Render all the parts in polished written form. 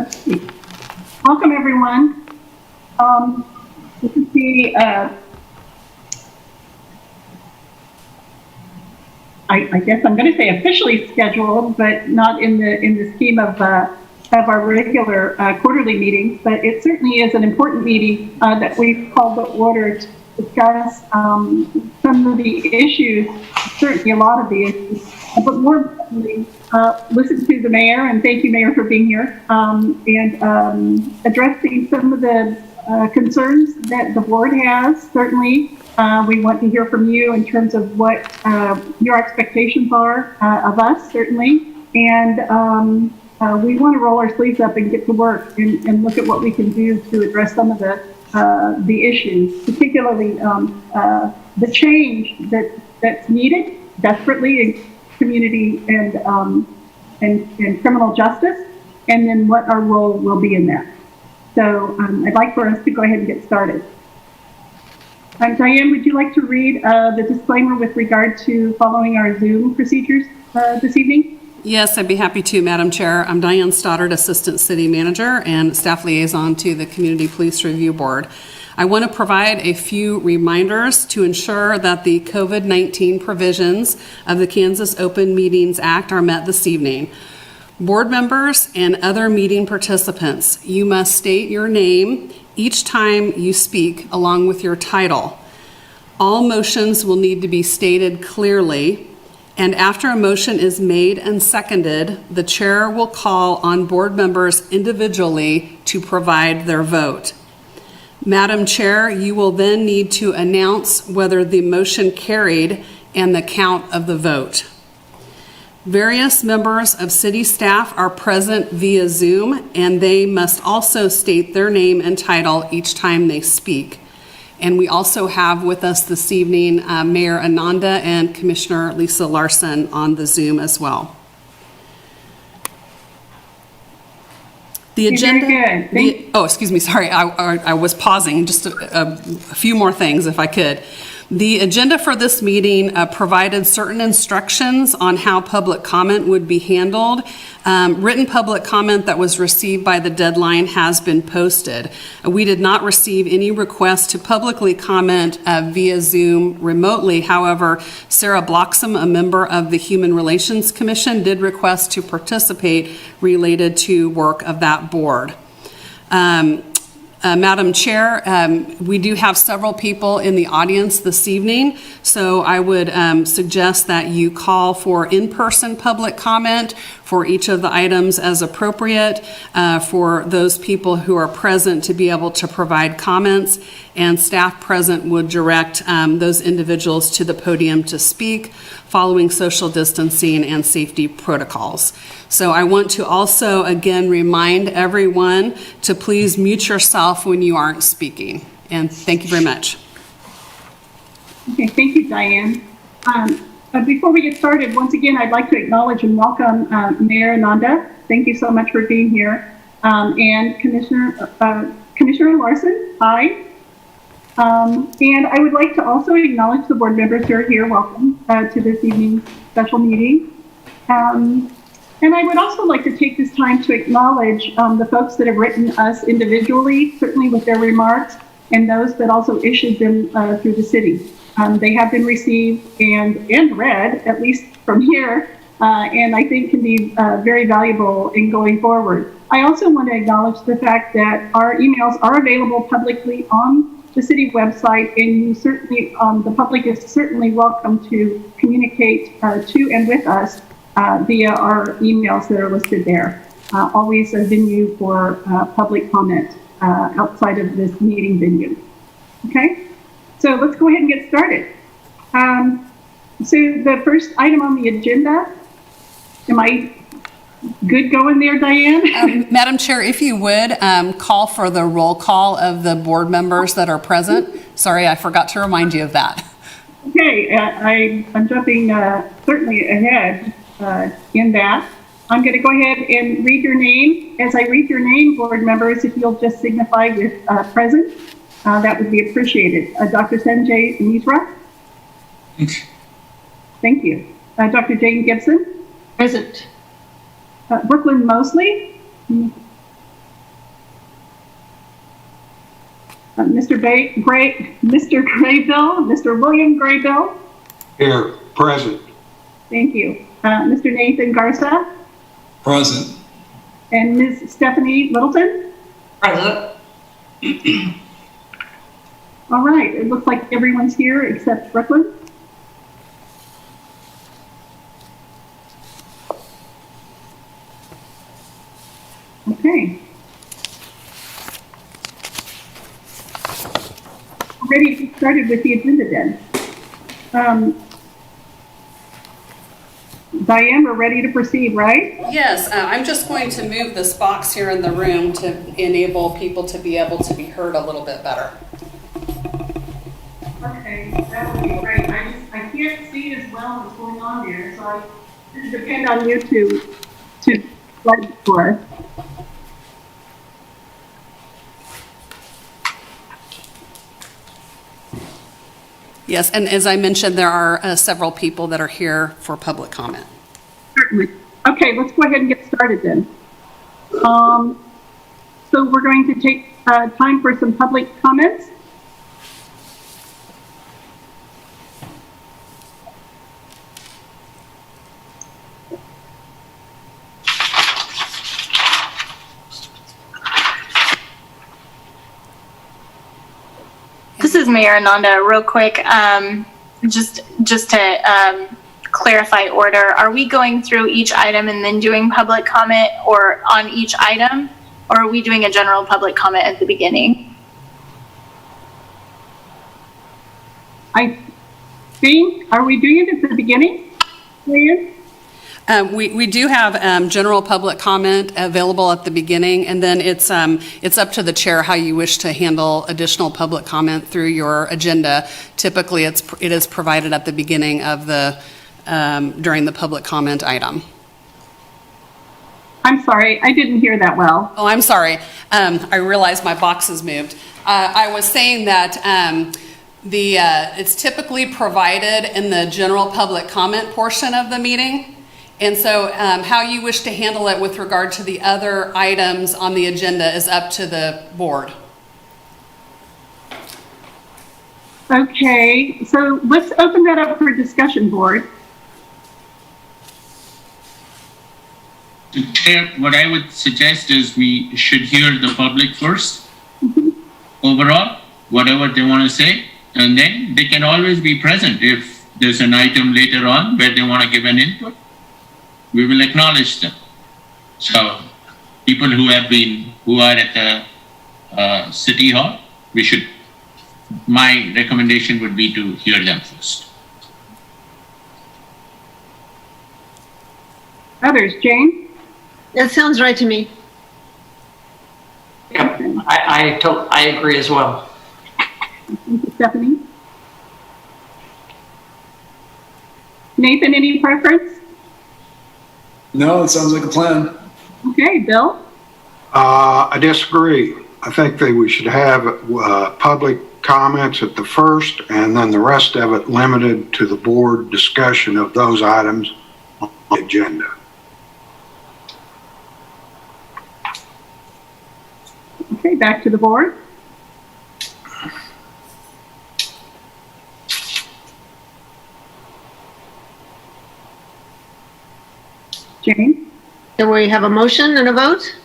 Let's see. Welcome, everyone. This is the, I guess I'm going to say officially scheduled, but not in the scheme of our regular quarterly meetings. But it certainly is an important meeting that we've called to order to discuss some of the issues, certainly a lot of the issues, but more importantly, listen to the mayor, and thank you, Mayor, for being here, and addressing some of the concerns that the board has. Certainly, we want to hear from you in terms of what your expectations are of us, certainly, and we want to roll our sleeves up and get to work and look at what we can do to address some of the issues, particularly the change that's needed desperately in community and criminal justice, and then what our role will be in that. So I'd like for us to go ahead and get started. Diane, would you like to read the disclaimer with regard to following our Zoom procedures this evening? Yes, I'd be happy to, Madam Chair. I'm Diane Stoddard, Assistant City Manager and Staff Liaison to the Community Police Review Board. I want to provide a few reminders to ensure that the COVID-19 provisions of the Kansas Open Meetings Act are met this evening. Board members and other meeting participants, you must state your name each time you speak along with your title. All motions will need to be stated clearly, and after a motion is made and seconded, the chair will call on board members individually to provide their vote. Madam Chair, you will then need to announce whether the motion carried and the count of the vote. Various members of city staff are present via Zoom, and they must also state their name and title each time they speak. And we also have with us this evening Mayor Ananda and Commissioner Lisa Larson on the Zoom as well. The agenda. Oh, excuse me. Sorry, I was pausing. Just a few more things, if I could. The agenda for this meeting provided certain instructions on how public comment would be handled. Written public comment that was received by the deadline has been posted. We did not receive any requests to publicly comment via Zoom remotely. However, Sarah Bloxam, a member of the Human Relations Commission, did request to participate related to work of that board. Madam Chair, we do have several people in the audience this evening, so I would suggest that you call for in-person public comment for each of the items as appropriate, for those people who are present to be able to provide comments, and staff present would direct those individuals to the podium to speak, following social distancing and safety protocols. So I want to also again remind everyone to please mute yourself when you aren't speaking. And thank you very much. Okay, thank you, Diane. Before we get started, once again, I'd like to acknowledge and welcome Mayor Ananda. Thank you so much for being here. And Commissioner Larson, hi. And I would like to also acknowledge the board members who are here. Welcome to this evening's special meeting. And I would also like to take this time to acknowledge the folks that have written us individually, certainly with their remarks, and those that also issued them through the city. They have been received and read, at least from here, and I think can be very valuable in going forward. I also want to acknowledge the fact that our emails are available publicly on the city website, and you certainly, the public is certainly welcome to communicate to and with us via our emails that are listed there. Always a venue for public comment outside of this meeting venue. Okay, so let's go ahead and get started. So the first item on the agenda, am I good going there, Diane? Madam Chair, if you would, call for the roll call of the board members that are present. Sorry, I forgot to remind you of that. Okay, I'm jumping certainly ahead in that. I'm going to go ahead and read your name. As I read your name, board members, if you'll just signify with present, that would be appreciated. Dr. Sanjay Misra? Thank you. Dr. Jane Gibson? Present. Brooklyn Mosley? Mr. Graybill, Mr. William Graybill. Here, present. Thank you. Mr. Nathan Garza Present. and Ms. Stephanie Littleton. Present. All right, it looks like everyone's here except Brooklyn. Okay. Ready to get started with the agenda then. Diane, we're ready to proceed, right? Yes, I'm just going to move this box here in the room to enable people to be able to be heard a little bit better. Okay, that would be great. I can't see as well what's going on there, so I depend on you to let it for us. Yes, and as I mentioned, there are several people that are here for public comment. Certainly. Okay, let's go ahead and get started then. So we're going to take time for some public comments. This is Mayor Ananda. Real quick, just to clarify order, are we going through each item and then doing public comment, or on each item, or are we doing a general public comment at the beginning? I think, are we doing it at the beginning, Diane? We do have general public comment available at the beginning, and then it's up to the chair how you wish to handle additional public comment through your agenda. Typically, it is provided at the beginning of the during the public comment item. I'm sorry, I didn't hear that well. Oh, I'm sorry. I realized my box has moved. I was saying that it's typically provided in the general public comment portion of the meeting. And so how you wish to handle it with regard to the other items on the agenda is up to the board. Okay, so let's open that up for discussion, board. Chair, what I would suggest is we should hear the public first, overall, whatever they want to say, and then they can always be present if there's an item later on where they want to give an input. We will acknowledge them. So people who are at the City Hall, my recommendation would be to hear them first. Others, Jane? That sounds right to me. Yep, I agree as well. Thank you, Stephanie. Nathan, any preference? No, it sounds like a plan. Okay, Bill? I disagree. I think that we should have public comments at the first, and then the rest of it limited to the board discussion of those items on the agenda. Okay, back to the board. Jane? Do we have a motion and a vote?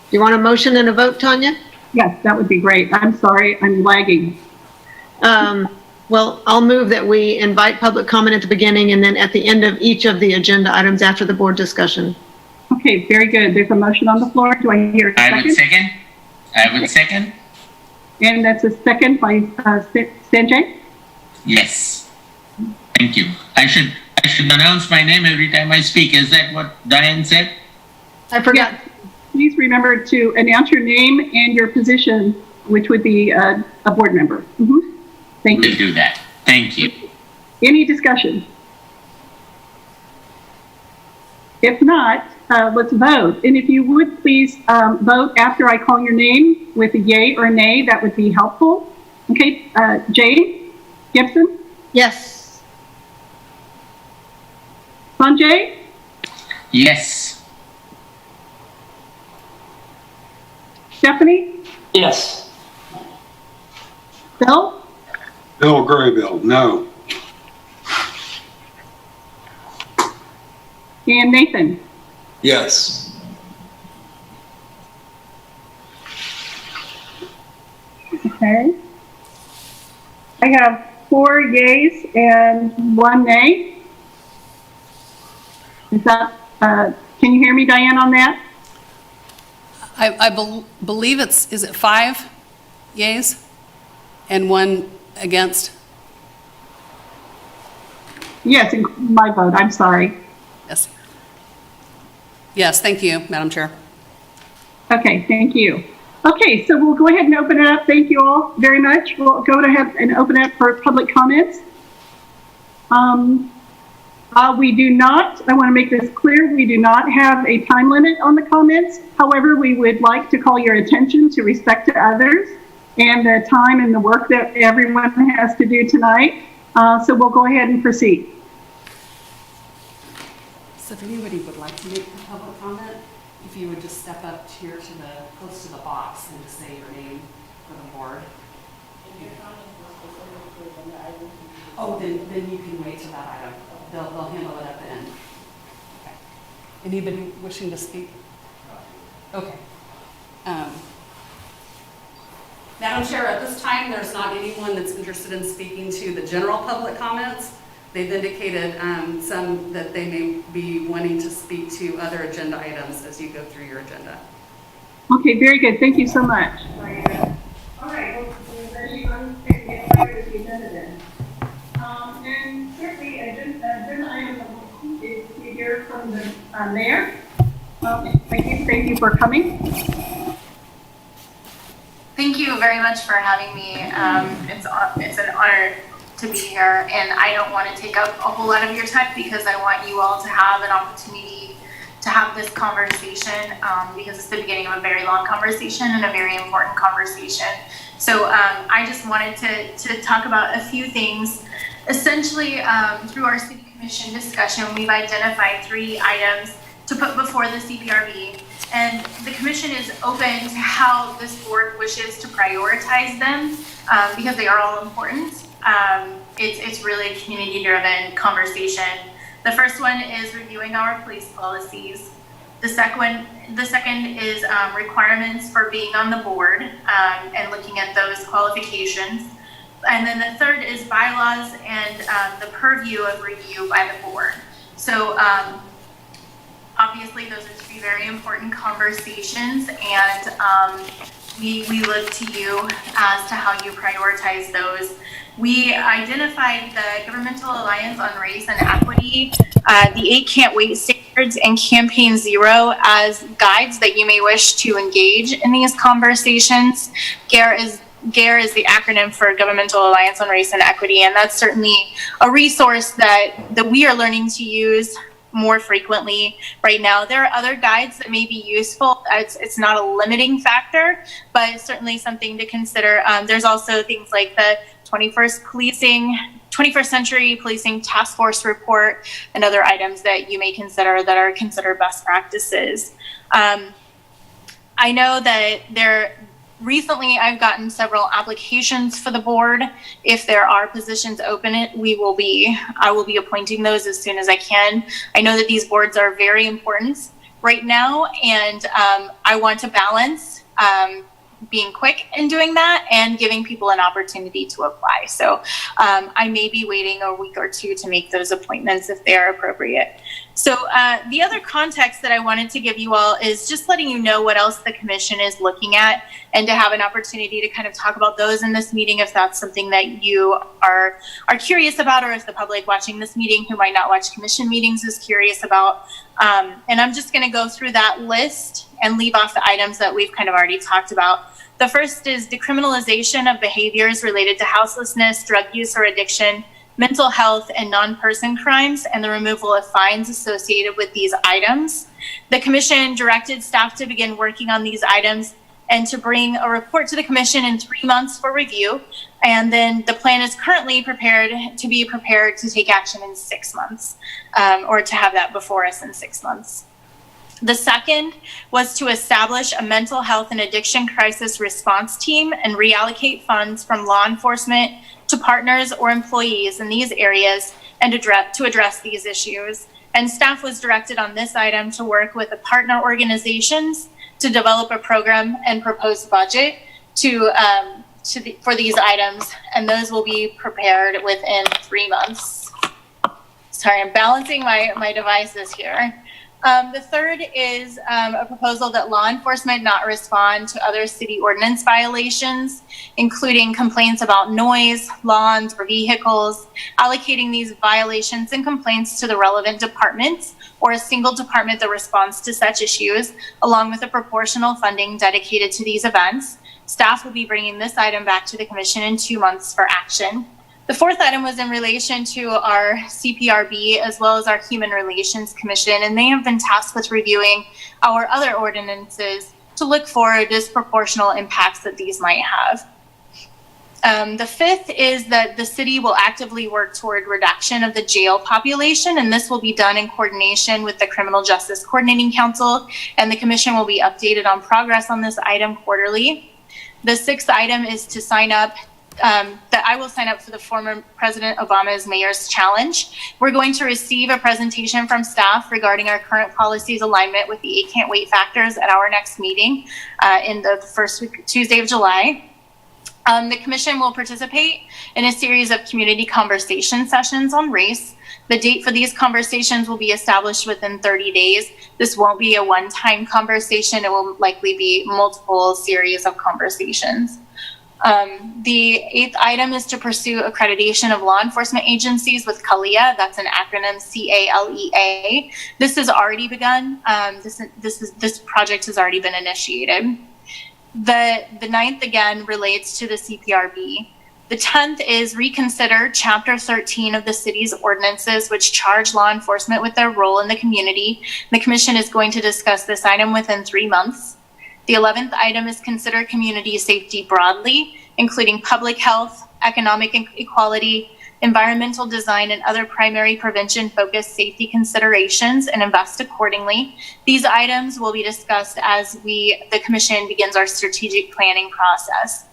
Do you want a motion and a vote, Tonia? Yes, that would be great. I'm sorry, I'm lagging. Well, I'll move that we invite public comment at the beginning and then at the end of each of the agenda items after the board discussion. Okay, very good. There's a motion on the floor. Do I hear a second? I would second. And that's a second by Sanjay? Yes. Thank you. I should announce my name every time I speak. Is that what Diane said? I forgot. Yes. Please remember to announce your name and your position, which would be a board member. Thank you. We'll do that. Thank you. Any discussion? If not, let's vote. And if you would please vote after I call your name with a yay or a nay, that would be helpful. Okay, Jane? Gibson? Yes. Sanjay? Yes. Yes. Bill? Bill Graybill, no. And Nathan? Yes. Okay. I have 4 yeas and 1 nay. Is that, can you hear me, Diane, on that? I believe is it 5 yays and 1 against? Yes, my vote, I'm sorry. Yes. Yes, thank you, Madam Chair. Okay, thank you. Okay, so we'll go ahead and open it up. Thank you all very much. We'll go ahead and open it up for public comments. We do not, I want to make this clear, we do not have a time limit on the comments. However, we would like to call your attention to respect to others and the time and the work that everyone has to do tonight. So we'll go ahead and proceed. So if anybody would like to make a public comment, if you would just step up here to the, close to the box and just say your name for the board. Oh, then you can wait till that item. They'll handle it at the end. Okay. Anybody wishing to speak? Okay. Madam Chair, at this time, there's not anyone that's interested in speaking to the general public comments. They've indicated some that they may be wanting to speak to other agenda items as you go through your agenda. Okay, very good. Thank you so much. All right, well, we're ready to get started with the agenda then. And certainly, agenda item is to hear from the mayor. Thank you for coming. Thank you very much for having me. It's an honor to be here, and I don't want to take up a whole lot of your time because I want you all to have an opportunity to have this conversation because it's the beginning of a very long conversation and a very important conversation. So I just wanted to talk about a few things. Essentially, through our city commission discussion, we've identified 3 items to put before the CPRB, and the commission is open to how this board wishes to prioritize them because they are all important. It's really a community-driven conversation. The first one is reviewing our police policies. The second is requirements for being on the board and looking at those qualifications. And then the third is bylaws and the purview of review by the board. So obviously those are 3 very important conversations, and we look to you as to how you prioritize those. We identified the Governmental Alliance on Race and Equity, the 8 Can't Wait standards, and Campaign Zero as guides that you may wish to engage in these conversations. GARE is the acronym for Governmental Alliance on Race and Equity, and that's certainly a resource that we are learning to use more frequently right now. There are other guides that may be useful. It's not a limiting factor, but it's certainly something to consider. There's also things like the 21st Century Policing Task Force report and other items that you may consider that are considered best practices. I know that recently I've gotten several applications for the board. If there are positions open, I will be appointing those as soon as I can. I know that these boards are very important right now, and I want to balance being quick in doing that and giving people an opportunity to apply. So I may be waiting a week or 2 to make those appointments if they are appropriate. So the other context that I wanted to give you all is just letting you know what else the commission is looking at, and to have an opportunity to kind of talk about those in this meeting if that's something that you are curious about, or if the public watching this meeting who might not watch commission meetings is curious about. And I'm just going to go through that list and leave off the items that we've kind of already talked about. The first is decriminalization of behaviors related to houselessness, drug use or addiction, mental health, and non-person crimes, and the removal of fines associated with these items. The commission directed staff to begin working on these items and to bring a report to the commission in 3 months for review. And then the plan is currently prepared to take action in 6 months, or to have that before us in 6 months. The second was to establish a mental health and addiction crisis response team and reallocate funds from law enforcement to partners or employees in these areas and to address these issues. And staff was directed on this item to work with the partner organizations to develop a program and proposed budget for these items, and those will be prepared within 3 months. Sorry, I'm balancing my devices here. The third is a proposal that law enforcement not respond to other city ordinance violations, including complaints about noise, lawns, or vehicles, allocating these violations and complaints to the relevant departments or a single department that responds to such issues, along with a proportional funding dedicated to these events. Staff will be bringing this item back to the Commission in 2 months for action. The fourth item was in relation to our CPRB as well as our Human Relations Commission, and they have been tasked with reviewing our other ordinances to look for disproportional impacts that these might have. The fifth is that the city will actively work toward reduction of the jail population, and this will be done in coordination with the Criminal Justice Coordinating Council, and the Commission will be updated on progress on this item quarterly. The sixth item is to sign up that I will sign up for the former President Obama's Mayor's Challenge. We're going to receive a presentation from staff regarding our current policies alignment with the 8 Can't Wait factors at our next meeting in the first Tuesday of July. The Commission will participate in a series of community conversation sessions on race. The date for these conversations will be established within 30 days. This won't be a one-time conversation. It will likely be multiple series of conversations. The eighth item is to pursue accreditation of law enforcement agencies with CALEA. That's an acronym, CALEA. This has already begun. This project has already been initiated. The ninth, again, relates to the CPRB. The 10th is reconsider Chapter 13 of the city's ordinances, which charge law enforcement with their role in the community. The Commission is going to discuss this item within 3 months. The 11th item is consider community safety broadly, including public health, economic equality, environmental design, and other primary prevention-focused safety considerations, and invest accordingly. These items will be discussed as the Commission begins our strategic planning process,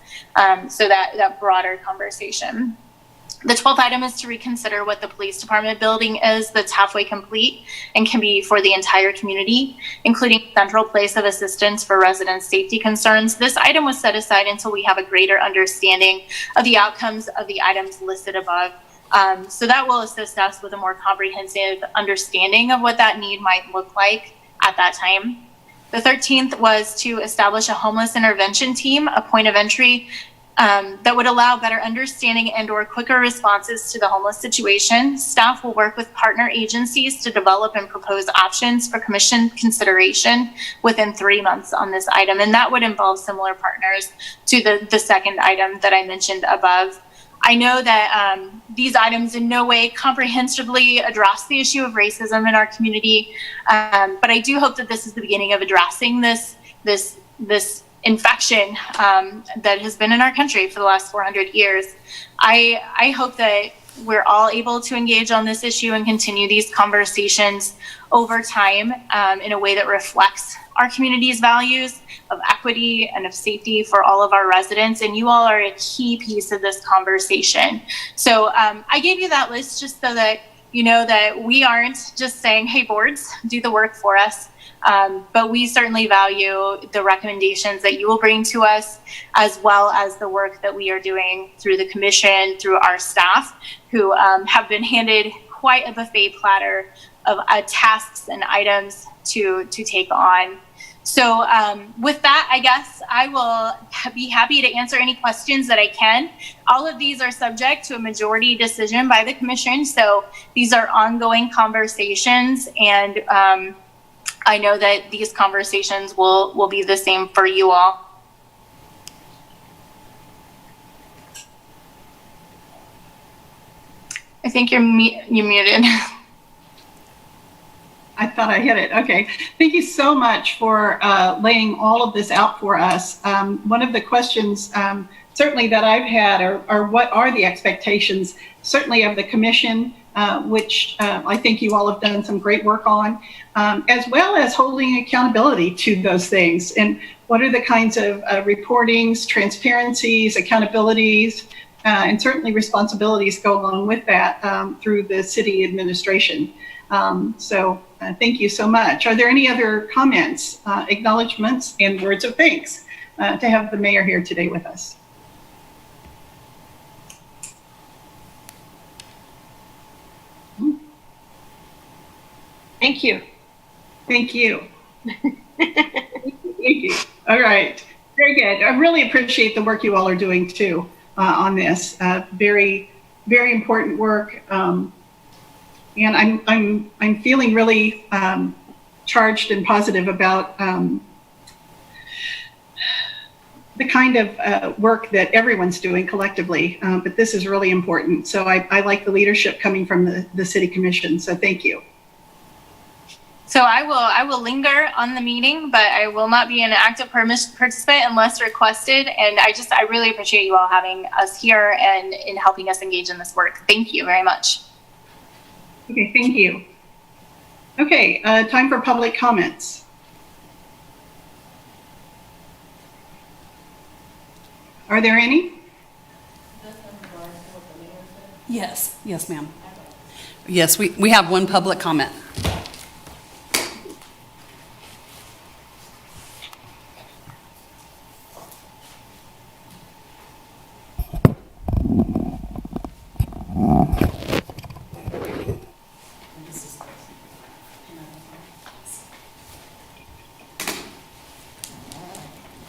so that broader conversation. The 12th item is to reconsider what the police department building is that's halfway complete and can be for the entire community, including central place of assistance for residents' safety concerns. This item was set aside until we have a greater understanding of the outcomes of the items listed above. So that will assist us with a more comprehensive understanding of what that need might look like at that time. The 13th was to establish a homeless intervention team, a point of entry that would allow better understanding and/or quicker responses to the homeless situation. Staff will work with partner agencies to develop and propose options for Commission consideration within 3 months on this item, and that would involve similar partners to the second item that I mentioned above. I know that these items in no way comprehensively address the issue of racism in our community, but I do hope that this is the beginning of addressing this infection that has been in our country for the last 400 years. I hope that we're all able to engage on this issue and continue these conversations over time in a way that reflects our community's values of equity and of safety for all of our residents. And you all are a key piece of this conversation. So I gave you that list just so that you know that we aren't just saying, hey, boards, do the work for us. But we certainly value the recommendations that you will bring to us, as well as the work that we are doing through the Commission, through our staff, who have been handed quite a buffet platter of tasks and items to take on. So with that, I guess I will be happy to answer any questions that I can. All of these are subject to a majority decision by the Commission, so these are ongoing conversations, and I know that these conversations will be the same for you all. I think you're muted. I thought I hit it. Okay. Thank you so much for laying all of this out for us. One of the questions certainly that I've had are what are the expectations, certainly of the Commission, which I think you all have done some great work on, as well as holding accountability to those things. And what are the kinds of reportings, transparencies, accountabilities, and certainly responsibilities go along with that through the city administration. So thank you so much. Are there any other comments, acknowledgements, and words of thanks to have the mayor here today with us? Thank you. Thank you. Thank you. All right. Very good. I really appreciate the work you all are doing too on this. Very, very important work. And I'm feeling really charged and positive about the kind of work that everyone's doing collectively. But this is really important. So I like the leadership coming from the City Commission. So thank you. So I will linger on the meeting, but I will not be an active participant unless requested. And I really appreciate you all having us here and in helping us engage in this work. Thank you very much. Okay, thank you. Okay, time for public comments. Are there any? Yes, yes, ma'am. Yes, we have one public comment.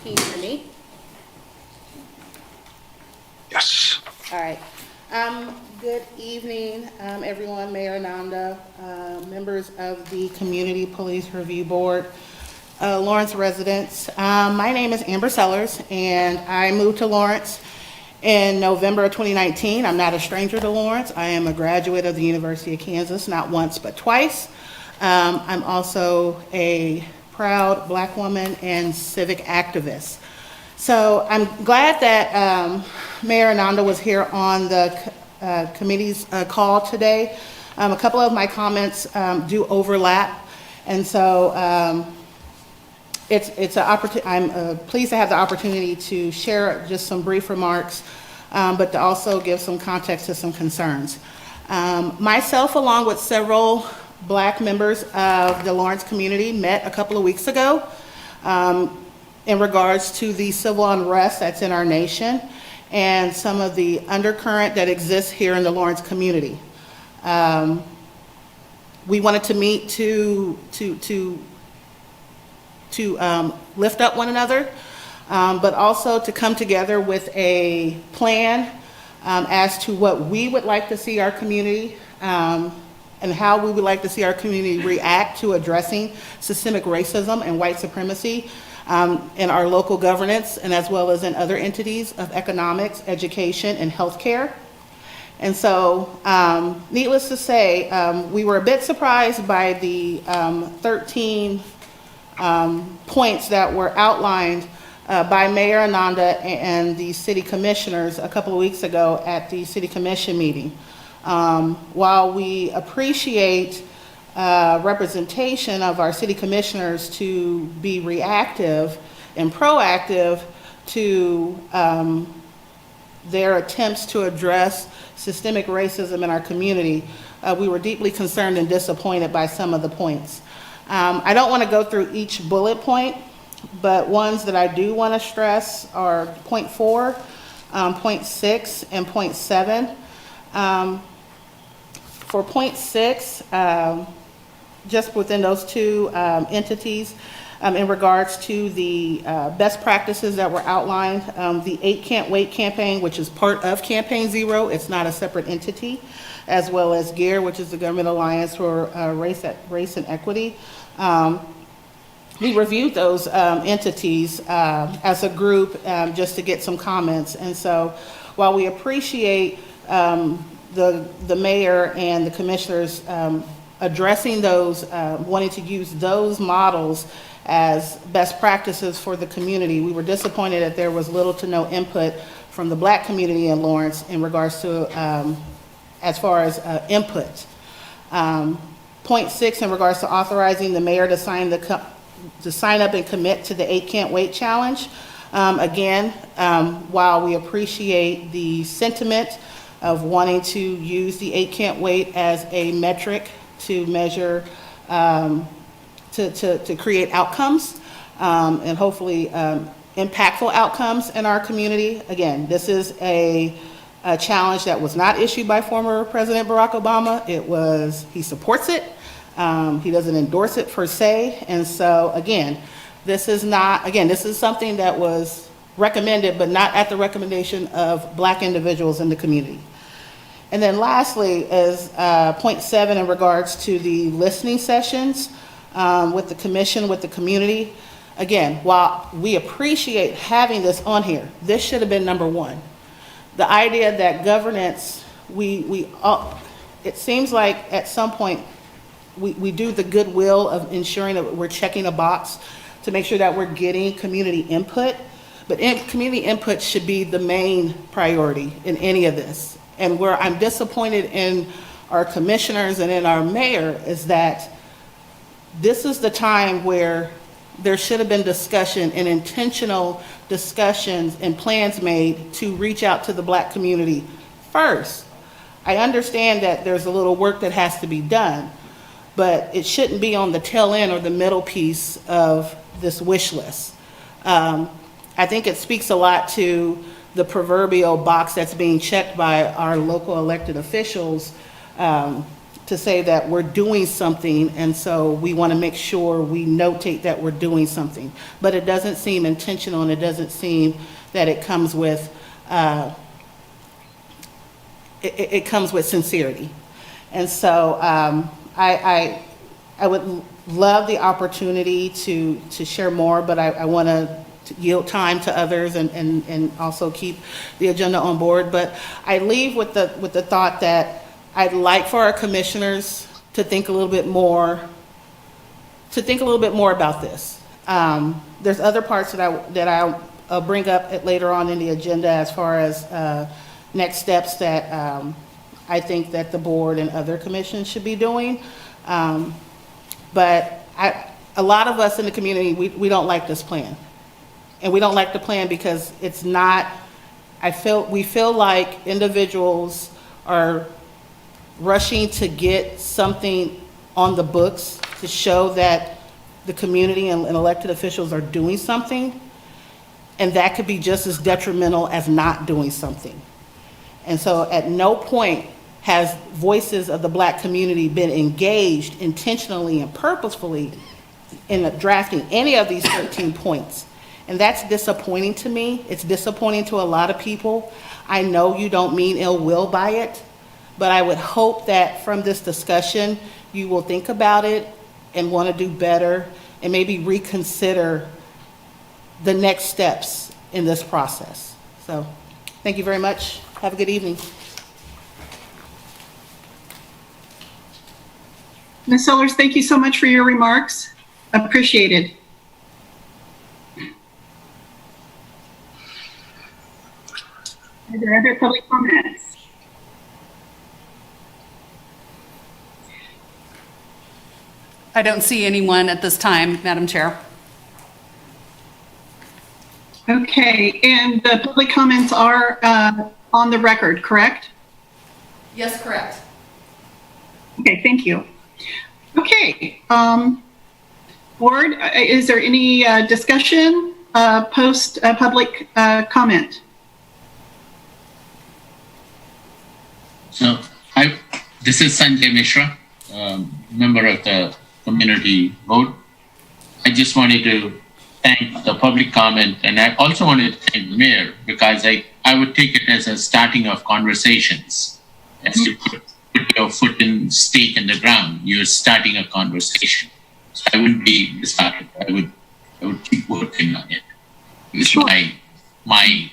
Can you hear me? Yes. All right. Good evening, everyone, Mayor Ananda, members of the Community Police Review Board, Lawrence residents. My name is Amber Sellers, and I moved to Lawrence in November of 2019. I'm not a stranger to Lawrence. I am a graduate of the University of Kansas, not once but twice. I'm also a proud Black woman and civic activist. So I'm glad that Mayor Ananda was here on the committee's call today. A couple of my comments do overlap, and so it's an opportunity. I'm pleased to have the opportunity to share just some brief remarks, but to also give some context to some concerns. Myself, along with several Black members of the Lawrence community, met a couple of weeks ago in regards to the civil unrest that's in our nation and some of the undercurrent that exists here in the Lawrence community. We wanted to meet to lift up one another, but also to come together with a plan as to what we would like to see our community and how we would like to see our community react to addressing systemic racism and white supremacy in our local governance, and as well as in other entities of economics, education, and healthcare. And so, needless to say, we were a bit surprised by the 13 points that were outlined by Mayor Ananda and the city commissioners a couple of weeks ago at the city commission meeting. While we appreciate representation of our city commissioners to be reactive and proactive to their attempts to address systemic racism in our community, we were deeply concerned and disappointed by some of the points. I don't want to go through each bullet point, but ones that I do want to stress are point 4, point 6, and point 7. For point 6, just within those two entities, in regards to the best practices that were outlined, the 8 Can't Wait campaign, which is part of Campaign Zero, it's not a separate entity, as well as GEAR, which is the Government Alliance for Race and Equity. We reviewed those entities as a group just to get some comments. And so while we appreciate the mayor and the commissioners addressing those, wanting to use those models as best practices for the community, we were disappointed that there was little to no input from the Black community in Lawrence in regards to as far as input. Point 6, in regards to authorizing the mayor to sign up and commit to the 8 Can't Wait Challenge. Again, while we appreciate the sentiment of wanting to use the 8 Can't Wait as a metric to measure, to create outcomes, and hopefully impactful outcomes in our community. Again, this is a challenge that was not issued by former President Barack Obama. He supports it. He doesn't endorse it per se. And so again, this is something that was recommended, but not at the recommendation of Black individuals in the community. And then lastly is point 7 in regards to the listening sessions with the commission, with the community. Again, while we appreciate having this on here, this should have been number 1. The idea that governance, it seems like at some point we do the goodwill of ensuring that we're checking a box to make sure that we're getting community input, but community input should be the main priority in any of this. And where I'm disappointed in our commissioners and in our mayor is that this is the time where there should have been discussion and intentional discussions and plans made to reach out to the Black community first. I understand that there's a little work that has to be done, but it shouldn't be on the tail end or the middle piece of this wish list. I think it speaks a lot to the proverbial box that's being checked by our local elected officials to say that we're doing something, and so we want to make sure we notate that we're doing something. But it doesn't seem intentional, and it doesn't seem that it comes with it comes with sincerity. And so I would love the opportunity to share more, but I want to yield time to others and also keep the agenda on board. But I leave with the thought that I'd like for our commissioners to think a little bit more about this. There's other parts that I'll bring up later on in the agenda as far as next steps that I think that the board and other commissions should be doing. But a lot of us in the community, we don't like this plan. And we don't like the plan because it's not, we feel like individuals are rushing to get something on the books to show that the community and elected officials are doing something, and that could be just as detrimental as not doing something. And so at no point has voices of the Black community been engaged intentionally and purposefully in drafting any of these 13 points. And that's disappointing to me. It's disappointing to a lot of people. I know you don't mean ill will by it, but I would hope that from this discussion, you will think about it and want to do better and maybe reconsider the next steps in this process. So thank you very much. Have a good evening. Ms. Sellers, thank you so much for your remarks. Appreciated. Are there other public comments? I don't see anyone at this time, Madam Chair. Okay, and the public comments are on the record, correct? Yes, correct. Okay, thank you. Okay, board, is there any discussion post public comment? So this is Sanjay Mishra, member of the community board. I just wanted to thank the public comment, and I also wanted to thank the mayor, because I would take it as a starting of conversations. As you put your foot in stake in the ground, you're starting a conversation. So I wouldn't be disheartened. I would keep working on it. It's Sure. my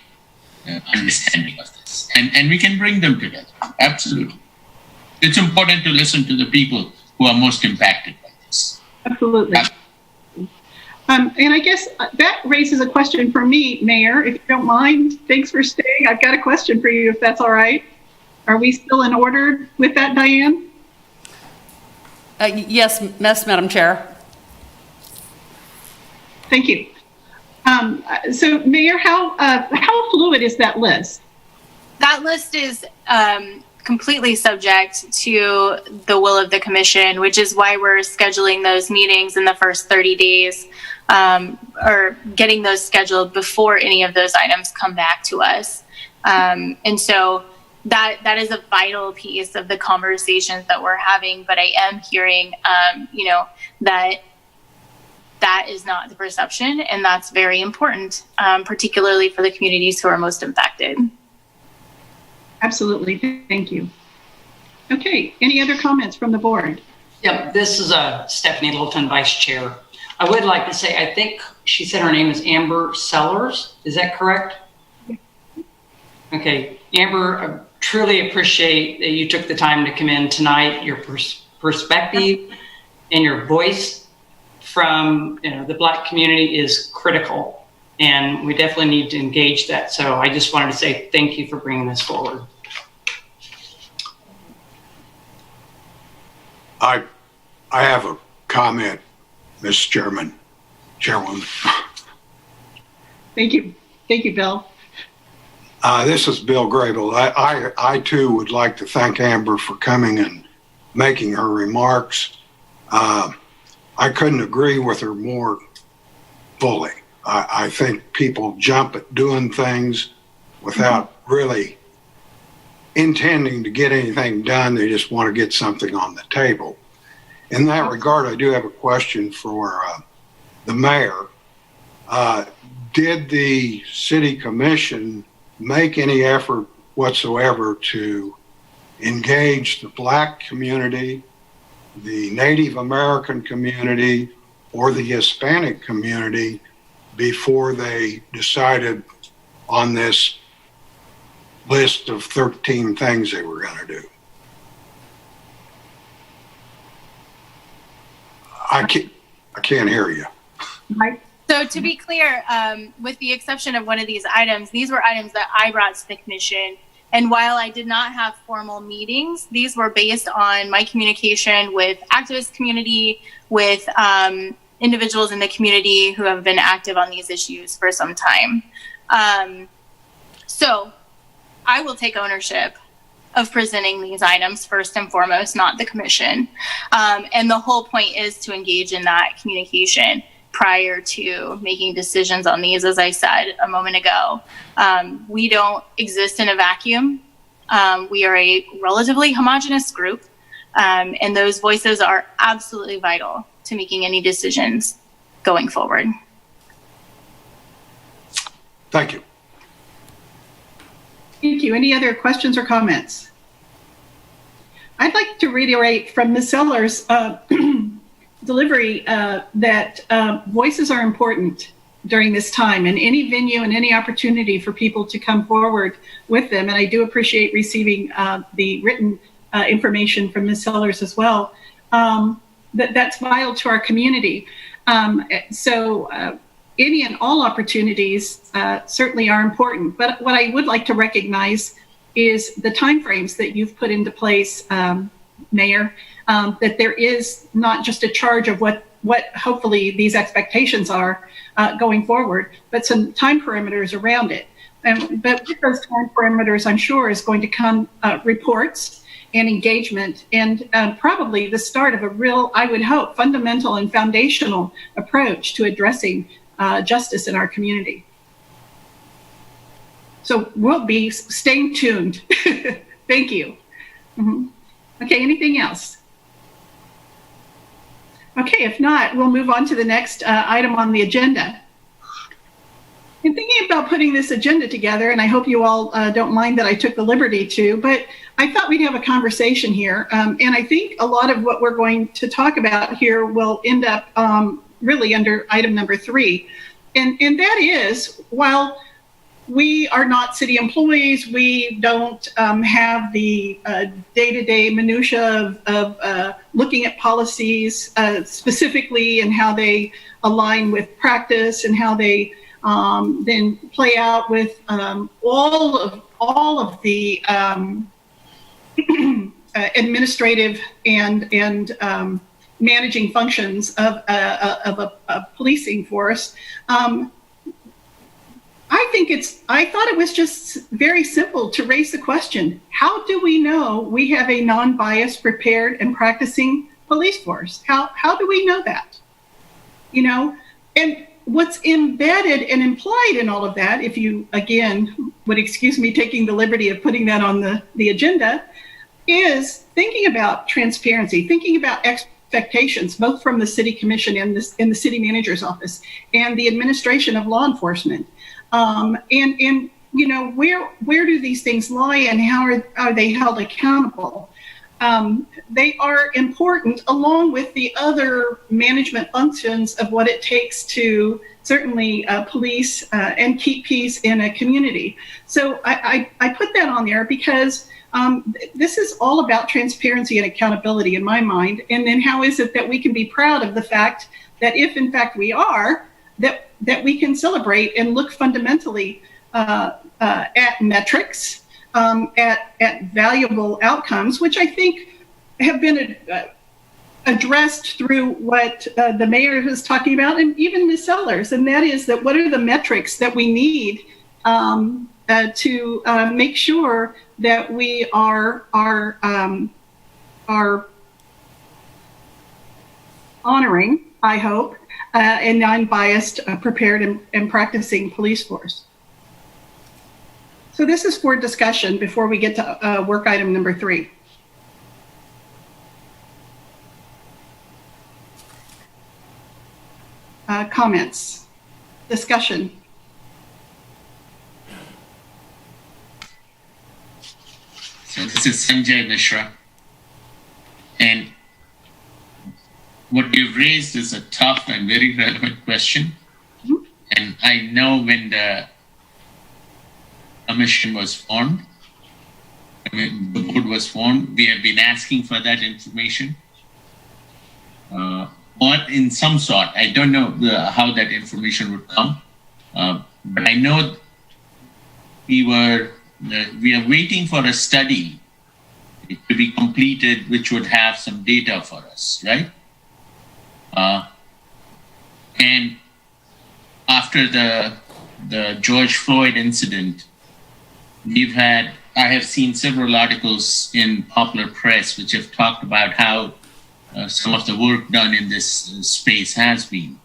understanding of this, and we can bring them together. Absolutely, it's important to listen to the people who are most impacted by this. Absolutely. And I guess that raises a question for me, Mayor, if you don't mind. Thanks for staying. I've got a question for you, if that's all right. Are we still in order with that, Diane? Yes, Madam Chair. Thank you. So Mayor, how fluid is that list? That list is completely subject to the will of the commission, which is why we're scheduling those meetings in the first 30 days, or getting those scheduled before any of those items come back to us. And so that is a vital piece of the conversations that we're having. But I am hearing, that is not the perception, and that's very important, particularly for the communities who are most impacted. Absolutely. Thank you. Okay. Any other comments from the board? Yep, this is Stephanie Littleton, Vice Chair. I would like to say, I think she said her name is Amber Sellers. Is that correct? Okay, Amber, I truly appreciate that you took the time to come in tonight. Your perspective and your voice from the Black community is critical, and we definitely need to engage that. So I just wanted to say thank you for bringing this forward. I have a comment, Ms. Chairwoman. Thank you. Thank you, Bill. This is Bill Graybill. I too would like to thank Amber for coming and making her remarks. I couldn't agree with her more fully. I think people jump at doing things without really intending to get anything done. They just want to get something on the table. In that regard, I do have a question for the mayor. Did the city commission make any effort whatsoever to engage the Black community, the Native American community, or the Hispanic community before they decided on this list of 13 things they were going to do? I can't hear you. Mike? So to be clear, with the exception of one of these items, these were items that I brought to the commission. And while I did not have formal meetings, these were based on my communication with activist community, with individuals in the community who have been active on these issues for some time. So I will take ownership of presenting these items first and foremost, not the commission. And the whole point is to engage in that communication prior to making decisions on these. As I said a moment ago, we don't exist in a vacuum. We are a relatively homogenous group, and those voices are absolutely vital to making any decisions going forward. Thank you. Thank you. Any other questions or comments? I'd like to reiterate from Ms. Sellers' delivery that voices are important during this time, and any venue and any opportunity for people to come forward with them. And I do appreciate receiving the written information from Ms. Sellers as well. That's vital to our community. So any and all opportunities certainly are important. But what I would like to recognize is the timeframes that you've put into place, Mayor, that there is not just a charge of what hopefully these expectations are going forward, but some time parameters around it. But with those time parameters, I'm sure is going to come reports and engagement, and probably the start of a real, I would hope, fundamental and foundational approach to addressing justice in our community. So we'll be staying tuned. Thank you. Mm-hmm. Okay, anything else? Okay, if not, we'll move on to the next item on the agenda. In thinking about putting this agenda together, and I hope you all don't mind that I took the liberty to, but I thought we'd have a conversation here. And I think a lot of what we're going to talk about here will end up really under item number 3. And that is, while we are not city employees, we don't have the day-to-day minutia of looking at policies specifically and how they align with practice and how they then play out with all of the administrative and managing functions of a policing force. I thought it was just very simple to raise the question: how do we know we have a non-biased, prepared, and practicing police force? How do we know that? You know, and what's embedded and implied in all of that, if you again would excuse me taking the liberty of putting that on the agenda, is thinking about transparency, thinking about expectations, both from the city commission and in the city manager's office and the administration of law enforcement. And you know, where do these things lie and how are they held accountable? They are important along with the other management functions of what it takes to certainly police and keep peace in a community. So I put that on there because this is all about transparency and accountability in my mind. And then how is it that we can be proud of the fact that if in fact we are, that we can celebrate and look fundamentally at metrics, at valuable outcomes, which I think have been addressed through what the mayor is talking about, and even Ms. Sellers, and that is that what are the metrics that we need to make sure that we are honoring, I hope, a non-biased, prepared, and practicing police force. So this is for discussion before we get to work item number 3. Comments, discussion. So this is Sanjay Mishra. And what you've raised is a tough and very relevant question. Mm-hmm. And I know when the commission was formed, when the board was formed, we have been asking for that information. Or in some sort, I don't know how that information would come. But I know we are waiting for a study to be completed, which would have some data for us, right? And after the George Floyd incident, I have seen several articles in popular press which have talked about how some of the work done in this space has been,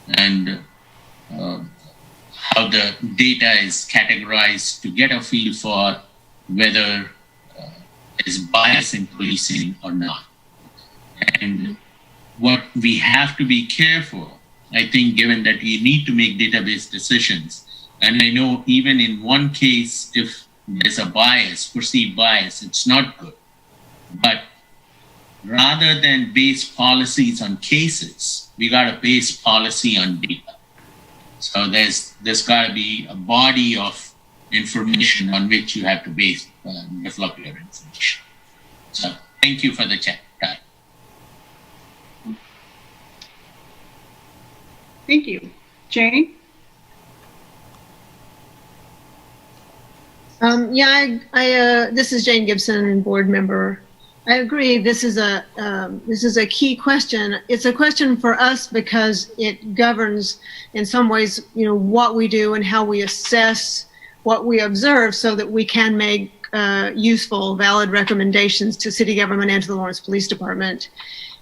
and how the data is categorized to get a feel for whether there's bias in policing or not. And what we have to be careful, I think, given that we need to make database decisions, and I know even in one case, if there's a bias, perceived bias, it's not good. But rather than base policies on cases, we got to base policy on data. So there's got to be a body of information on which you have to base develop your information. So thank you for the chat. Thank you. Jane? This is Jane Gibson, board member. I agree. This is a key question. It's a question for us because it governs, in some ways, what we do and how we assess what we observe, so that we can make useful, valid recommendations to city government and to the Lawrence Police Department.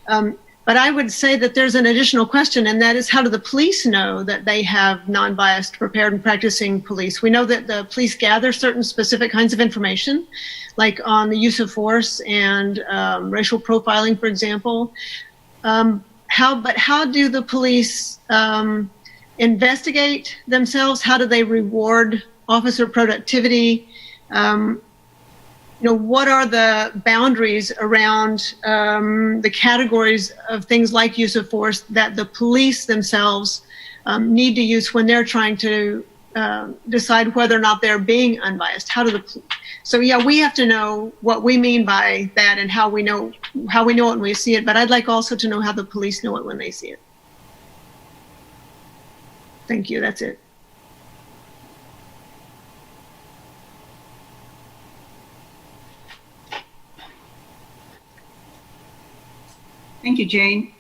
But I would say that there's an additional question, and that is, how do the police know that they have non-biased, prepared, and practicing police? We know that the police gather certain specific kinds of information, like on the use of force and racial profiling, for example. How do the police investigate themselves? How do they reward officer productivity? What are the boundaries around the categories of things like use of force that the police themselves need to use when they're trying to decide whether or not they're being unbiased? We have to know what we mean by that and how we know it when we see it. But I'd like also to know how the police know it when they see it. Thank you. That's it. Thank you, Jane.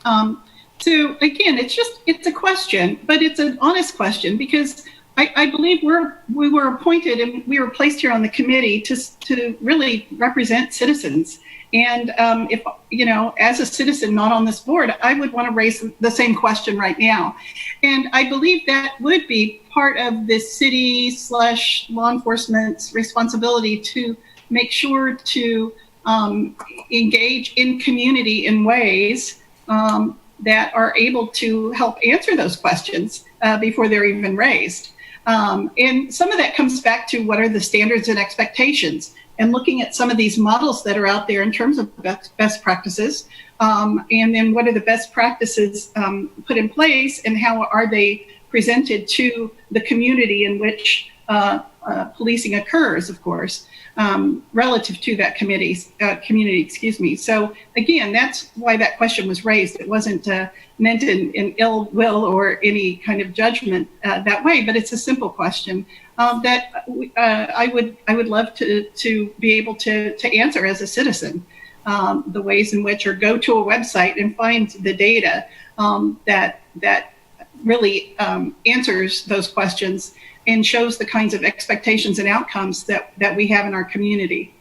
So again, it's a question, but it's an honest question because I believe we were appointed and we were placed here on the committee to really represent citizens. And if, as a citizen not on this board, I would want to raise the same question right now. And I believe that would be part of the city/law enforcement's responsibility to make sure to engage in community in ways that are able to help answer those questions before they're even raised. And some of that comes back to what are the standards and expectations, and looking at some of these models that are out there in terms of best practices, and then what are the best practices put in place and how are they presented to the community in which policing occurs, of course, relative to that community, excuse me. So again, that's why that question was raised. It wasn't meant in ill will or any kind of judgment that way, but it's a simple question that I would love to be able to answer as a citizen. The ways in which, or go to a website and find the data that really answers those questions and shows the kinds of expectations and outcomes that we have in our community.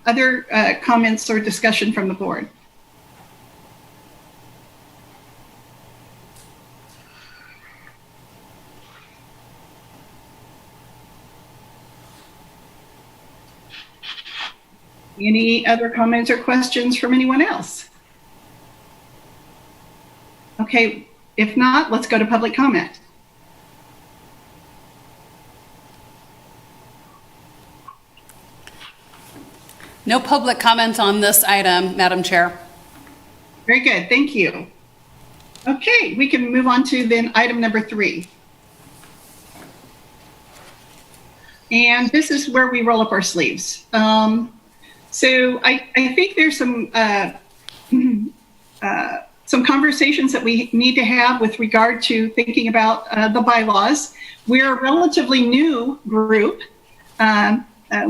Other comments or discussion from the board? Any other comments or questions from anyone else? Okay. If not, let's go to public comment. No public comment on this item, Madam Chair. Very good, thank you. Okay, we can move on to then item number 3. And this is where we roll up our sleeves. So I think there's some conversations that we need to have with regard to thinking about the bylaws. We're a relatively new group.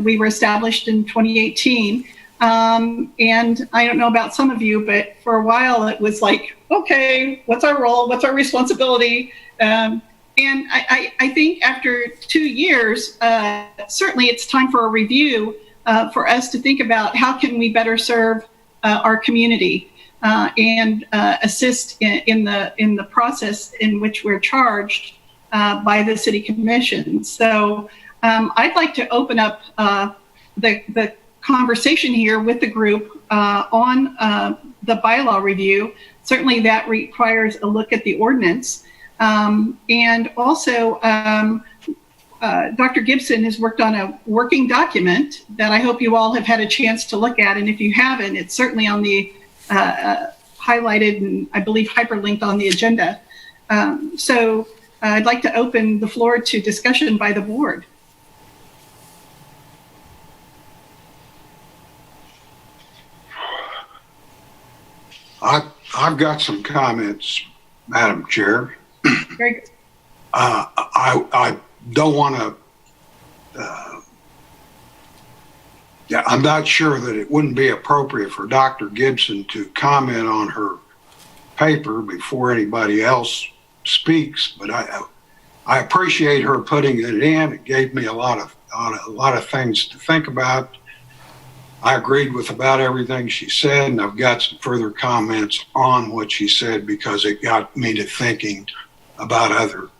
We were established in 2018. And I don't know about some of you, but for a while it was like, okay, what's our role? What's our responsibility? And I think after 2 years, certainly it's time for a review for us to think about how can we better serve our community. And assist in the process in which we're charged by the City Commission. So I'd like to open up the conversation here with the group on the bylaw review. Certainly that requires a look at the ordinance. And also, Dr. Gibson has worked on a working document that I hope you all have had a chance to look at. And if you haven't, it's certainly on the highlighted and I believe hyperlinked on the agenda. So I'd like to open the floor to discussion by the board. I've got some comments, Madam Chair. Very good. I don't want to, I'm not sure that it wouldn't be appropriate for Dr. Gibson to comment on her paper before anybody else speaks, but I appreciate her putting it in. It gave me a lot of things to think about. I agreed with about everything she said, and I've got some further comments on what she said because it got me to thinking about other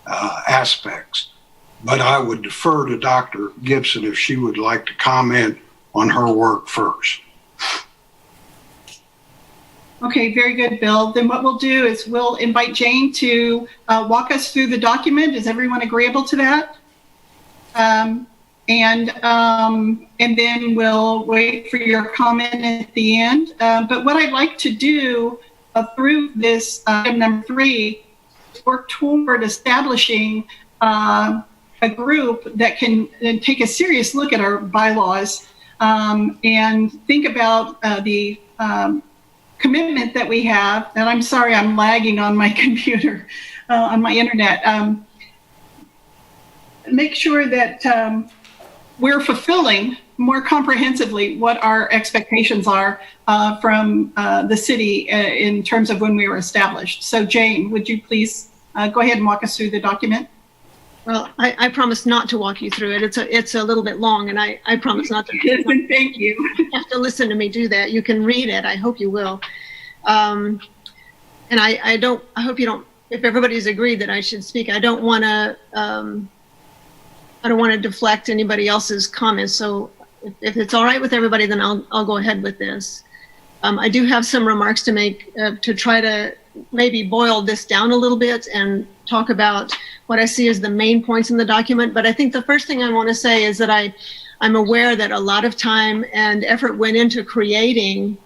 aspects. But I would defer to Dr. Gibson if she would like to comment on her work first. Okay, very good, Bill. Then what we'll do is we'll invite Jane to walk us through the document. Is everyone agreeable to that? And then we'll wait for your comment at the end. But what I'd like to do through this item number 3 is work toward establishing a group that can take a serious look at our bylaws and think about the commitment that we have. And I'm sorry, I'm lagging on my computer, on my internet. Make sure that we're fulfilling more comprehensively what our expectations are from the city in terms of when we were established. So Jane, would you please go ahead and walk us through the document? Well, I promise not to walk you through it. It's a little bit long, and I promise not to. Thank you. You have to listen to me do that. You can read it. I hope you will. And I hope you don't. If everybody's agreed that I should speak, I don't want to. I don't want to deflect anybody else's comments. So if it's all right with everybody, then I'll go ahead with this. I do have some remarks to make to try to maybe boil this down a little bit and talk about what I see as the main points in the document. But I think the first thing I want to say is that I'm aware that a lot of time and effort went into creating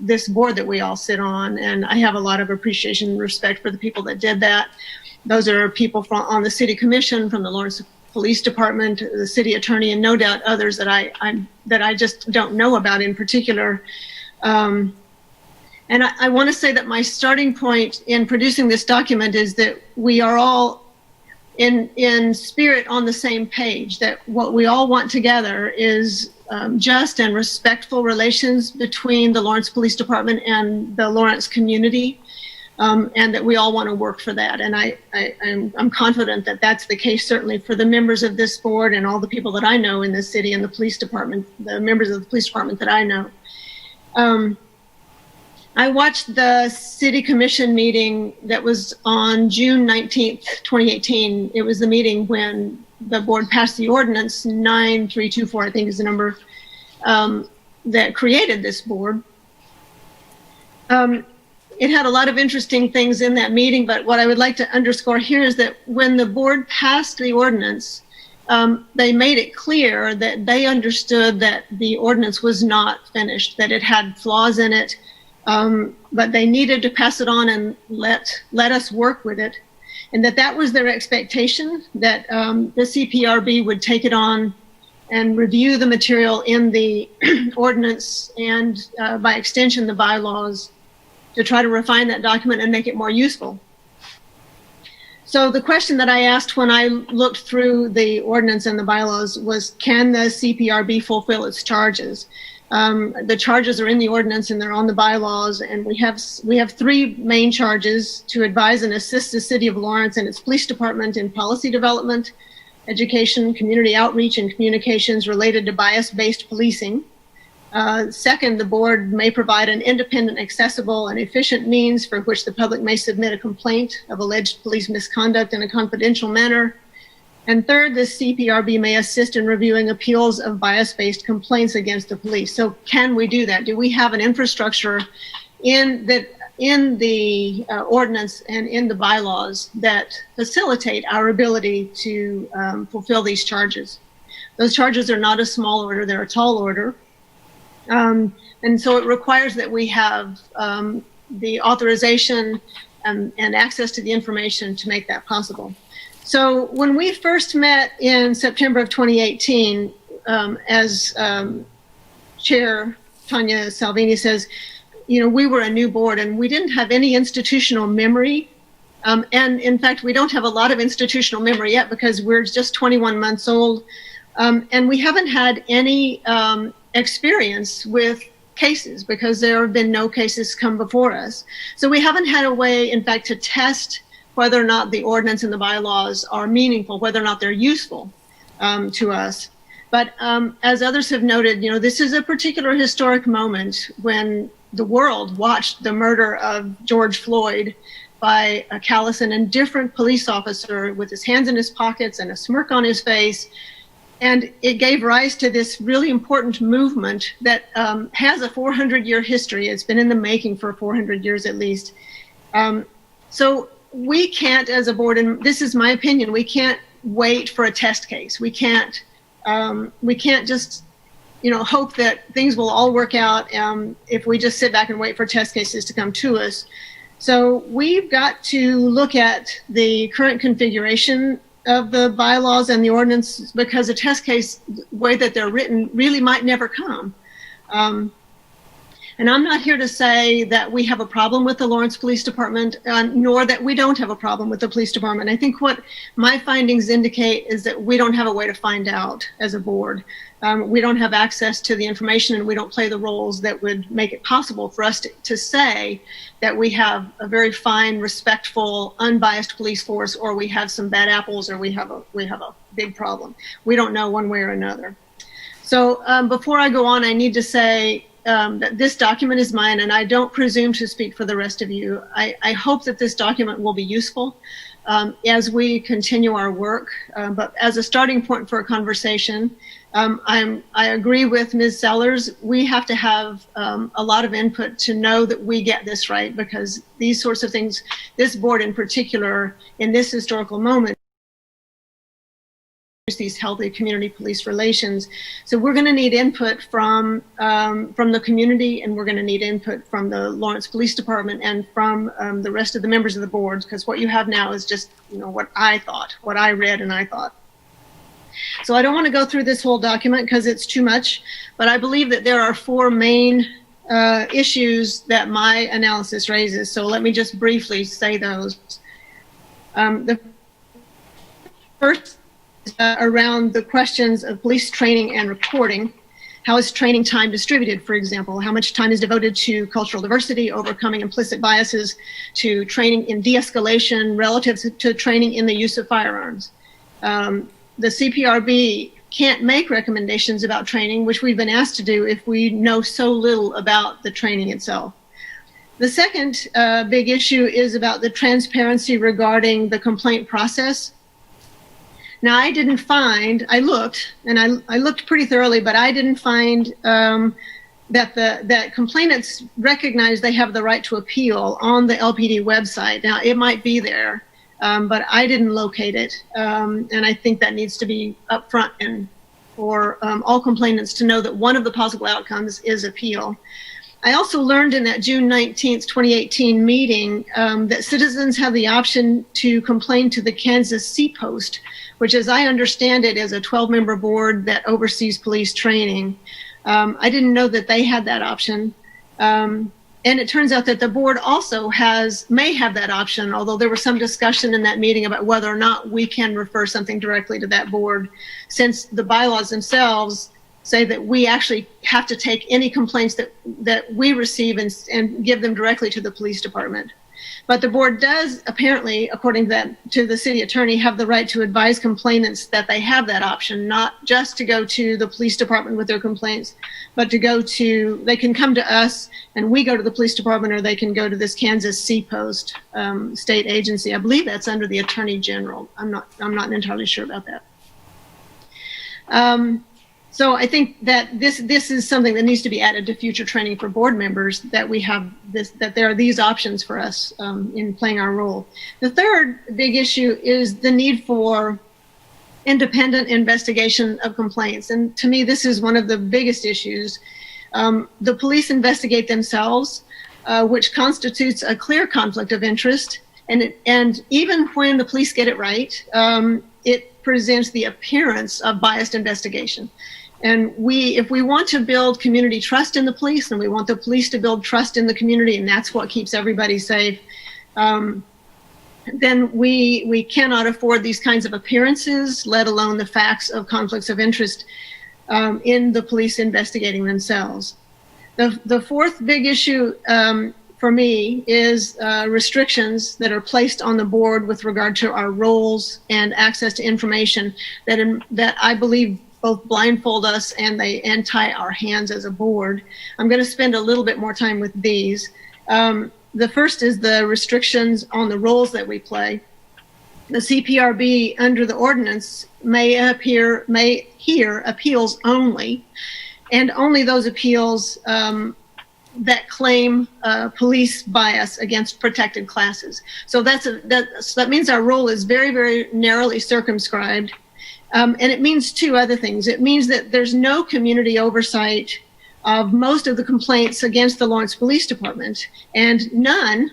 this board that we all sit on. And I have a lot of appreciation and respect for the people that did that. Those are people on the city commission, from the Lawrence Police Department, the city attorney, and no doubt others that I just don't know about in particular. And I want to say that my starting point in producing this document is that we are all in spirit on the same page, that what we all want together is just and respectful relations between the Lawrence Police Department and the Lawrence community, and that we all want to work for that. And I'm confident that that's the case, certainly for the members of this board and all the people that I know in this city and the police department, the members of the police department that I know. I watched the city commission meeting that was on June 19th, 2018. It was the meeting when the board passed the ordinance 9324, I think is the number, that created this board. It had a lot of interesting things in that meeting, but what I would like to underscore here is that when the board passed the ordinance, they made it clear that they understood that the ordinance was not finished, that it had flaws in it, but they needed to pass it on and let us work with it, and that was their expectation, that the CPRB would take it on and review the material in the ordinance and by extension the bylaws to try to refine that document and make it more useful. So the question that I asked when I looked through the ordinance and the bylaws was, can the CPRB fulfill its charges? The charges are in the ordinance and they're on the bylaws, and we have three main charges: to advise and assist the city of Lawrence and its police department in policy development, education, community outreach, and communications related to bias-based policing. Second, the board may provide an independent, accessible, and efficient means for which the public may submit a complaint of alleged police misconduct in a confidential manner. And third, the CPRB may assist in reviewing appeals of bias-based complaints against the police. So can we do that? Do we have an infrastructure in the ordinance and in the bylaws that facilitate our ability to fulfill these charges? Those charges are not a small order, they're a tall order. And so it requires that we have the authorization and access to the information to make that possible. So when we first met in September of 2018, as Chair Tonia Salvini says, we were a new board and we didn't have any institutional memory. And in fact, we don't have a lot of institutional memory yet because we're just 21 months old. And we haven't had any experience with cases because there have been no cases come before us. So we haven't had a way, in fact, to test whether or not the ordinance and the bylaws are meaningful, whether or not they're useful to us. But as others have noted, this is a particular historic moment when the world watched the murder of George Floyd by a callous and indifferent police officer with his hands in his pockets and a smirk on his face. And it gave rise to this really important movement that has a 400-year history. It's been in the making for 400 years at least. So we can't, as a board, and this is my opinion, we can't wait for a test case. We can't just, hope that things will all work out if we just sit back and wait for test cases to come to us. So we've got to look at the current configuration of the bylaws and the ordinance, because a test case, the way that they're written, really might never come. And I'm not here to say that we have a problem with the Lawrence Police Department, nor that we don't have a problem with the police department. I think what my findings indicate is that we don't have a way to find out as a board. We don't have access to the information, and we don't play the roles that would make it possible for us to say that we have a very fine, respectful, unbiased police force, or we have some bad apples, or we have a big problem. We don't know one way or another. So before I go on, I need to say that this document is mine, and I don't presume to speak for the rest of you. I hope that this document will be useful as we continue our work, but as a starting point for a conversation, I agree with Ms. Sellers. We have to have a lot of input to know that we get this right, because these sorts of things, this board in particular, in this historical moment, these healthy community police relations. So we're going to need input from the community, and we're going to need input from the Lawrence Police Department and from the rest of the members of the board, because what you have now is just, what I thought, what I read and I thought. So I don't want to go through this whole document because it's too much, but I believe that there are 4 main issues that my analysis raises. So let me just briefly say those. The first is around the questions of police training and reporting. How is training time distributed, for example? How much time is devoted to cultural diversity, overcoming implicit biases, to training in de-escalation relative to training in the use of firearms? The CPRB can't make recommendations about training, which we've been asked to do if we know so little about the training itself. The second big issue is about the transparency regarding the complaint process. Now, I looked, and I looked pretty thoroughly, but I didn't find that complainants recognize they have the right to appeal on the LPD website. Now, it might be there, but I didn't locate it, and I think that needs to be upfront and for all complainants to know that one of the possible outcomes is appeal. I also learned in that June 19th, 2018 meeting that citizens have the option to complain to the Kansas Sea Post, which, as I understand it, is a 12-member board that oversees police training. I didn't know that they had that option. And it turns out that the board also may have that option, although there was some discussion in that meeting about whether or not we can refer something directly to that board, since the bylaws themselves say that we actually have to take any complaints that we receive and give them directly to the police department. But the board does apparently, according to the city attorney, have the right to advise complainants that they have that option, not just to go to the police department with their complaints, but they can come to us and we go to the police department, or they can go to this Kansas Sea Post state agency. I believe that's under the Attorney General. I'm not entirely sure about that. So I think that this is something that needs to be added to future training for board members, that we have that there are these options for us in playing our role. The third big issue is the need for independent investigation of complaints. And to me, this is one of the biggest issues. The police investigate themselves, which constitutes a clear conflict of interest. And even when the police get it right, it presents the appearance of biased investigation. And if we want to build community trust in the police, and we want the police to build trust in the community, and that's what keeps everybody safe, then we cannot afford these kinds of appearances, let alone the facts of conflicts of interest in the police investigating themselves. The fourth big issue for me is restrictions that are placed on the board with regard to our roles and access to information that I believe both blindfold us and tie our hands as a board. I'm going to spend a little bit more time with these. The first is the restrictions on the roles that we play. The CPRB under the ordinance may hear appeals only, and only those appeals that claim police bias against protected classes. So that means our role is very, very narrowly circumscribed. And it means two other things. It means that there's no community oversight of most of the complaints against the Lawrence Police Department, and none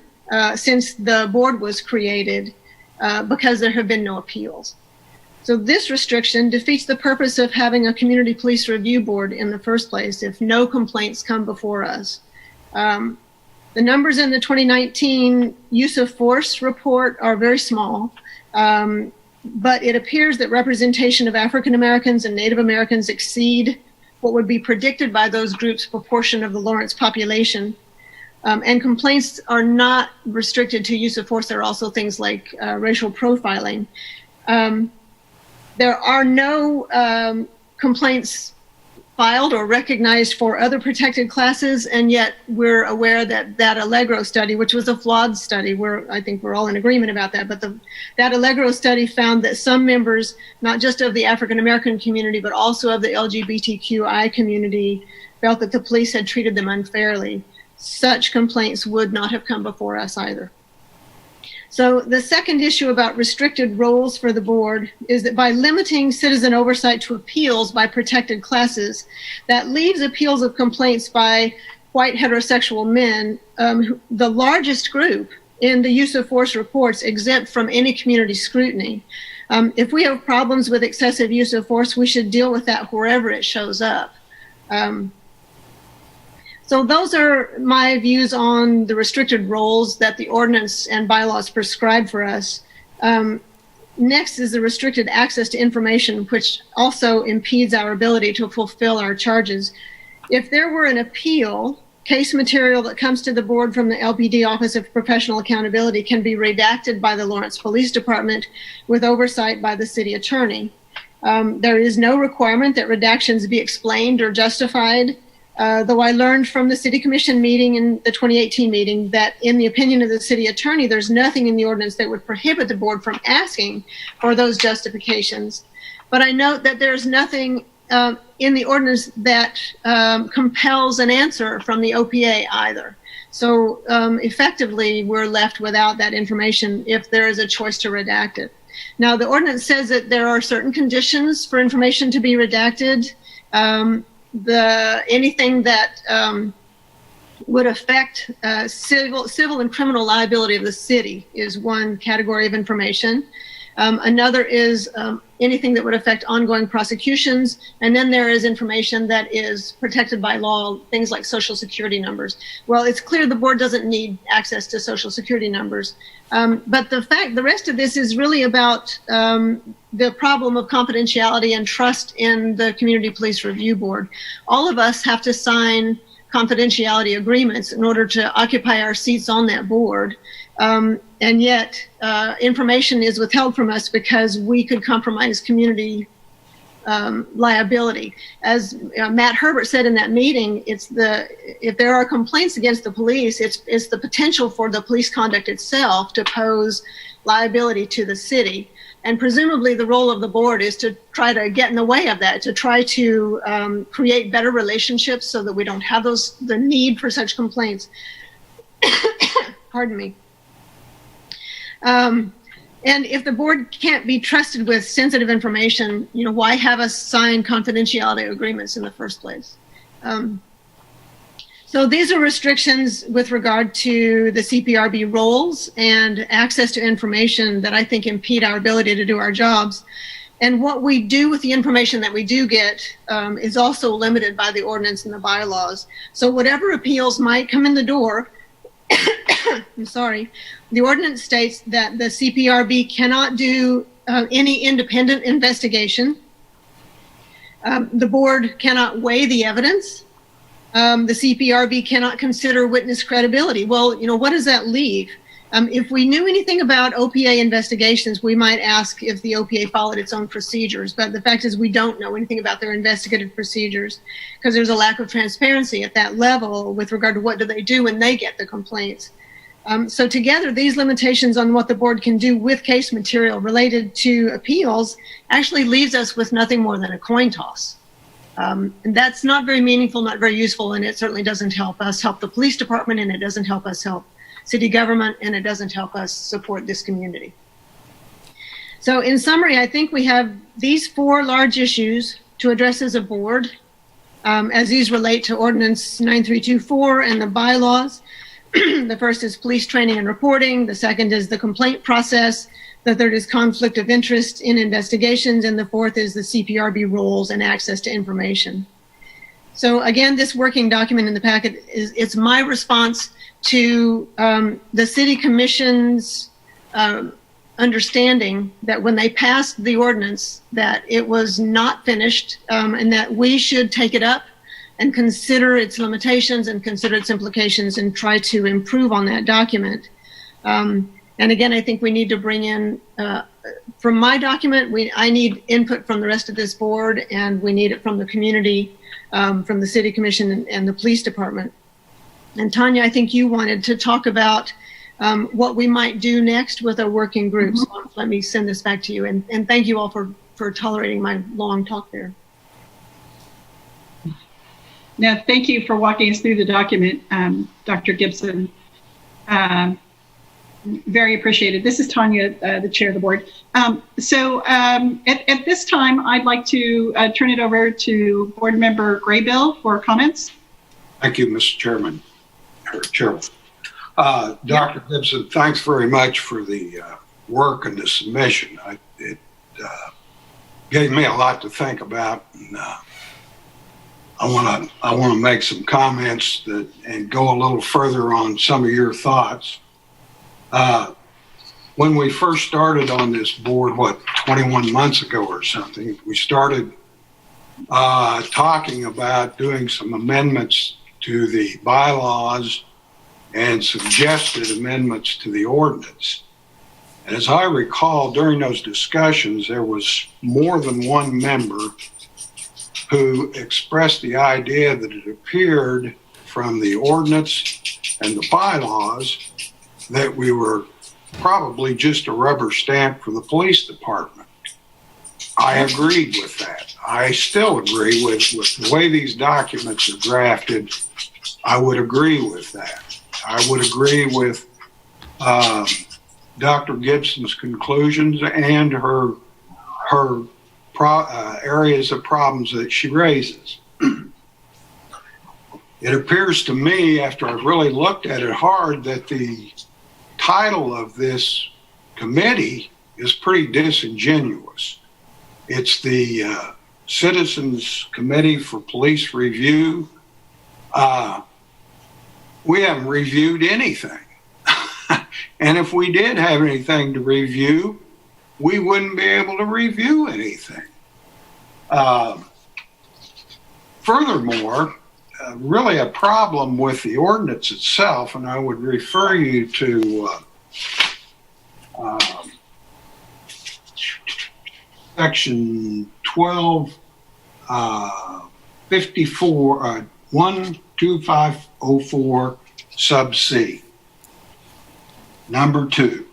since the board was created, because there have been no appeals. So this restriction defeats the purpose of having a community police review board in the first place if no complaints come before us. The numbers in the 2019 use of force report are very small, but it appears that representation of African Americans and Native Americans exceed what would be predicted by those groups' proportion of the Lawrence population. And complaints are not restricted to use of force. There are also things like racial profiling. There are no complaints filed or recognized for other protected classes, and yet we're aware that that Allegro study, which was a flawed study, I think we're all in agreement about that, but that Allegro study found that some members, not just of the African American community, but also of the LGBTQI community, felt that the police had treated them unfairly. Such complaints would not have come before us either. So the second issue about restricted roles for the board is that by limiting citizen oversight to appeals by protected classes, that leaves appeals of complaints by white heterosexual men, the largest group in the use of force reports, exempt from any community scrutiny. If we have problems with excessive use of force, we should deal with that wherever it shows up. So those are my views on the restricted roles that the ordinance and bylaws prescribe for us. Next is the restricted access to information, which also impedes our ability to fulfill our charges. If there were an appeal, case material that comes to the board from the LPD Office of Professional Accountability can be redacted by the Lawrence Police Department with oversight by the city attorney. There is no requirement that redactions be explained or justified. Though I learned from the City Commission meeting in the 2018 meeting that in the opinion of the city attorney, there's nothing in the ordinance that would prohibit the board from asking for those justifications. But I note that there's nothing in the ordinance that compels an answer from the OPA either. So effectively, we're left without that information if there is a choice to redact it. Now, the ordinance says that there are certain conditions for information to be redacted. Anything that would affect civil and criminal liability of the city is one category of information. Another is anything that would affect ongoing prosecutions. And then there is information that is protected by law, things like social security numbers. Well, it's clear the board doesn't need access to social security numbers. But the rest of this is really about the problem of confidentiality and trust in the Community Police Review Board. All of us have to sign confidentiality agreements in order to occupy our seats on that board. And yet information is withheld from us because we could compromise community liability. As Matt Herbert said in that meeting, if there are complaints against the police, it's the potential for the police conduct itself to pose liability to the city. And presumably the role of the board is to try to get in the way of that, to try to create better relationships so that we don't have the need for such complaints. Pardon me. And if the board can't be trusted with sensitive information, why have us sign confidentiality agreements in the first place? So these are restrictions with regard to the CPRB roles and access to information that I think impede our ability to do our jobs. And what we do with the information that we do get is also limited by the ordinance and the bylaws. So whatever appeals might come in the door, I'm sorry, the ordinance states that the CPRB cannot do any independent investigation. The board cannot weigh the evidence. The CPRB cannot consider witness credibility. Well, what does that leave? If we knew anything about OPA investigations, we might ask if the OPA followed its own procedures. But the fact is we don't know anything about their investigative procedures because there's a lack of transparency at that level with regard to what do they do when they get the complaints. So together, these limitations on what the board can do with case material related to appeals actually leaves us with nothing more than a coin toss. And that's not very meaningful, not very useful, and it certainly doesn't help us help the police department, and it doesn't help us help city government, and it doesn't help us support this community. So in summary, I think we have these four large issues to address as a board, as these relate to Ordinance 9324 and the bylaws. The first is police training and reporting. The second is the complaint process. The third is conflict of interest in investigations. And the fourth is the CPRB roles and access to information. So again, this working document in the packet it's my response to the City Commission's understanding that when they passed the ordinance that it was not finished and that we should take it up and consider its limitations and consider its implications and try to improve on that document. And again, I think we need to bring in, from my document, I need input from the rest of this board, and we need it from the community, from the City Commission and the Police Department. And Tonia, I think you wanted to talk about what we might do next with a working group. Mm-hmm. So let me send this back to you. And thank you all for tolerating my long talk there. Now, thank you for walking us through the document, Dr. Gibson. Very appreciated. This is Tonia, the chair of the board. So at this time, I'd like to turn it over to Board Member Graybill for comments. Thank you, Mr. Chairman. Chairman. Dr. Gibson, thanks very much for the work and the submission. It gave me a lot to think about, and I want to make some comments and go a little further on some of your thoughts. When we first started on this board, 21 months ago or something, we started talking about doing some amendments to the bylaws and suggested amendments to the ordinance. And as I recall, during those discussions, there was more than one member who expressed the idea that it appeared from the ordinance and the bylaws that we were probably just a rubber stamp for the police department. I agreed with that. I still agree with the way these documents are drafted. I would agree with that. I would agree with Dr. Gibson's conclusions and her areas of problems that she raises. It appears to me, after I've really looked at it hard, that the title of this committee is pretty disingenuous. It's the Citizens Committee for Police Review. We haven't reviewed anything. And if we did have anything to review, we wouldn't be able to review anything. Furthermore, really a problem with the ordinance itself, and I would refer you to section 12504 sub C, number 2.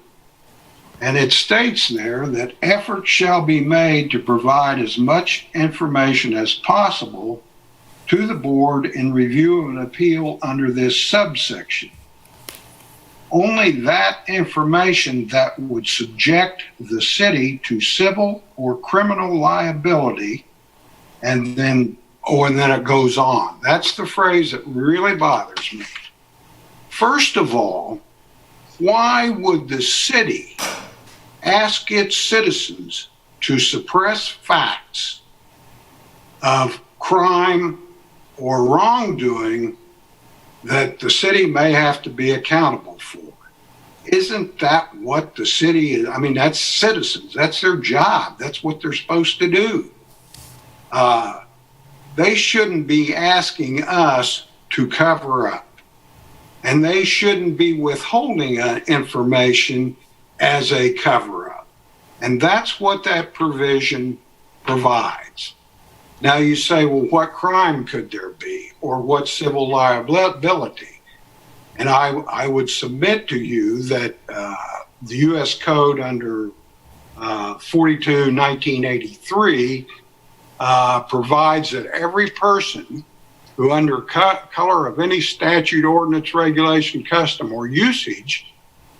And it states there that efforts shall be made to provide as much information as possible to the board in review of an appeal under this subsection. Only that information that would subject the city to civil or criminal liability, and then it goes on. That's the phrase that really bothers me. First of all, why would the city ask its citizens to suppress facts of crime or wrongdoing that the city may have to be accountable for? Isn't that what the city is? I mean, that's citizens. That's their job. That's what they're supposed to do. They shouldn't be asking us to cover up. And they shouldn't be withholding information as a cover-up. And that's what that provision provides. Now you say, well, what crime could there be, or what civil liability? And I would submit to you that the U.S. Code under 42-1983 provides that every person who under color of any statute, ordinance, regulation, custom, or usage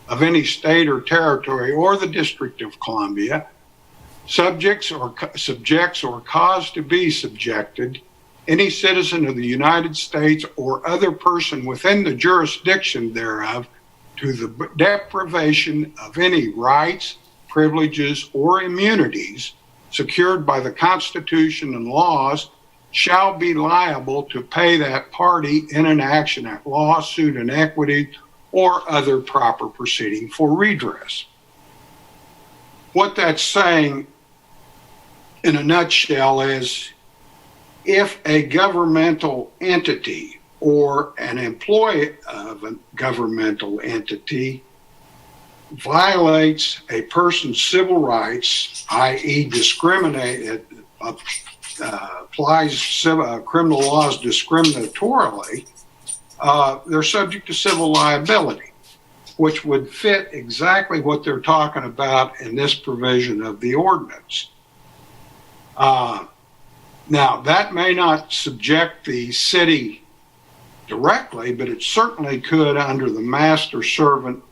of any state or territory or the District of Columbia subjects or cause to be subjected any citizen of the United States or other person within the jurisdiction thereof to the deprivation of any rights, privileges, or immunities secured by the Constitution and laws shall be liable to pay that party in an action at lawsuit in equity or other proper proceeding for redress. What that's saying in a nutshell is if a governmental entity or an employee of a governmental entity violates a person's civil rights, i.e. applies criminal laws discriminatorily, they're subject to civil liability, which would fit exactly what they're talking about in this provision of the ordinance. Now, that may not subject the city directly, but it certainly could under the master-servant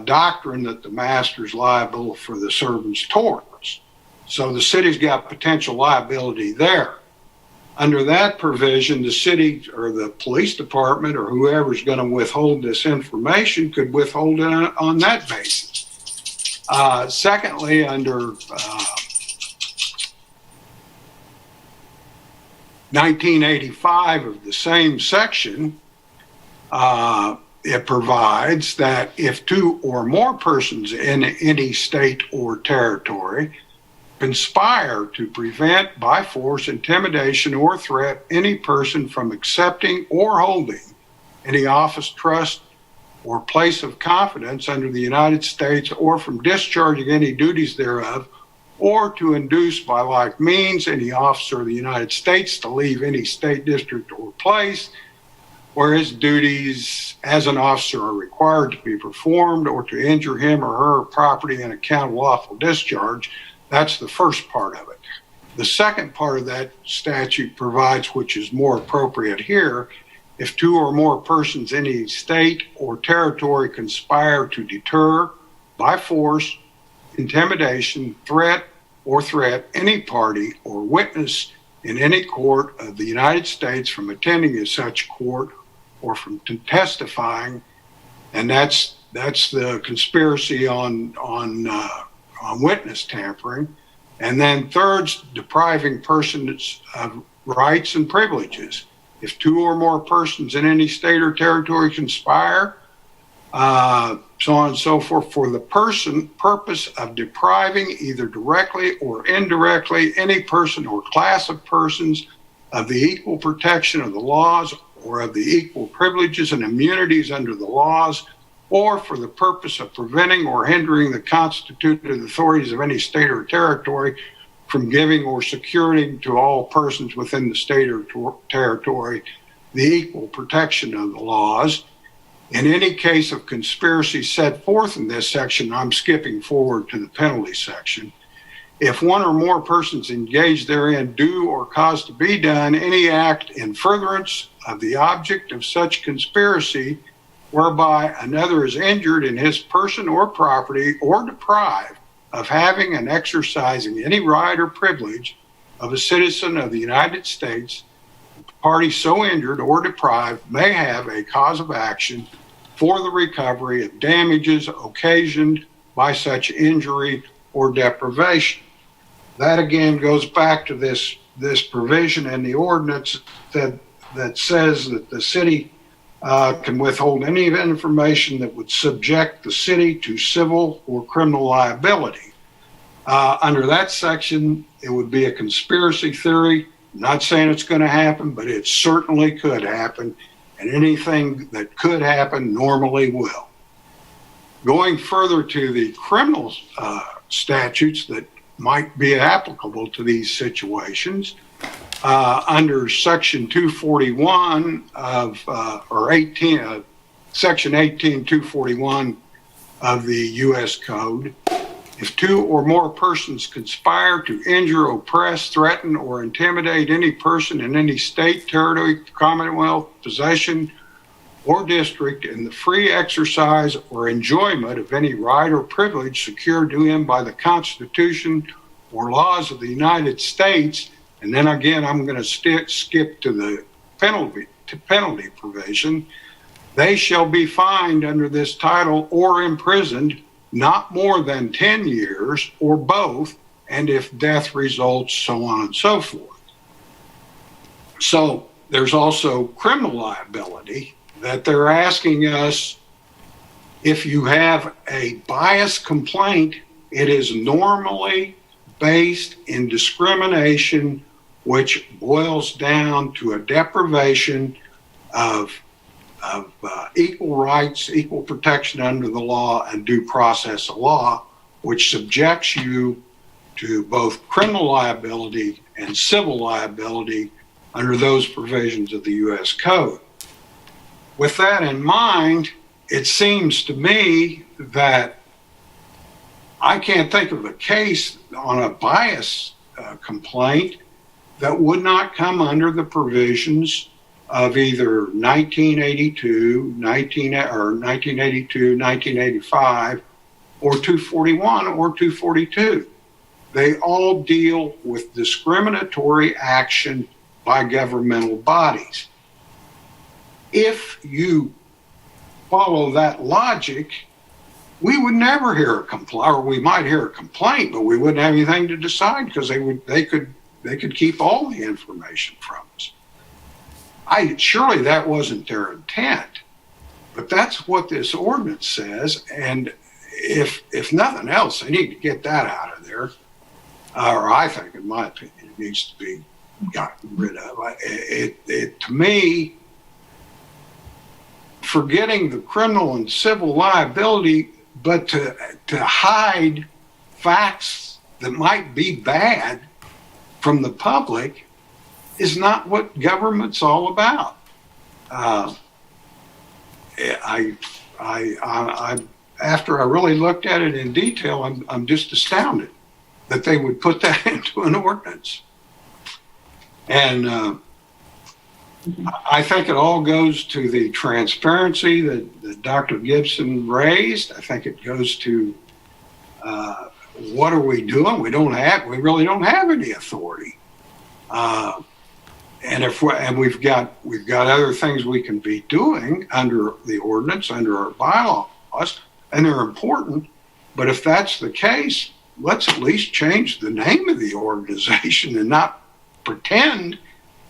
doctrine that the master's liable for the servant's torts. So the city's got potential liability there. Under that provision, the city or the police department or whoever's going to withhold this information could withhold it on that basis. Secondly, under 1985 of the same section, it provides that if two or more persons in any state or territory conspire to prevent by force, intimidation, or threat any person from accepting or holding any office, trust, or place of confidence under the United States, or from discharging any duties thereof, or to induce by like means any officer of the United States to leave any state, district, or place where his duties as an officer are required to be performed, or to injure him or her property in account of lawful discharge. That's the first part of it. The second part of that statute provides, which is more appropriate here, if two or more persons in any state or territory conspire to deter by force, intimidation, threat any party or witness in any court of the United States from attending a such court or from testifying, and that's the conspiracy on witness tampering. And then third, depriving persons of rights and privileges. If two or more persons in any state or territory conspire, so on and so forth, for the purpose of depriving either directly or indirectly any person or class of persons of the equal protection of the laws or of the equal privileges and immunities under the laws, or for the purpose of preventing or hindering the constituted authorities of any state or territory from giving or securing to all persons within the state or territory the equal protection of the laws. In any case of conspiracy set forth in this section, I'm skipping forward to the penalty section. If one or more persons engaged therein do or cause to be done any act in furtherance of the object of such conspiracy, whereby another is injured in his person or property or deprived of having and exercising any right or privilege of a citizen of the United States, the party so injured or deprived may have a cause of action for the recovery of damages occasioned by such injury or deprivation. That again goes back to this provision in the ordinance that says that the city can withhold any information that would subject the city to civil or criminal liability. Under that section, it would be a conspiracy theory. I'm not saying it's going to happen, but it certainly could happen, and anything that could happen normally will. Going further to the criminal statutes that might be applicable to these situations, under Section 241 Section 18241 of the U.S. Code, if two or more persons conspire to injure, oppress, threaten, or intimidate any person in any state, territory, commonwealth, possession, or district in the free exercise or enjoyment of any right or privilege secured to him by the Constitution or laws of the United States, and then again, I'm going to skip to the penalty provision, they shall be fined under this title or imprisoned not more than 10 years or both, and if death results, so on and so forth. So there's also criminal liability that they're asking us, if you have a bias complaint, it is normally based in discrimination, which boils down to a deprivation of equal rights, equal protection under the law, and due process of law, which subjects you to both criminal liability and civil liability under those provisions of the U.S. Code. With that in mind, it seems to me that I can't think of a case on a bias complaint that would not come under the provisions of either 1982, 1985, or 241 or 242. They all deal with discriminatory action by governmental bodies. If you follow that logic, we would never hear a complaint, or we might hear a complaint, but we wouldn't have anything to decide because they could keep all the information from us. Surely that wasn't their intent, but that's what this ordinance says. And if nothing else, they need to get that out of there. Or I think, in my opinion, it needs to be gotten rid of. To me, forgetting the criminal and civil liability, but to hide facts that might be bad from the public is not what government's all about. After I really looked at it in detail, I'm just astounded that they would put that into an ordinance. And I think it all goes to the transparency that Dr. Gibson raised. I think it goes to what are we doing? We really don't have any authority. And we've got other things we can be doing under the ordinance, under our bylaws, and they're important. But if that's the case, let's at least change the name of the organization and not pretend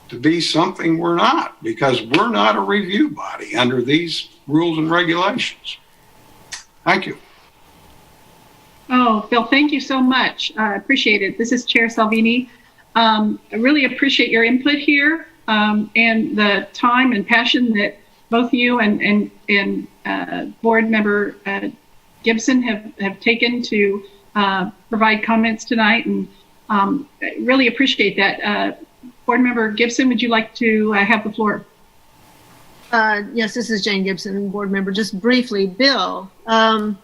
to be something we're not, because we're not a review body under these rules and regulations. Thank you. Oh, Phil, thank you so much. I appreciate it. This is Chair Salvini. I really appreciate your input here and the time and passion that both you and Board Member Gibson have taken to provide comments tonight, and really appreciate that. Board Member Gibson, would you like to have the floor? Yes, this is Jane Gibson, board member. Just briefly, Bill, I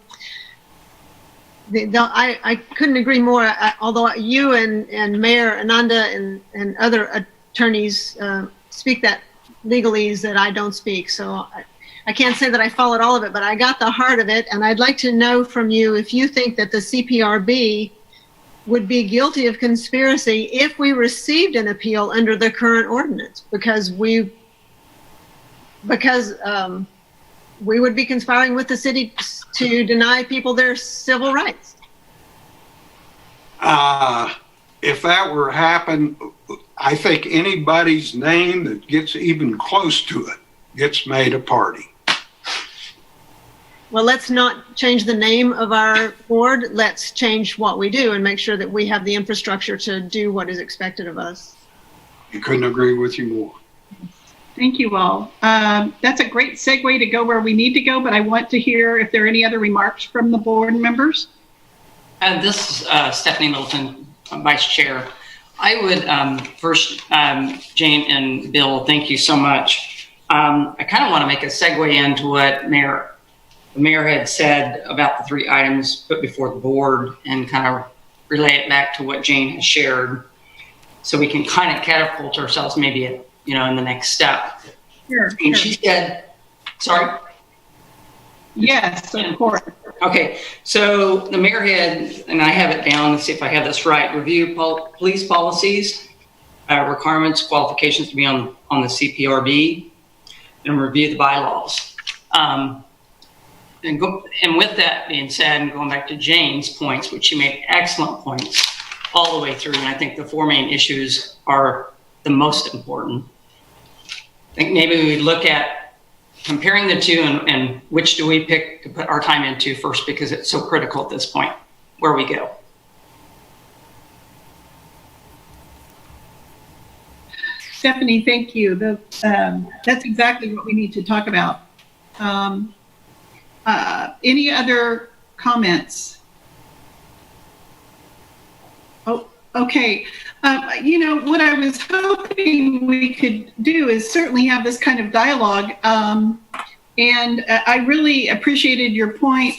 couldn't agree more. Although you and Mayor Ananda and other attorneys speak that legalese that I don't speak, so I can't say that I followed all of it, but I got the heart of it, and I'd like to know from you if you think that the CPRB would be guilty of conspiracy if we received an appeal under the current ordinance, because we would be conspiring with the city to deny people their civil rights. If that were to happen, I think anybody's name that gets even close to it gets made a party. Well, let's not change the name of our board. Let's change what we do and make sure that we have the infrastructure to do what is expected of us. I couldn't agree with you more. Thank you all. That's a great segue to go where we need to go, but I want to hear if there are any other remarks from the board members. This is Stephanie Littleton, Vice Chair. I would first, Jane and Bill, thank you so much. I kind of want to make a segue into what the mayor had said about the 3 items put before the board and kind of relay it back to what Jane has shared, so we can kind of catapult ourselves maybe at, in the next step. Sure. And she said, sorry? Yes, of course. Okay, so the mayor had, and I have it down, let's see if I have this right, review police policies, requirements, qualifications to be on the CPRB, and review the bylaws. And with that being said, and going back to Jane's points, which she made excellent points all the way through, and I think the 4 main issues are the most important. I think maybe we look at comparing the two and which do we pick to put our time into first, because it's so critical at this point where we go. Stephanie, thank you. That's exactly what we need to talk about. Any other comments? Oh, okay. You know, what I was hoping we could do is certainly have this kind of dialogue. And I really appreciated your point,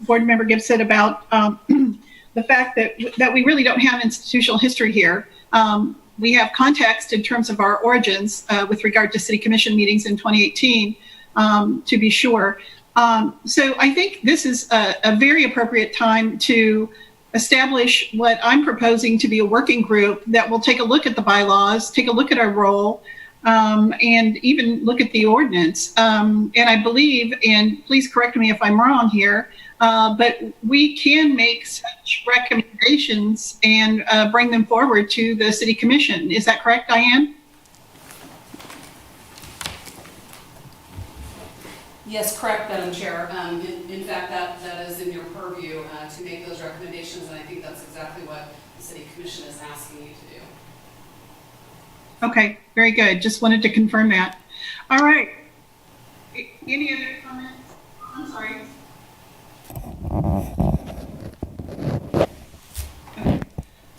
Board Member Gibson, about the fact that we really don't have institutional history here. We have context in terms of our origins with regard to City Commission meetings in 2018, to be sure. So I think this is a very appropriate time to establish what I'm proposing to be a working group that will take a look at the bylaws, take a look at our role, and even look at the ordinance. And I believe, and please correct me if I'm wrong here, but we can make such recommendations and bring them forward to the City Commission. Is that correct, Diane? Yes, correct, Madam Chair. In fact, that is in your purview to make those recommendations, and I think that's exactly what the City Commission is asking you to do. Okay, very good. Just wanted to confirm that. All right. Any other comments? I'm sorry.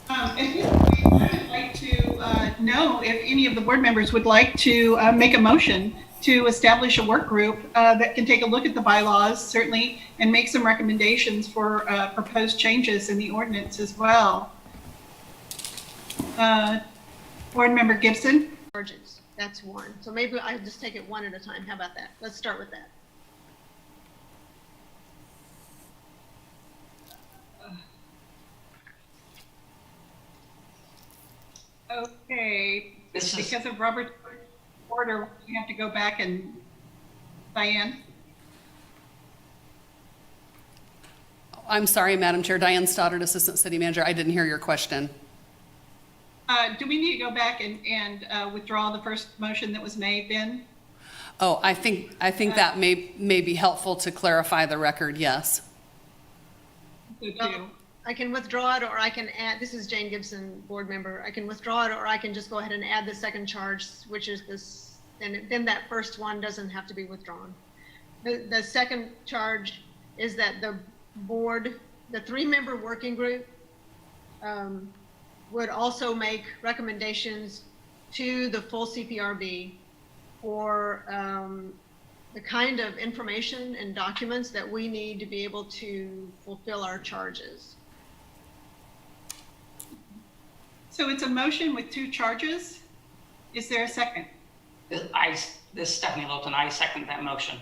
At this point, I would like to know if any of the board members would like to make a motion to establish a work group that can take a look at the bylaws, certainly, and make some recommendations for proposed changes in the ordinance as well. Board Member Gibson? Charges, that's one. So maybe I just take it one at a time. How about that? Let's start with that. Okay, because of Robert's order, we have to go back and, Diane? I'm sorry, Madam Chair. Diane Stoddard, Assistant City Manager. I didn't hear your question. Do we need to go back and withdraw the first motion that was made then? Oh, I think that may be helpful to clarify the record, yes. I can withdraw it, or I can add, this is Jane Gibson, board member. I can withdraw it, or I can just go ahead and add the second charge, which is this, and then that first one doesn't have to be withdrawn. The second charge is that the board, the 3-member working group, would also make recommendations to the full CPRB for the kind of information and documents that we need to be able to fulfill our charges. So it's a motion with 2 charges. Is there a second? This is Stephanie Littleton. I second that motion.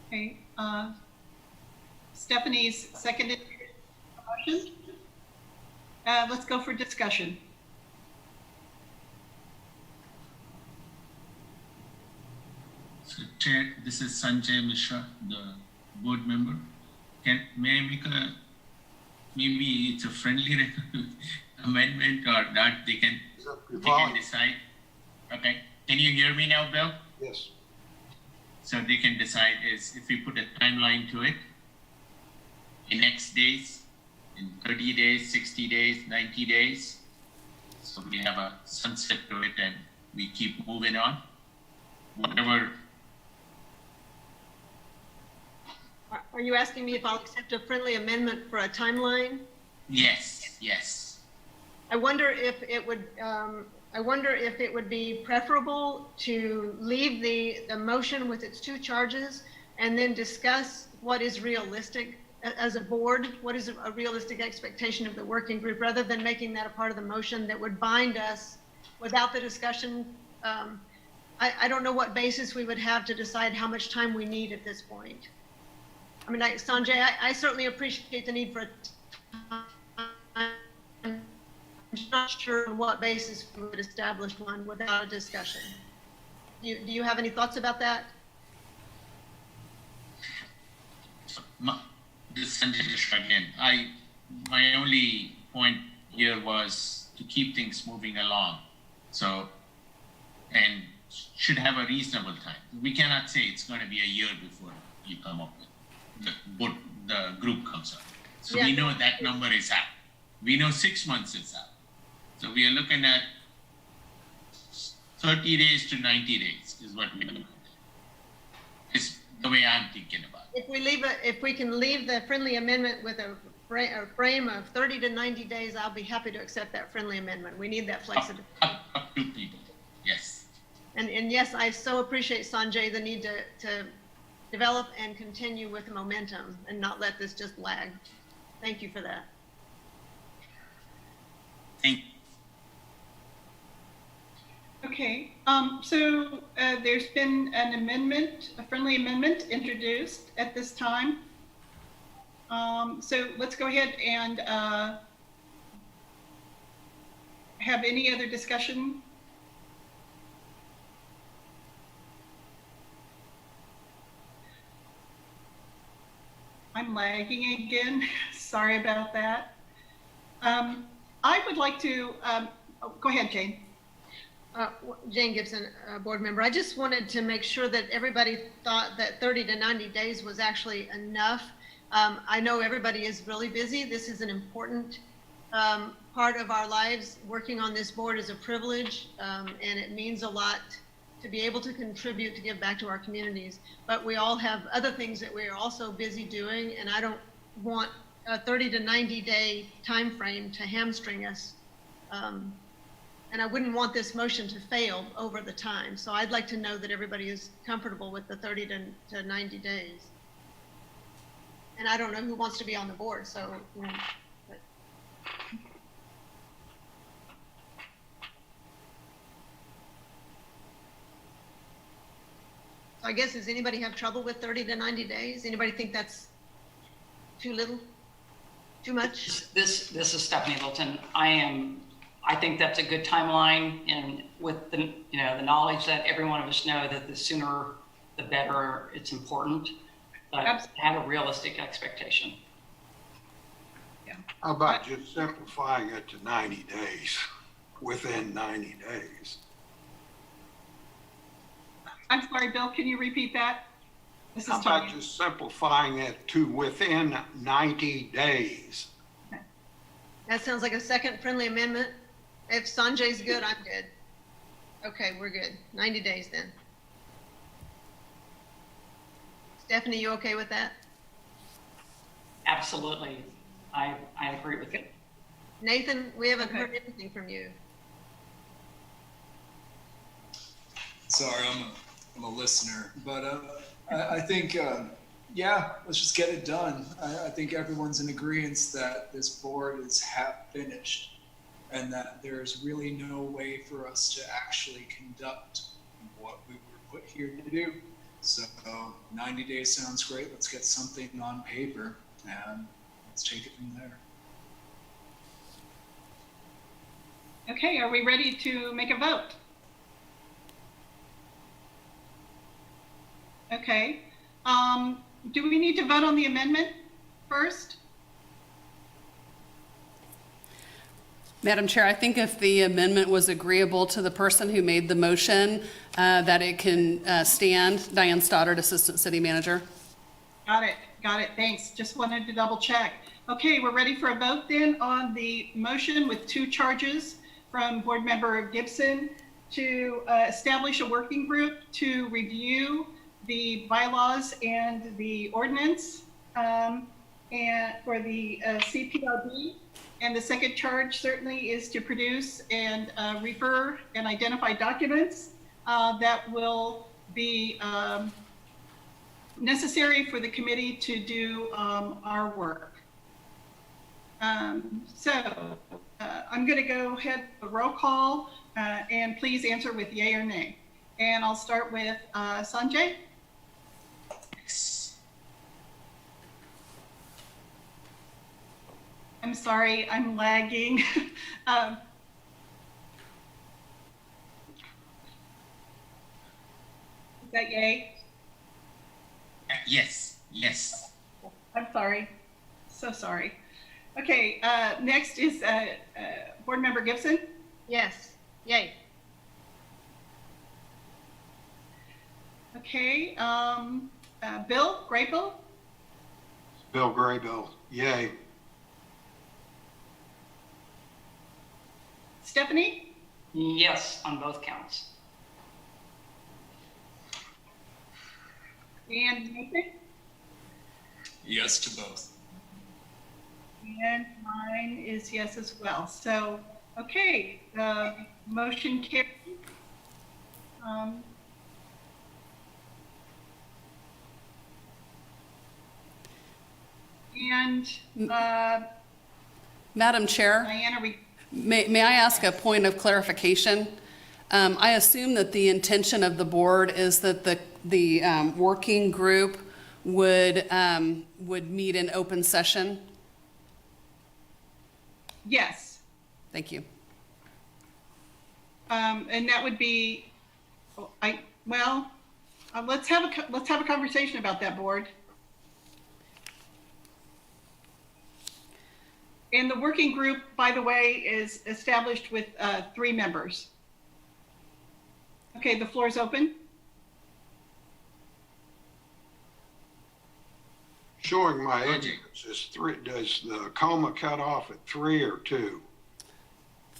Okay. Stephanie's seconded the motion. Let's go for discussion. So, Chair, this is Sanjay Mishra, the board member. May I make maybe it's a friendly amendment, or that they can decide? Okay. Can you hear me now, Bill? Yes. So they can decide is if we put a timeline to it, in X days, in 30 days, 60 days, 90 days. So we have a sunset to it and we keep moving on. Whatever. Are you asking me if I'll accept a friendly amendment for a timeline? Yes, yes. I wonder if it would be preferable to leave the motion with its 2 charges and then discuss what is realistic as a board, what is a realistic expectation of the working group, rather than making that a part of the motion that would bind us without the discussion. I don't know what basis we would have to decide how much time we need at this point. I mean, Sanjay, I certainly appreciate the need for a time. I'm not sure on what basis we would establish one without a discussion. Do you have any thoughts about that? This is Sanjay Mishra again. My only point here was to keep things moving along. So, and should have a reasonable time. We cannot say it's going to be a year before you come up with the group comes up. So we know that number is out. We know 6 months is out. So we are looking at 30 days to 90 days is what we're looking at. Is the way I'm thinking about it. If we can leave the friendly amendment with a frame of 30 to 90 days, I'll be happy to accept that friendly amendment. We need that flexibility. Up to people, yes. And yes, I so appreciate, Sanjay, the need to develop and continue with the momentum and not let this just lag. Thank you for that. Thank you. Okay, so there's been an amendment, a friendly amendment introduced at this time. So let's go ahead and have any other discussion. I'm lagging again. Sorry about that. I would like to, go ahead, Jane. Jane Gibson, board member. I just wanted to make sure that everybody thought that 30 to 90 days was actually enough. I know everybody is really busy. This is an important part of our lives. Working on this board is a privilege, and it means a lot to be able to contribute, to give back to our communities. But we all have other things that we're also busy doing, and I don't want a 30 to 90 day time frame to hamstring us. And I wouldn't want this motion to fail over the time. So I'd like to know that everybody is comfortable with the 30 to 90 days. And I don't know who wants to be on the board, so, you know, but. So I guess, does anybody have trouble with 30 to 90 days? Anybody think that's too little? Too much? This is Stephanie Littleton. I think that's a good timeline, and with the the knowledge that every one of us know that the sooner the better, it's important. But have a realistic expectation. Yeah. How about just simplifying it to 90 days, within 90 days? I'm sorry, Bill, can you repeat that? This is How about Tonia. just simplifying it to within 90 days? That sounds like a second friendly amendment. If Sanjay's good, I'm good. Okay, we're good. 90 days then. Stephanie, you okay with that? Absolutely, I agree with you. Nathan, we haven't heard anything from you. Sorry, I'm a listener, but I think yeah, let's just get it done. I think everyone's in agreement that this board is half finished, and that there's really no way for us to actually conduct what we were put here to do. So 90 days sounds great. Let's get something on paper and let's take it from there. Okay, are we ready to make a vote? Okay. Do we need to vote on the amendment first? Madam Chair, I think if the amendment was agreeable to the person who made the motion, that it can stand. Diane Stoddard, Assistant City Manager. Got it, thanks. Just wanted to double check. Okay, we're ready for a vote then on the motion with two charges from Board Member Gibson to establish a working group to review the bylaws and the ordinance and for the CPRB. And the second charge certainly is to produce and refer and identify documents that will be necessary for the committee to do our work. So I'm going to go ahead with a roll call and please answer with yay or nay. And I'll start with Sanjay. I'm sorry, I'm lagging. Is that yay? Yes. I'm sorry. So sorry. Okay, next is Board Member Gibson. Yes, yay. Okay, Bill, Graybill? Bill Graybill, yay. Stephanie? Yes, on both counts. And Nathan? Yes to both. And mine is yes as well. So, okay, motion carries. Madam Chair, Diana, may I ask a point of clarification? I assume that the intention of the board is that the working group would meet in open session? yes. Thank you. And that would be, let's have a conversation about that, board. And the working group, by the way, is established with 3 members. Okay, the floor is open. Showing my ignorance, does the coma cut off at 3 or 2?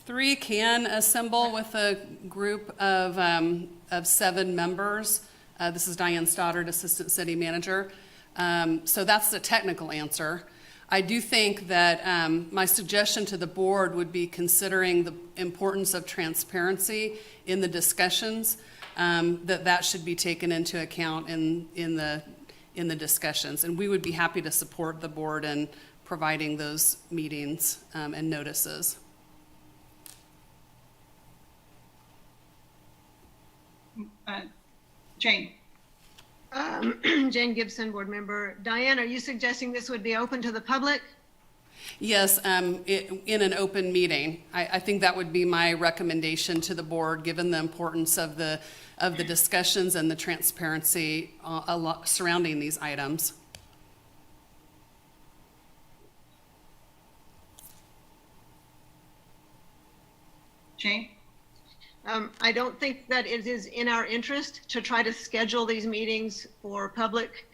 3 can assemble with a group of 7 members. This is Diane Stoddard, Assistant City Manager. So that's the technical answer. I do think that my suggestion to the board would be considering the importance of transparency in the discussions, that should be taken into account in the discussions. And we would be happy to support the board in providing those meetings and notices. Jane. Jane Gibson, board member. Diane, are you suggesting this would be open to the public? Yes, in an open meeting. I think that would be my recommendation to the board, given the importance of the discussions and the transparency surrounding these items. Jane? I don't think that it is in our interest to try to schedule these meetings for public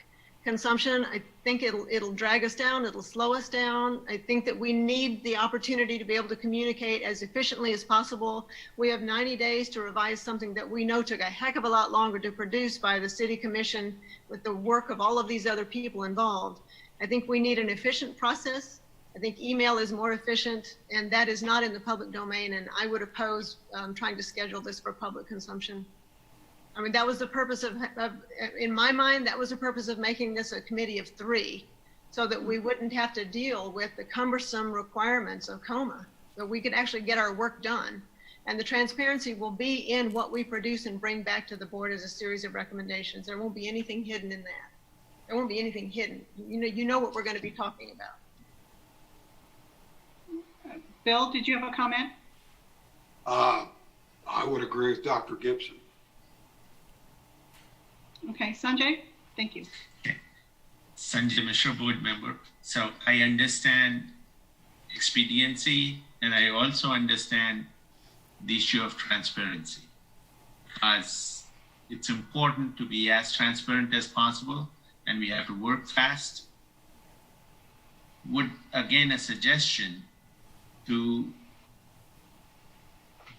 consumption. I think it'll drag us down, it'll slow us down. I think that we need the opportunity to be able to communicate as efficiently as possible. We have 90 days to revise something that we know took a heck of a lot longer to produce by the city commission with the work of all of these other people involved. I think we need an efficient process. I think email is more efficient, and that is not in the public domain, and I would oppose trying to schedule this for public consumption. I mean, that was the purpose of, in my mind, that was the purpose of making this a committee of 3, so that we wouldn't have to deal with the cumbersome requirements of COMA, that we could actually get our work done. And the transparency will be in what we produce and bring back to the board as a series of recommendations. There won't be anything hidden in that. There won't be anything hidden. You know what we're going to be talking about. Bill, did you have a comment? I would agree with Dr. Gibson. Okay, Sanjay, thank you. Okay. Sanjay Mishra, board member. So I understand expediency, and I also understand the issue of transparency. As it's important to be as transparent as possible, and we have to work fast. Would, again, a suggestion to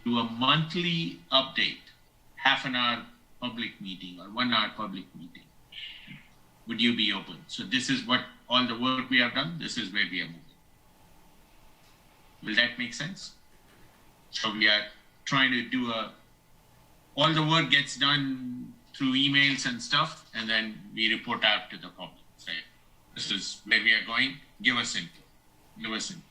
do a monthly update, half an hour public meeting or 1 hour public meeting. Would you be open? So this is what all the work we have done, this is where we are moving. Will that make sense? So we are trying to do all the work gets done through emails and stuff, and then we report out to the public. Say, this is where we are going, give us input, give us input.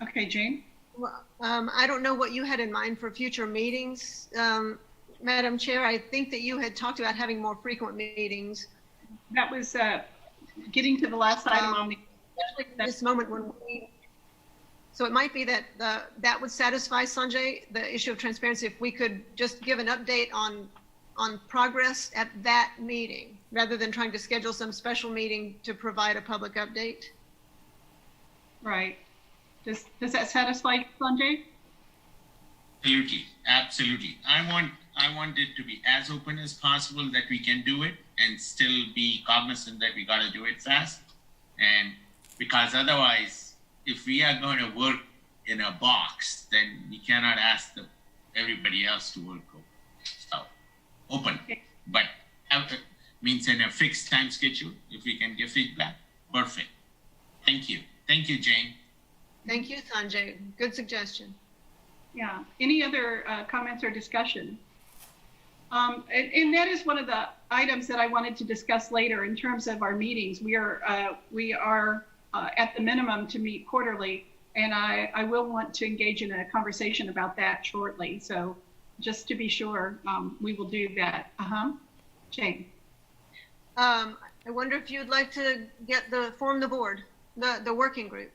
Okay, Jane. Well, I don't know what you had in mind for future meetings. Madam Chair, I think that you had talked about having more frequent meetings. That was getting to the last item on the... Especially at this moment when so it might be that that would satisfy Sanjay, the issue of transparency, if we could just give an update on progress at that meeting, rather than trying to schedule some special meeting to provide a public update. Right. Does that satisfy Sanjay? Absolutely, absolutely. I want it to be as open as possible that we can do it and still be cognizant that we got to do it fast. And because otherwise, if we are going to work in a box, then we cannot ask everybody else to work open. But means in a fixed time schedule, if we can give feedback, perfect. Thank you. Thank you, Jane. Thank you, Sanjay. Good suggestion. Yeah. Any other comments or discussion? And that is one of the items that I wanted to discuss later in terms of our meetings. We are at the minimum to meet quarterly, and I will want to engage in a conversation about that shortly. So just to be sure, we will do that. Jane. I wonder if you'd like to form the board, the working group.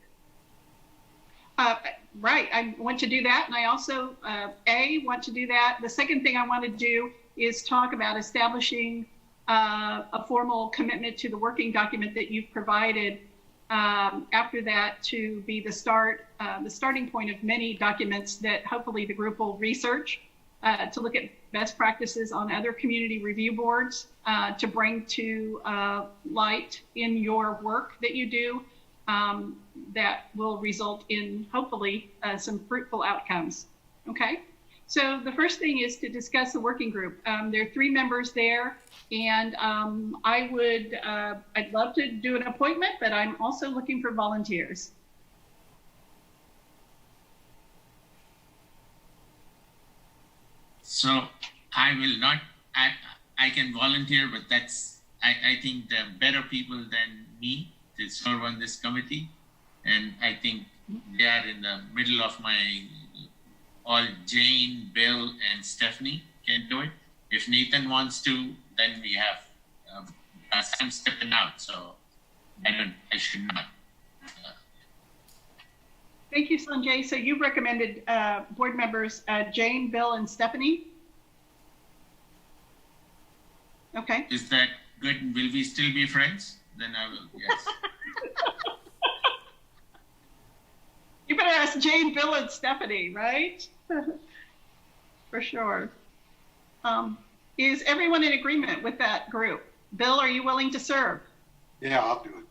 Right, I want to do that, and I also want to do that. The second thing I want to do is talk about establishing a formal commitment to the working document that you've provided. After that, to be the starting point of many documents that hopefully the group will research to look at best practices on other community review boards to bring to light in your work that you do. That will result in hopefully some fruitful outcomes. Okay, so the first thing is to discuss the working group. There are 3 members there, and I'd love to do an appointment, but I'm also looking for volunteers. So I will not, I can volunteer, but I think there are better people than me to serve on this committee. And I think they are in the middle of all Jane, Bill, and Stephanie can do it. If Nathan wants to, then we have, I'm stepping out, so I should not. Thank you, Sanjay. So you recommended board members Jane, Bill, and Stephanie? Okay. Is that good? Will we still be friends? Then I will, yes. You better ask Jane, Bill, and Stephanie, right? For sure. Is everyone in agreement with that group? Bill, are you willing to serve? Yeah, I'll do it.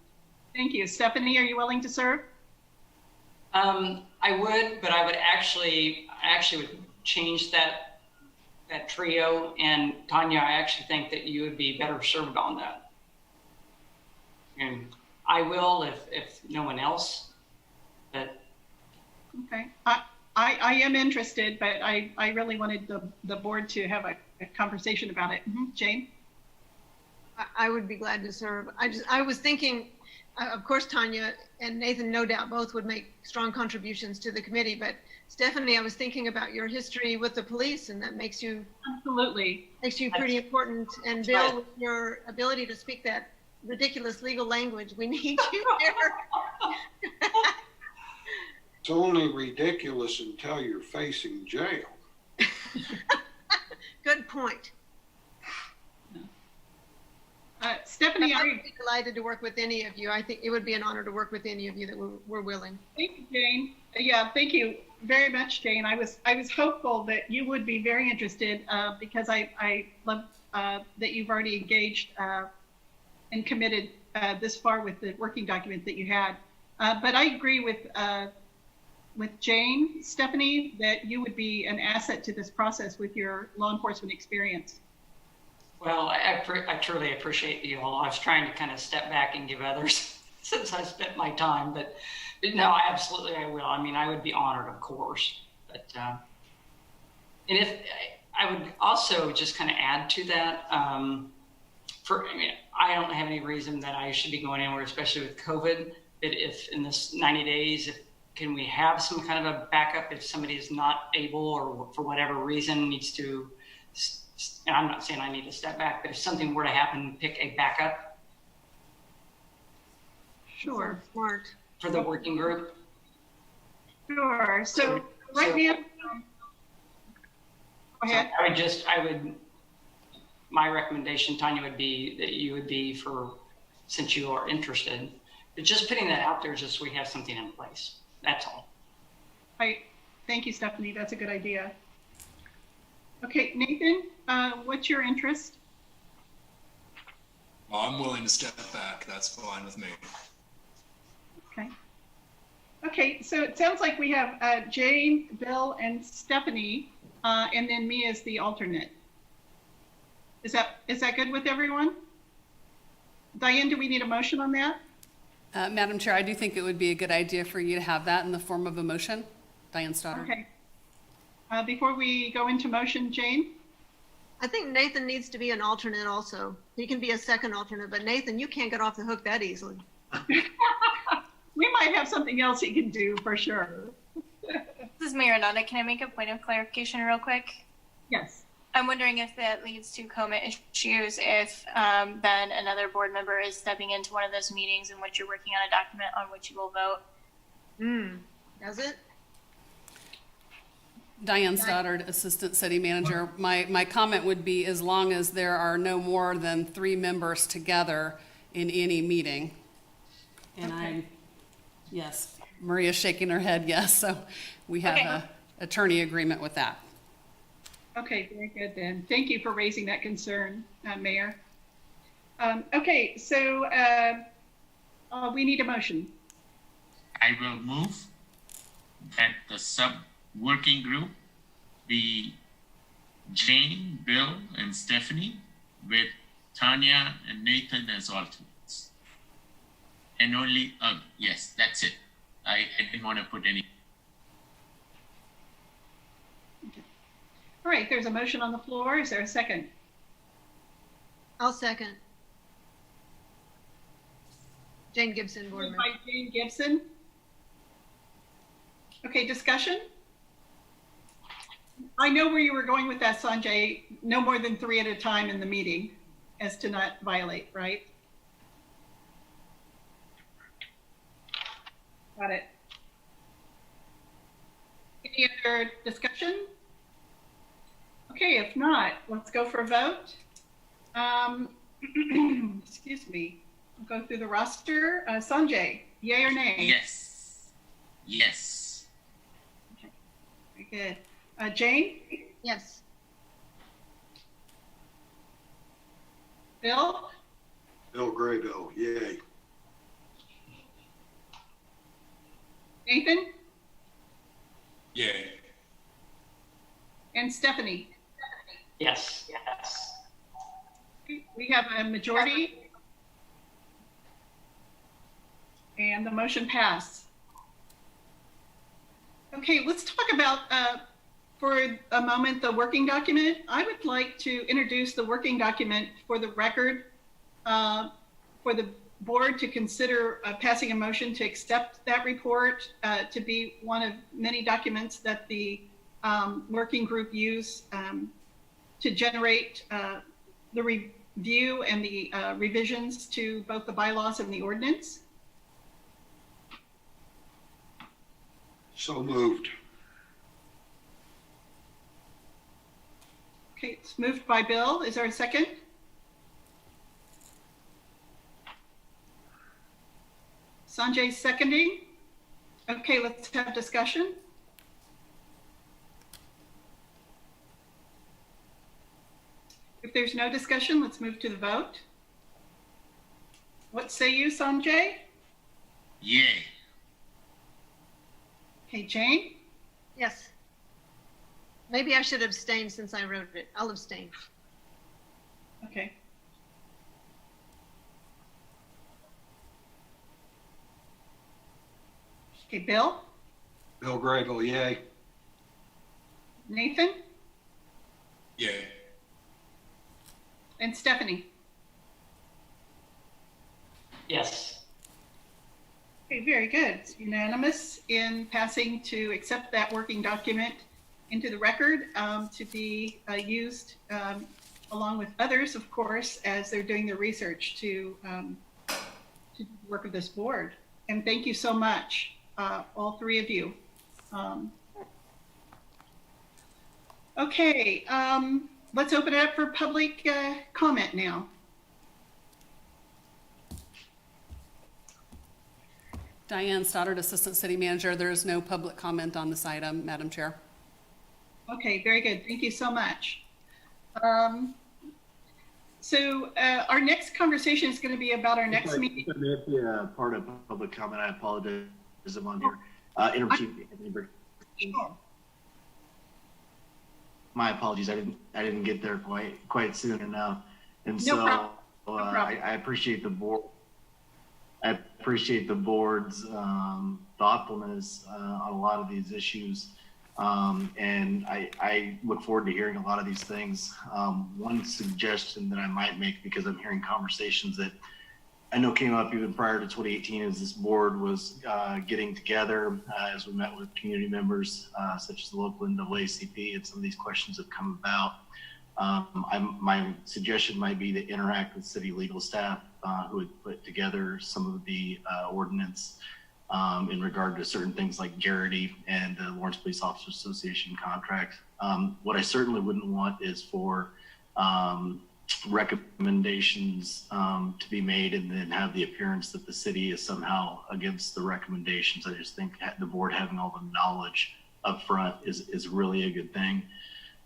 Thank you. Stephanie, are you willing to serve? I would, but I actually would change that trio. And Tonia, I actually think that you would be better served on that. And I will if no one else, but. Okay. I am interested, but I really wanted the board to have a conversation about it. Jane? I would be glad to serve. I was thinking, of course, Tonia and Nathan, no doubt, both would make strong contributions to the committee. But Stephanie, I was thinking about your history with the police, and that makes you pretty important. And Bill, with your ability to speak that ridiculous legal language, we need you here. It's only ridiculous until you're facing jail. Good point. Stephanie, I would be delighted to work with any of you. I think it would be an honor to work with any of you that were willing. Thank you, Jane. Yeah, thank you very much, Jane. I was hopeful that you would be very interested because I love that you've already engaged and committed this far with the working document that you had. But I agree with Jane, Stephanie, that you would be an asset to this process with your law enforcement experience. Well, I truly appreciate you all. I was trying to kind of step back and give others since I spent my time, but no, I will. I mean, I would be honored, of course. But and if I would also just kind of add to that, I don't have any reason that I should be going anywhere, especially with COVID. But if in this 90 days, can we have some kind of a backup if somebody is not able or for whatever reason needs to? And I'm not saying I need to step back, but if something were to happen, pick a backup. Sure. Smart. For the working group. Sure. So right now, go ahead. My recommendation, Tonia, would be that you would be since you are interested, but just putting that out there just so we have something in place. That's all. Thank you, Stephanie. That's a good idea. Okay, Nathan, what's your interest? Well, I'm willing to step back. That's fine with me. Okay. Okay, so it sounds like we have Jane, Bill, and Stephanie, and then me as the alternate. Is that good with everyone? Diane, do we need a motion on that? Madam Chair, I do think it would be a good idea for you to have that in the form of a motion. Diane Stoddard. Okay. Before we go into motion, Jane? I think Nathan needs to be an alternate also. He can be a second alternate, but Nathan, you can't get off the hook that easily. We might have something else he can do for sure. This is Mayor Ananda. Can I make a point of clarification real quick? Yes. I'm wondering if that leads to comment issues if then another board member is stepping into one of those meetings in which you're working on a document on which you will vote. Does it? Diane Stoddard, Assistant City Manager. My comment would be as long as there are no more than 3 members together in any meeting. And yes, Maria's shaking her head, yes. So we have an attorney agreement with that. Okay, very good then. Thank you for raising that concern, Mayor. Okay, so we need a motion. I will move that the sub-working group be Jane, Bill, and Stephanie, with Tonia and Nathan as alternates. And only, yes, that's it. I didn't want to put any. All right, there's a motion on the floor. Is there a second? I'll second. Jane Gibson, board Moved member. by Jane Gibson. Okay, discussion? I know where you were going with that, Sanjay. No more than 3 at a time in the meeting, as to not violate, right? Got it. Any other discussion? Okay, if not, let's go for a vote. Excuse me. I'll go through the roster. Sanjay, yay or nay? Yes. Yes. Very good. Jane? Yes. Bill? Bill Graybill, yay. Nathan? Yay. And Stephanie? Yes, yes. We have a majority. And the motion passed. Okay, let's talk about, for a moment, the working document. I would like to introduce the working document for the record, for the board to consider passing a motion to accept that report to be one of many documents that the working group use to generate the review and the revisions to both the bylaws and the ordinance. So moved. Okay, it's moved by Bill. Is there a second? Sanjay's seconding. Okay, let's have discussion. If there's no discussion, let's move to the vote. What say you, Sanjay? Yay. Okay, Jane? Yes. Maybe I should abstain since I wrote it. I'll abstain. Okay. Okay, Bill? Bill Graybill, yay. Nathan? Yay. And Stephanie? Yes. Okay, very good. It's unanimous in passing to accept that working document into the record to be used along with others, of course, as they're doing their research to do the work of this board. And thank you so much, all 3 of you. Okay, let's open it up for public comment now. Diane Stoddard, Assistant City Manager. There is no public comment on this item, Madam Chair. Okay, very good. Thank you so much. So our next conversation is going to be about our next meeting. If I may be a part of public comment, I apologize. I'm on here. Sure. My apologies. I didn't get there quite soon enough, and No problem. I appreciate the board. I appreciate the board's thoughtfulness on a lot of these issues, and I look forward to hearing a lot of these things. One suggestion that I might make, because I'm hearing conversations that I know came up even prior to 2018, as this board was getting together, as we met with community members such as the local NAACP, and some of these questions have come about. My suggestion might be to interact with city legal staff who had put together some of the ordinance in regard to certain things like Garrity and the Lawrence Police Officers Association contract. What I certainly wouldn't want is for recommendations to be made and then have the appearance that the city is somehow against the recommendations. I just think the board having all the knowledge up front is really a good thing.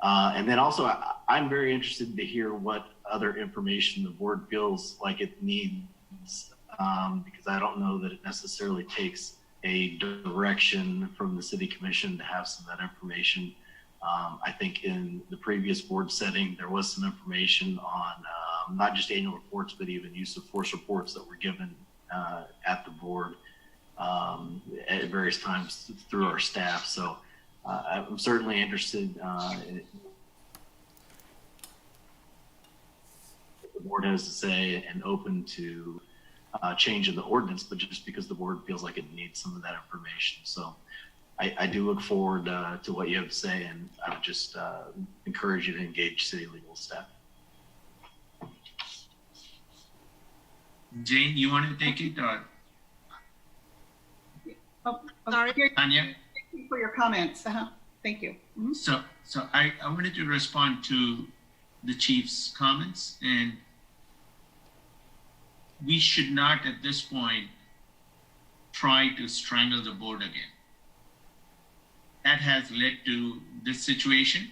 And then also, I'm very interested to hear what other information the board feels like it needs, because I don't know that it necessarily takes a direction from the city commission to have some of that information. I think in the previous board setting, there was some information on not just annual reports, but even use of force reports that were given at the board at various times through our staff. So I'm certainly interested in what the board has to say and open to change in the ordinance, but just because the board feels like it needs some of that information. So I do look forward to what you have to say, and I would just encourage you to engage city legal staff. Jane, you want to take it, or Sorry. Tanya? Thank you for your comments. Thank you. Mm-hmm. So I wanted to respond to the chief's comments, and we should not at this point try to strangle the board again. That has led to this situation.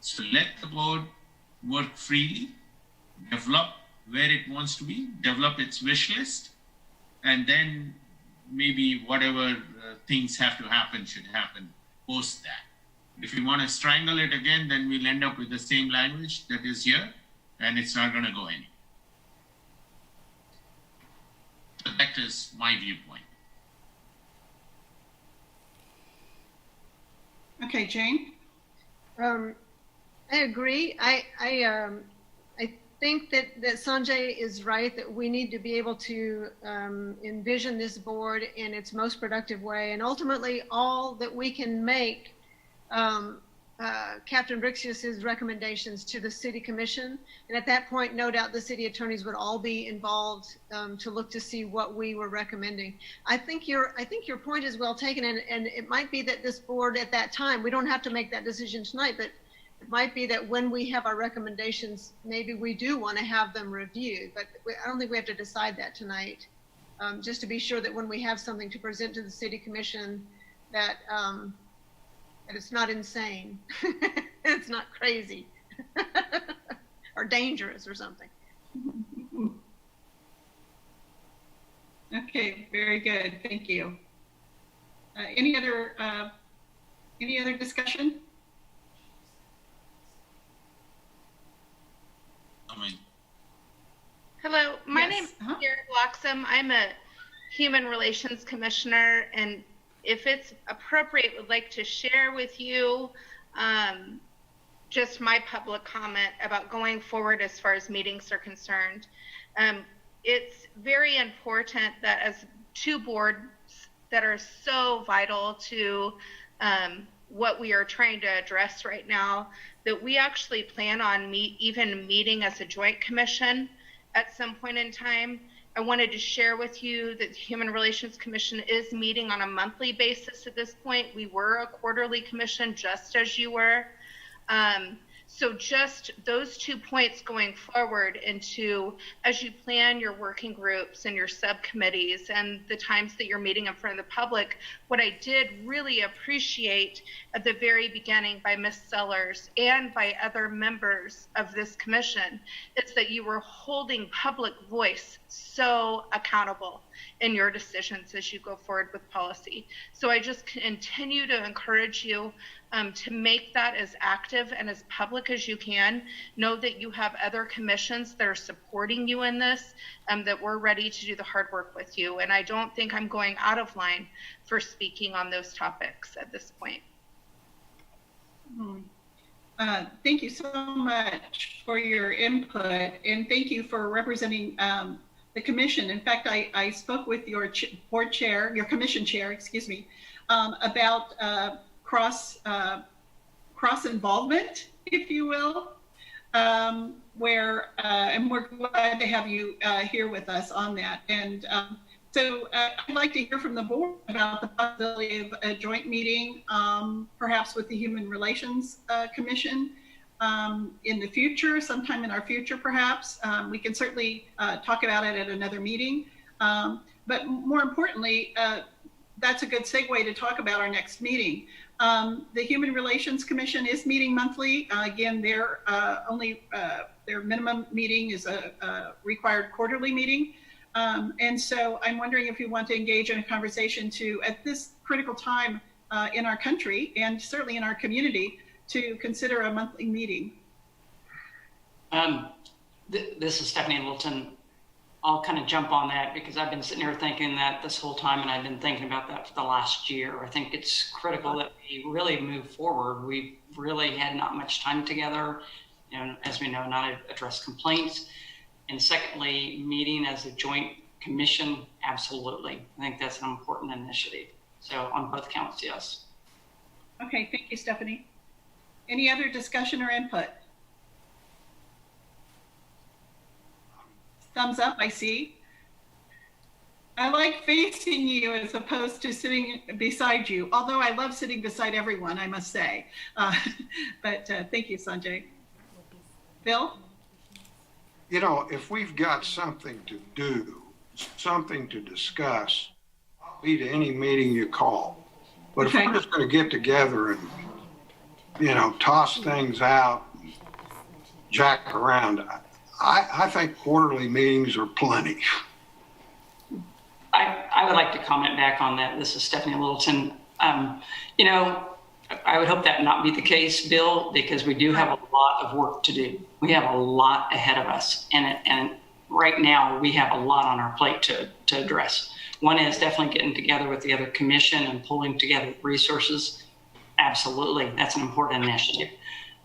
So let the board work freely, develop where it wants to be, develop its wish list, and then maybe whatever things have to happen should happen post that. If we want to strangle it again, then we'll end up with the same language that is here, and it's not going to go anywhere. So that is my viewpoint. Okay, Jane. I agree. I think that Sanjay is right, that we need to be able to envision this board in its most productive way, and ultimately all that we can make Captain Brixius's recommendations to the city commission, and at that point, no doubt the city attorneys would all be involved to look to see what we were recommending. I think your point is well taken, and it might be that this board at that time, we don't have to make that decision tonight, but it might be that when we have our recommendations, maybe we do want to have them reviewed, but I don't think we have to decide that tonight. Just to be sure that when we have something to present to the city commission, that it's not insane, it's not crazy, or dangerous or something. Okay, very good. Thank you. Any other discussion? Hello, my Yes. name is Karen Bloxham. I'm a Human Relations Commissioner, and if it's appropriate, would like to share with you just my public comment about going forward as far as meetings are concerned. It's very important that as two boards that are so vital to what we are trying to address right now, that we actually plan on even meeting as a joint commission at some point in time. I wanted to share with you that the Human Relations Commission is meeting on a monthly basis at this point. We were a quarterly commission, just as you were. So just those 2 points going forward into, as you plan your working groups and your subcommittees and the times that you're meeting in front of the public, what I did really appreciate at the very beginning by Ms. Sellers and by other members of this commission is that you were holding public voice so accountable in your decisions as you go forward with policy. So I just continue to encourage you to make that as active and as public as you can. Know that you have other commissions that are supporting you in this, that we're ready to do the hard work with you. And I don't think I'm going out of line for speaking on those topics at this point. Thank you so much for your input, and thank you for representing the commission. In fact, I spoke with your board chair, your commission chair, excuse me, about cross involvement, if you will, where and we're glad to have you here with us on that. And so I'd like to hear from the board about the possibility of a joint meeting, perhaps with the Human Relations Commission in the future, sometime in our future, perhaps. We can certainly talk about it at another meeting. But more importantly, that's a good segue to talk about our next meeting. The Human Relations Commission is meeting monthly. Again, their minimum meeting is a required quarterly meeting. And so I'm wondering if you want to engage in a conversation to, at this critical time in our country and certainly in our community, to consider a monthly meeting. This is Stephanie Littleton. I'll kind of jump on that because I've been sitting here thinking that this whole time, and I've been thinking about that for the last year. I think it's critical that we really move forward. We've really had not much time together, as we know, not address complaints. And secondly, meeting as a joint commission, absolutely. I think that's an important initiative. So on both counts, yes. Okay, thank you, Stephanie. Any other discussion or input? Thumbs up, I see. I like facing you as opposed to sitting beside you, although I love sitting beside everyone, I must say. But thank you, Sanjay. Bill? If we've got something to do, something to discuss, I'll be to any meeting you call. But if we're just going to get together and, toss things out, and jack around, I think quarterly meetings are plenty. I would like to comment back on that. This is Stephanie Littleton. I would hope that not be the case, Bill, because we do have a lot of work to do. We have a lot ahead of us. And right now we have a lot on our plate to address. One is definitely getting together with the other commission and pulling together resources. Absolutely. That's an important initiative.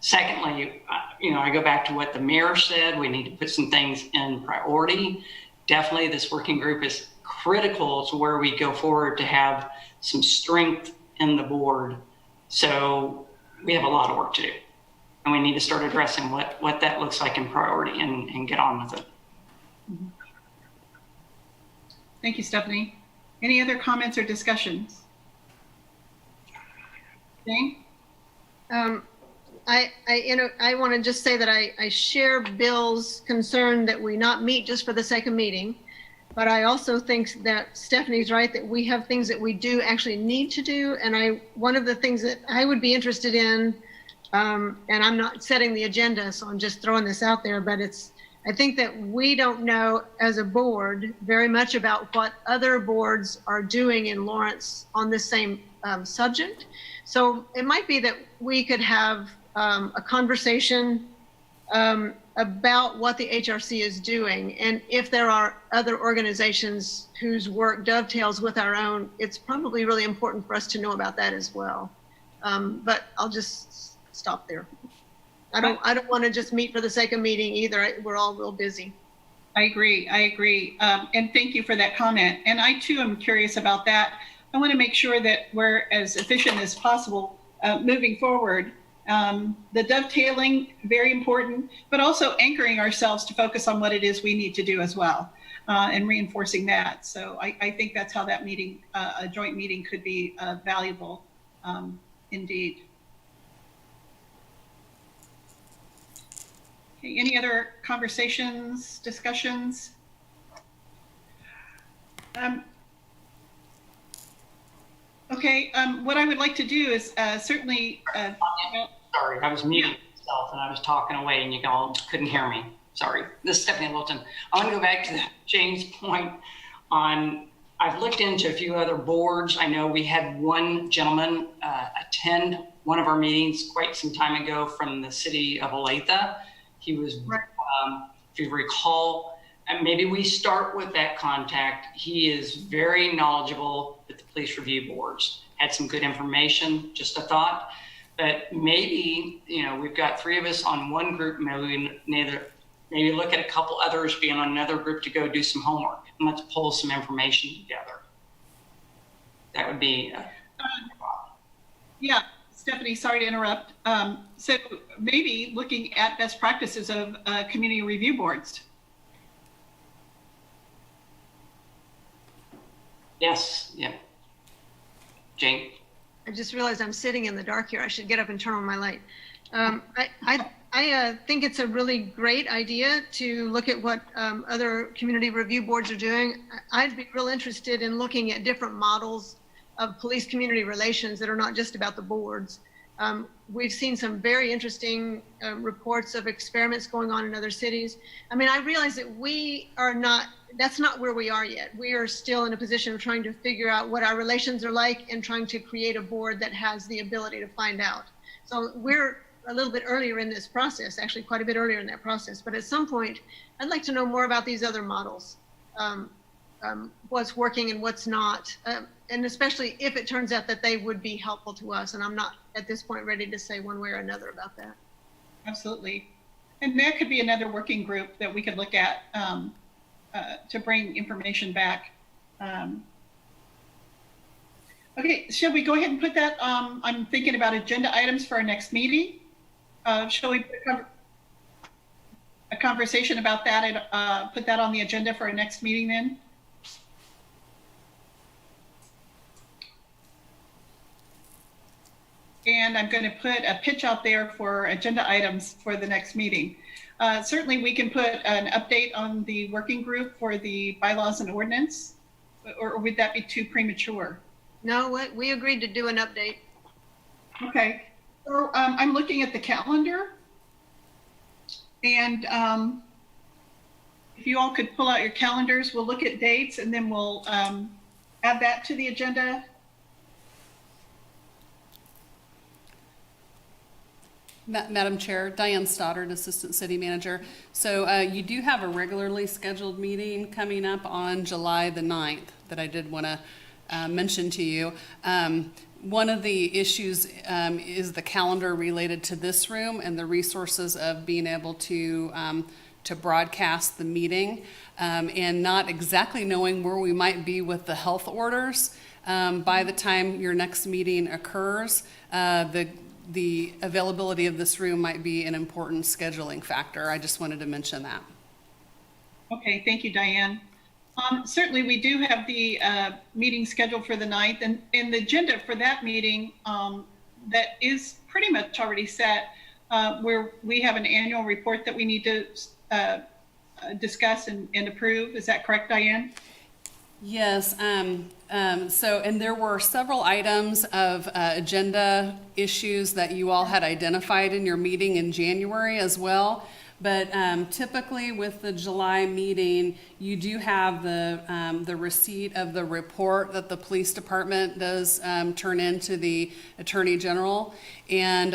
Secondly, I go back to what the mayor said. We need to put some things in priority. Definitely this working group is critical to where we go forward to have some strength in the board. So we have a lot of work to do. And we need to start addressing what that looks like in priority and get on with it. Thank you, Stephanie. Any other comments or discussions? Jane? I want to just say that I share Bill's concern that we not meet just for the sake of meeting, but I also think that Stephanie's right that we have things that we do actually need to do. And one of the things that I would be interested in, and I'm not setting the agenda, so I'm just throwing this out there, but I think that we don't know as a board very much about what other boards are doing in Lawrence on this same subject. So it might be that we could have a conversation about what the HRC is doing. And if there are other organizations whose work dovetails with our own, it's probably really important for us to know about that as well. But I'll just stop there. I don't want to just meet for the sake of meeting either. We're all real busy. I agree. And thank you for that comment. And I too am curious about that. I want to make sure that we're as efficient as possible moving forward. The dovetailing, very important, but also anchoring ourselves to focus on what it is we need to do as well, and reinforcing that. So I think that's how that meeting, a joint meeting, could be valuable indeed. Okay, any other conversations, discussions? Okay, what I would like to do is certainly. Sorry, I was muting myself and I was talking away and you all couldn't hear me. Sorry. This is Stephanie Littleton. I want to go back to Jane's point on, I've looked into a few other boards. I know we had one gentleman attend one of our meetings quite some time ago from the city of Olathe. He was, if you recall, and maybe we start with that contact. He is very knowledgeable at the police review boards, had some good information, just a thought. But maybe, we've got 3 of us on one group, maybe look at a couple others being on another group to go do some homework and let's pull some information together. That would be yeah, Stephanie, sorry to interrupt. So maybe looking at best practices of community review boards. Yes, yeah. Jane? I just realized I'm sitting in the dark here. I should get up and turn on my light. I think it's a really great idea to look at what other community review boards are doing. I'd be real interested in looking at different models of police community relations that are not just about the boards. We've seen some very interesting reports of experiments going on in other cities. I mean, I realize that we are not, that's not where we are yet. We are still in a position of trying to figure out what our relations are like and trying to create a board that has the ability to find out. So we're a little bit earlier in this process, actually quite a bit earlier in that process. But at some point, I'd like to know more about these other models, what's working and what's not. And especially if it turns out that they would be helpful to us. And I'm not at this point ready to say one way or another about that. Absolutely. And that could be another working group that we could look at to bring information back. Okay, shall we go ahead and put that, I'm thinking about agenda items for our next meeting. Shall we put a conversation about that and put that on the agenda for our next meeting then? And I'm going to put a pitch out there for agenda items for the next meeting. Certainly we can put an update on the working group for the bylaws and ordinance, or would that be too premature? No, we agreed to do an update. Okay, so I'm looking at the calendar, and if you all could pull out your calendars, we'll look at dates and then we'll add that to the agenda. Madam Chair, Diane Stoddard, Assistant City Manager. So you do have a regularly scheduled meeting coming up on July the 9th that I did want to mention to you. One of the issues is the calendar related to this room and the resources of being able to broadcast the meeting and not exactly knowing where we might be with the health orders. By the time your next meeting occurs, the availability of this room might be an important scheduling factor. I just wanted to mention that. Okay, thank you, Diane. Certainly, we do have the meeting scheduled for the 9th, and the agenda for that meeting that is pretty much already set, where we have an annual report that we need to discuss and approve. Is that correct, Diane? Yes. And there were several items of agenda issues that you all had identified in your meeting in January as well. But typically with the July meeting, you do have the receipt of the report that the police department does turn into the Attorney General, and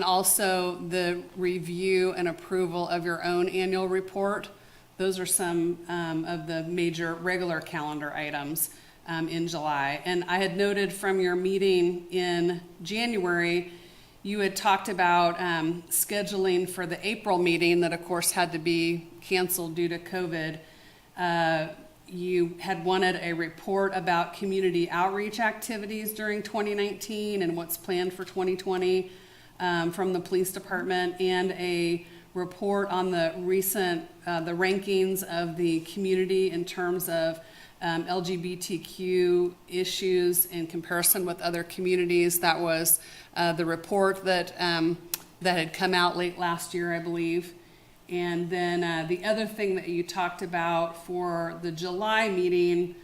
also the review and approval of your own annual report. Those are some of the major regular calendar items in July. And I had noted from your meeting in January, you had talked about scheduling for the April meeting that of course had to be canceled due to COVID. You had wanted a report about community outreach activities during 2019 and what's planned for 2020 from the police department, and a report on the recent, the rankings of the community in terms of LGBTQ issues in comparison with other communities. That was the report that that had come out late last year, I believe. And then the other thing that you talked about for the July meeting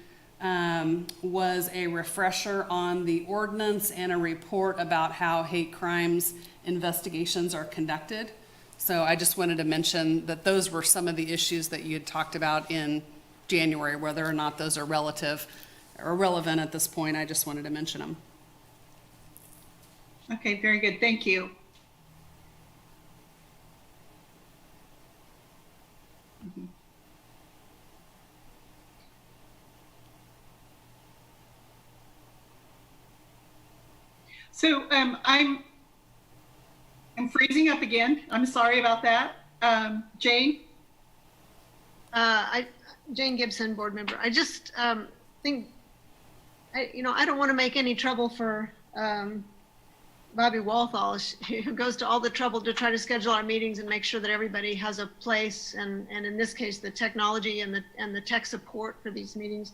was a refresher on the ordinance and a report about how hate crimes investigations are conducted. So I just wanted to mention that those were some of the issues that you had talked about in January, whether or not those are relative or relevant at this point. I just wanted to mention them. Okay, very good. Thank you. So I'm freezing up again. I'm sorry about that. Jane? Jane Gibson, board member. I just think, I don't want to make any trouble for Bobby Walthall, who goes to all the trouble to try to schedule our meetings and make sure that everybody has a place, and in this case, the technology and the tech support for these meetings.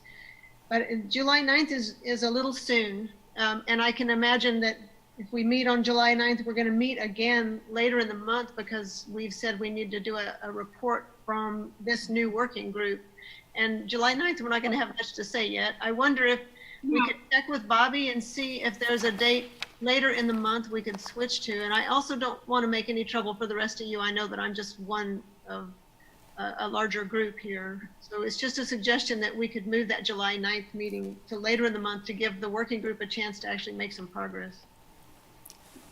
But July 9th is a little soon, and I can imagine that if we meet on July 9th, we're going to meet again later in the month because we've said we need to do a report from this new working group. And July 9th, we're not going to have much to say yet. I wonder if we could check with Bobby and see if there's a date later in the month we could switch to. And I also don't want to make any trouble for the rest of you. I know that I'm just one of a larger group here. So it's just a suggestion that we could move that July 9th meeting to later in the month to give the working group a chance to actually make some progress.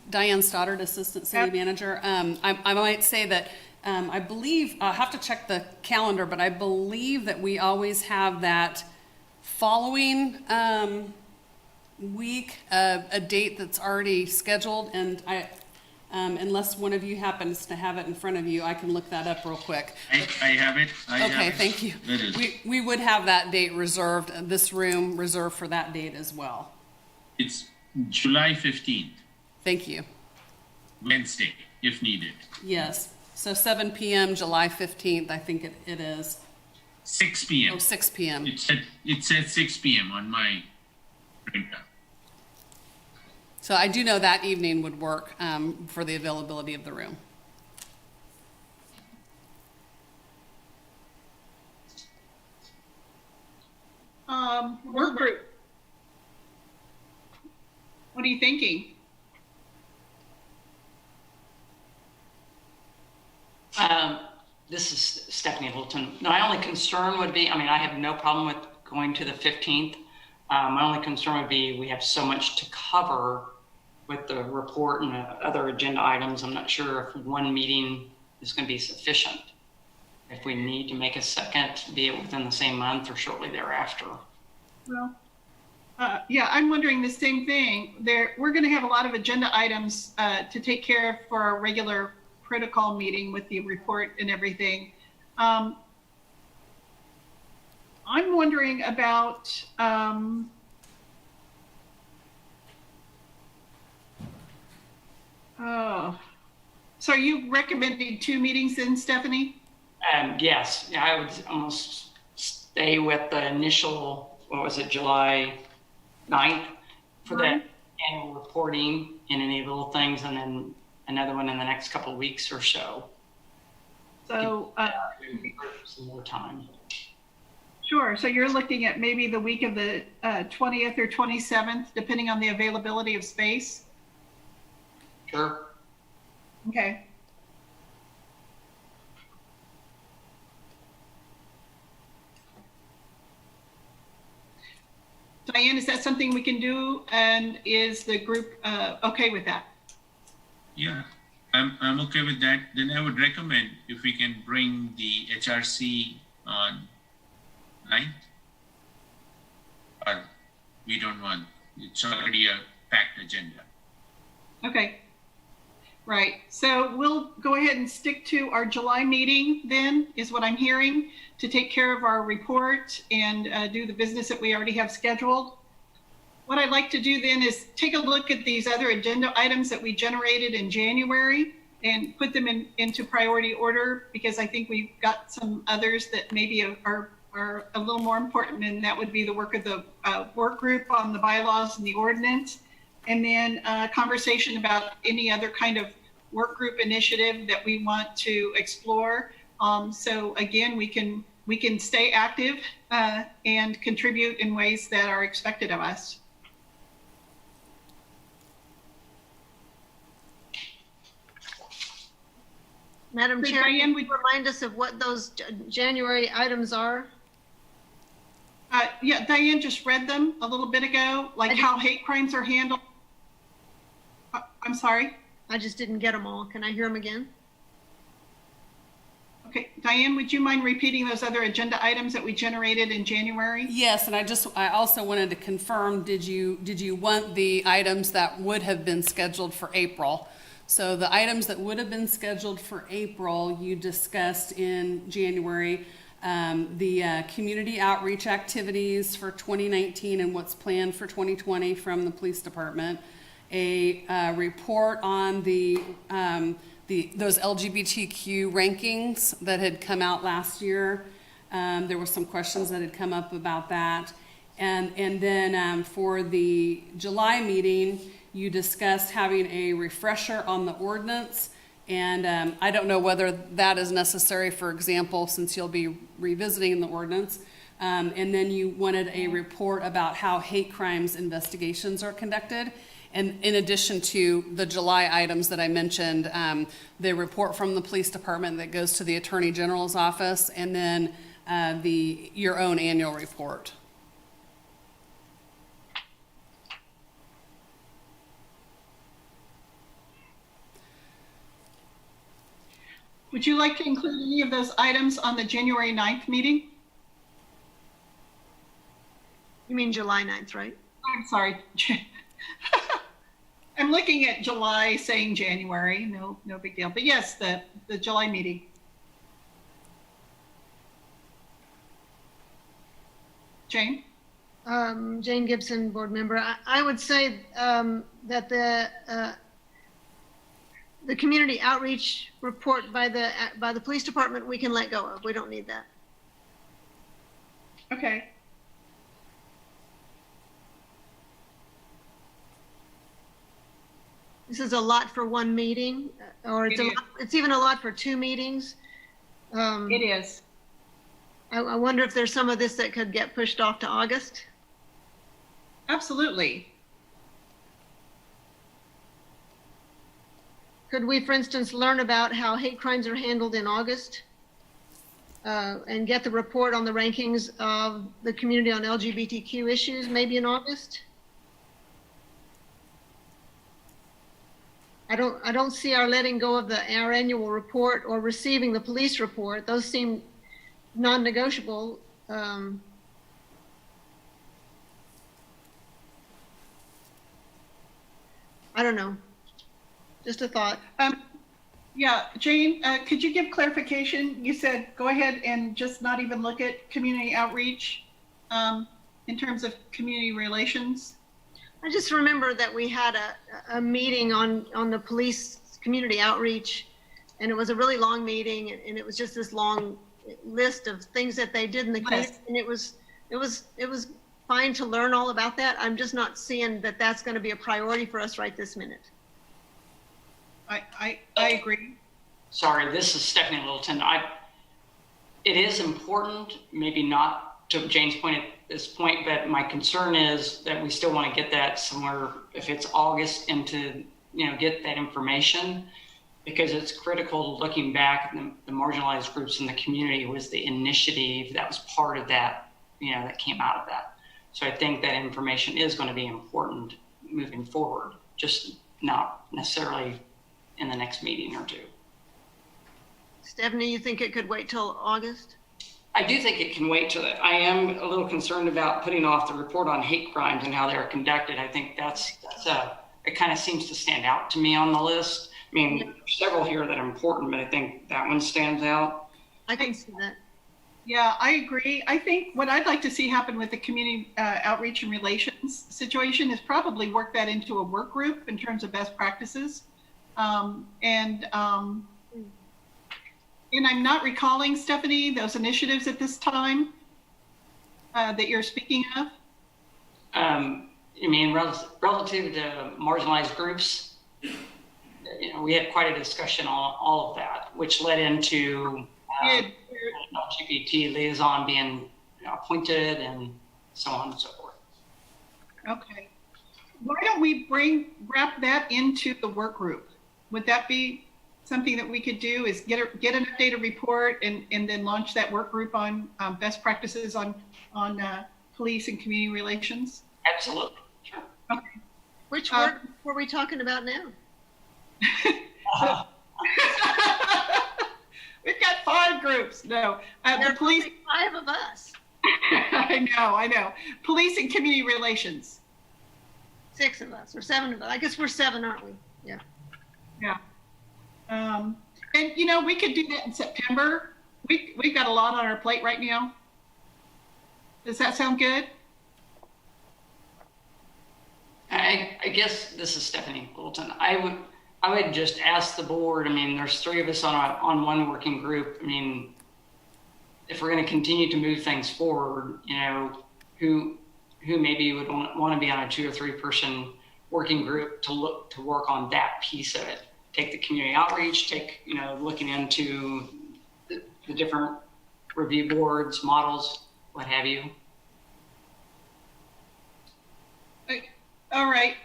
Diane Stoddard, Assistant City Manager. I might say that I believe, I'll have to check the calendar, but I believe that we always have that following week, a date that's already scheduled, and unless one of you happens to have it in front of you, I can look that up real quick. I have it. Okay, thank you. We would have that date reserved, this room reserved for that date as well. It's July 15th. Thank you. Wednesday, if needed. Yes, so 7 p.m., July 15th, I think it is. 6 p.m. Oh, 6 p.m. It said 6 p.m. on my printer. So I do know that evening would work for the availability of the room. Work group. What are you thinking? This is Stephanie Littleton. My only concern would be, I have no problem with going to the 15th. My only concern would be we have so much to cover with the report and the other agenda items. I'm not sure if one meeting is going to be sufficient. If we need to make a second, be it within the same month or shortly thereafter. Well, yeah, I'm wondering the same thing. We're going to have a lot of agenda items to take care of for our regular protocol meeting with the report and everything. I'm wondering about so are you recommending 2 meetings then, Stephanie? Yes, I would almost stay with the initial, July 9th for that annual reporting and any little things, and then another one in the next couple of weeks or so. So some more time. Sure. So you're looking at maybe the week of the 20th or 27th, depending on the availability of space? Sure. Okay. Diane, is that something we can do? And is the group okay with that? Yeah, I'm okay with that. Then I would recommend if we can bring the HRC on 9th. Or we don't want, it's already a packed agenda. Okay. Right. So we'll go ahead and stick to our July meeting then, is what I'm hearing, to take care of our report and do the business that we already have scheduled. What I'd like to do then is take a look at these other agenda items that we generated in January and put them into priority order, because I think we've got some others that maybe are a little more important, and that would be the work of the work group on the bylaws and the ordinance, and then a conversation about any other kind of work group initiative that we want to explore. So again, we can stay active and contribute in ways that are expected of us. Madam So Chair, Diane, would you remind us of what those January items are? Yeah, Diane just read them a little bit ago, like how hate crimes are handled. I'm sorry. I just didn't get them all. Can I hear them again? Okay, Diane, would you mind repeating those other agenda items that we generated in January? Yes, and I also wanted to confirm, did you want the items that would have been scheduled for April? So the items that would have been scheduled for April, you discussed in January, the community outreach activities for 2019 and what's planned for 2020 from the police department, a report on those LGBTQ rankings that had come out last year. There were some questions that had come up about that. And then for the July meeting, you discussed having a refresher on the ordinance. And I don't know whether that is necessary, for example, since you'll be revisiting the ordinance. And then you wanted a report about how hate crimes investigations are conducted. And in addition to the July items that I mentioned, the report from the police department that goes to the Attorney General's office, and then your own annual report. Would you like to include any of those items on the January 9th meeting? You mean July 9th, right? I'm sorry. I'm looking at July saying January, no big deal. But yes, the July meeting. Jane? Jane Gibson, board member. I would say that the community outreach report by the police department we can let go of. We don't need that. Okay. This is a lot for one meeting, or it's even a lot for two meetings. It is. I wonder if there's some of this that could get pushed off to August. Absolutely. Could we, for instance, learn about how hate crimes are handled in August and get the report on the rankings of the community on LGBTQ issues maybe in August? I don't see our letting go of our annual report or receiving the police report. Those seem non-negotiable. I don't know. Just a thought. Yeah, Jane, could you give clarification? You said go ahead and just not even look at community outreach in terms of community relations. I just remember that we had a meeting on the police community outreach, and it was a really long meeting, and it was just this long list of things that they did in the community, and it was fine to learn all about that. I'm just not seeing that that's going to be a priority for us right this minute. I agree. Sorry, this is Stephanie Littleton. It is important, maybe not to Jane's point at this point, but my concern is that we still want to get that somewhere, if it's August, into, get that information, because it's critical. Looking back, the marginalized groups in the community was the initiative that was part of that, that came out of that. So I think that information is going to be important moving forward, just not necessarily in the next meeting or two. Stephanie, you think it could wait till August? I do think it can wait till that. I am a little concerned about putting off the report on hate crimes and how they are conducted. I think it kind of seems to stand out to me on the list. I mean, there's several here that are important, but I think that one stands out. I can see that. Yeah, I agree. I think what I'd like to see happen with the community outreach and relations situation is probably work that into a work group in terms of best practices. And I'm not recalling, Stephanie, those initiatives at this time that you're speaking of. You mean relative to marginalized groups? we had quite a discussion on all of that, which led into LGBT liaison being appointed and so on and so forth. Okay. Why don't we wrap that into the work group? Would that be something that we could do, is get an updated report and then launch that work group on best practices on police and community relations? Absolutely. Sure. Okay. Which work were we talking about now? We've got 5 groups. No, There the police. are 5 of us. I know. Police and community relations. 6 of us, or 7 of us. I guess we're 7, aren't we? Yeah. Yeah. And we could do that in September. We've got a lot on our plate right now. Does that sound good? I guess this is Stephanie Littleton. I would just ask the board. I mean, there's 3 of us on one working group. I mean, if we're going to continue to move things forward, who maybe would want to be on a 2 or 3 person working group to work on that piece of it. Take the community outreach, looking into the different review boards, models, what have you. All right.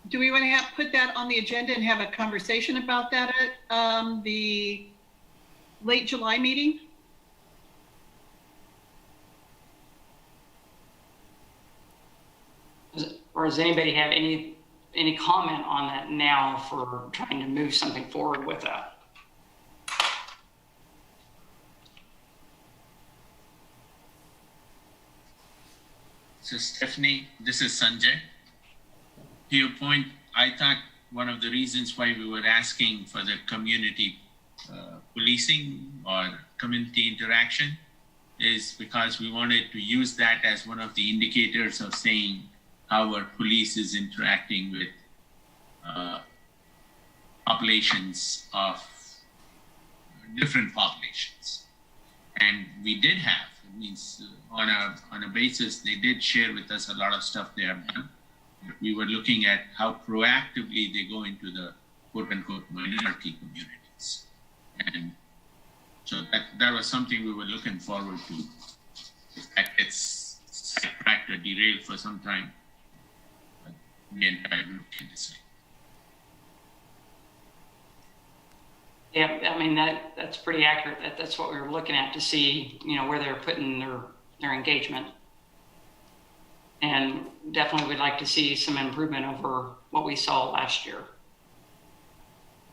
Do we want to put that on the agenda and have a conversation about that at the late July meeting? Or does anybody have any comment on that now for trying to move something forward with that? So Stephanie, this is Sanjay. To your point, I thought one of the reasons why we were asking for the community policing or community interaction is because we wanted to use that as one of the indicators of saying how our police is interacting with populations of different populations. And we did have, it means on a basis, they did share with us a lot of stuff they have done. We were looking at how proactively they go into the quote unquote minority communities. And so that was something we were looking forward to. That gets sidetracked or derailed for some time. But the entire group can decide. Yeah, I mean, that's pretty accurate. That's what we were looking at to see, where they're putting their engagement. And definitely we'd like to see some improvement over what we saw last year.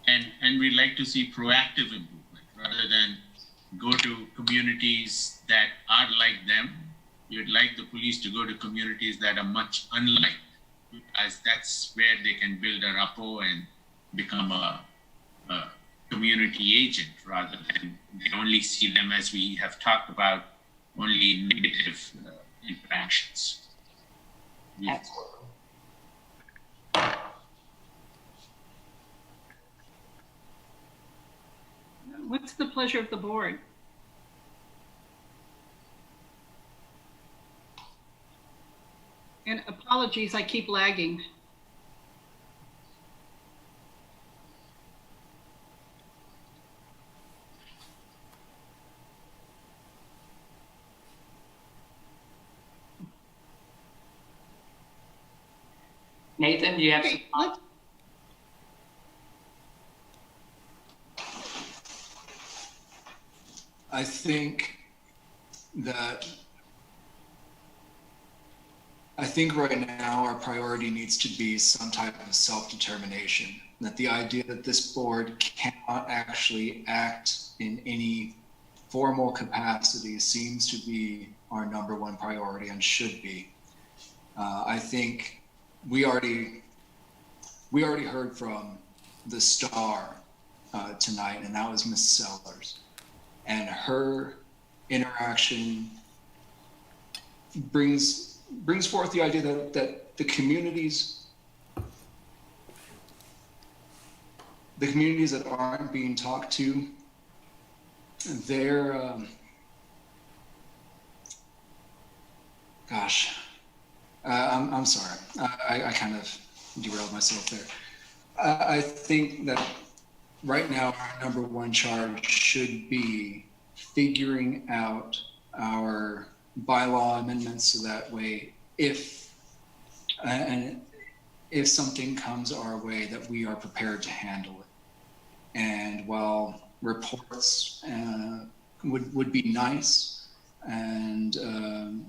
And we'd like to see proactive improvement rather than go to communities that are like them. We would like the police to go to communities that are much unlike, as that's where they can build a rapport and become a community agent rather than they only see them, as we have talked about, only negative interactions. Absolutely. What's the pleasure of the board? And apologies, I keep lagging. Nathan, do you have Okay, some? I think right now our priority needs to be some type of self-determination. That the idea that this board cannot actually act in any formal capacity seems to be our number one priority and should be. I think we already heard from the star tonight, and that was Miss Sellers. And her interaction brings forth the idea that the communities that aren't being talked to, they're I'm sorry. I kind of derailed myself there. I think that right now our number one charge should be figuring out our bylaw amendments so that way if something comes our way that we are prepared to handle it. And while reports would be nice, and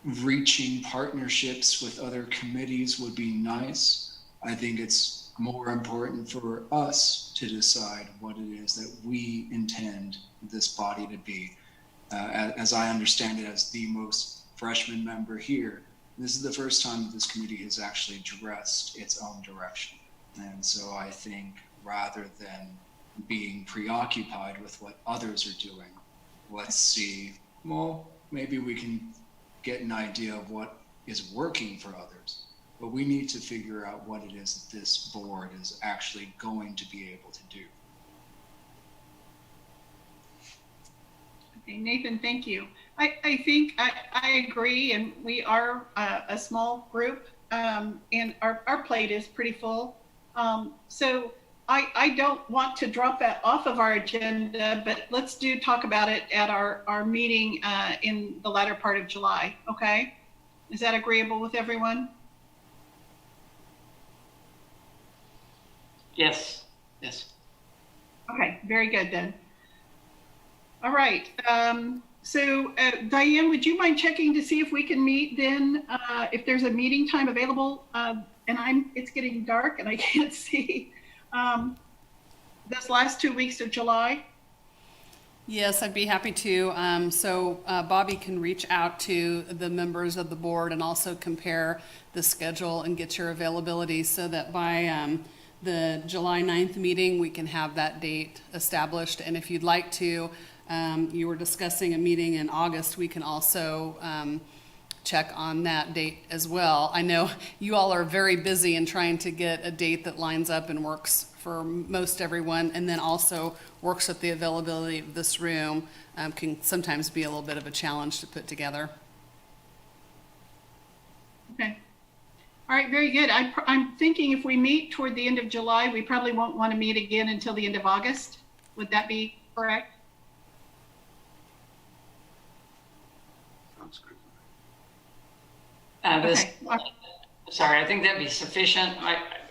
reaching partnerships with other committees would be nice, I think it's more important for us to decide what it is that we intend this body to be. As I understand it, as the most freshman member here, this is the first time that this committee has actually addressed its own direction. And so I think rather than being preoccupied with what others are doing, let's see, well, maybe we can get an idea of what is working for others, but we need to figure out what it is that this board is actually going to be able to do. Okay, Nathan, thank you. I think I agree, and we are a small group, and our plate is pretty full. So I don't want to drop that off of our agenda, but let's talk about it at our meeting in the latter part of July, okay? Is that agreeable with everyone? Yes, yes. Okay, very good then. All right, so Diane, would you mind checking to see if we can meet then, if there's a meeting time available? And it's getting dark and I can't see. This last 2 weeks of July? Yes, I'd be happy to. So Bobby can reach out to the members of the board and also compare the schedule and get your availability so that by the July 9th meeting, we can have that date established. And if you'd like to, you were discussing a meeting in August, we can also check on that date as well. I know you all are very busy in trying to get a date that lines up and works for most everyone, and then also works with the availability of this room. Can sometimes be a little bit of a challenge to put together. Okay. All right, very good. I'm thinking if we meet toward the end of July, we probably won't want to meet again until the end of August. Would that be correct? Sounds good. Okay. Sorry, I think that'd be sufficient.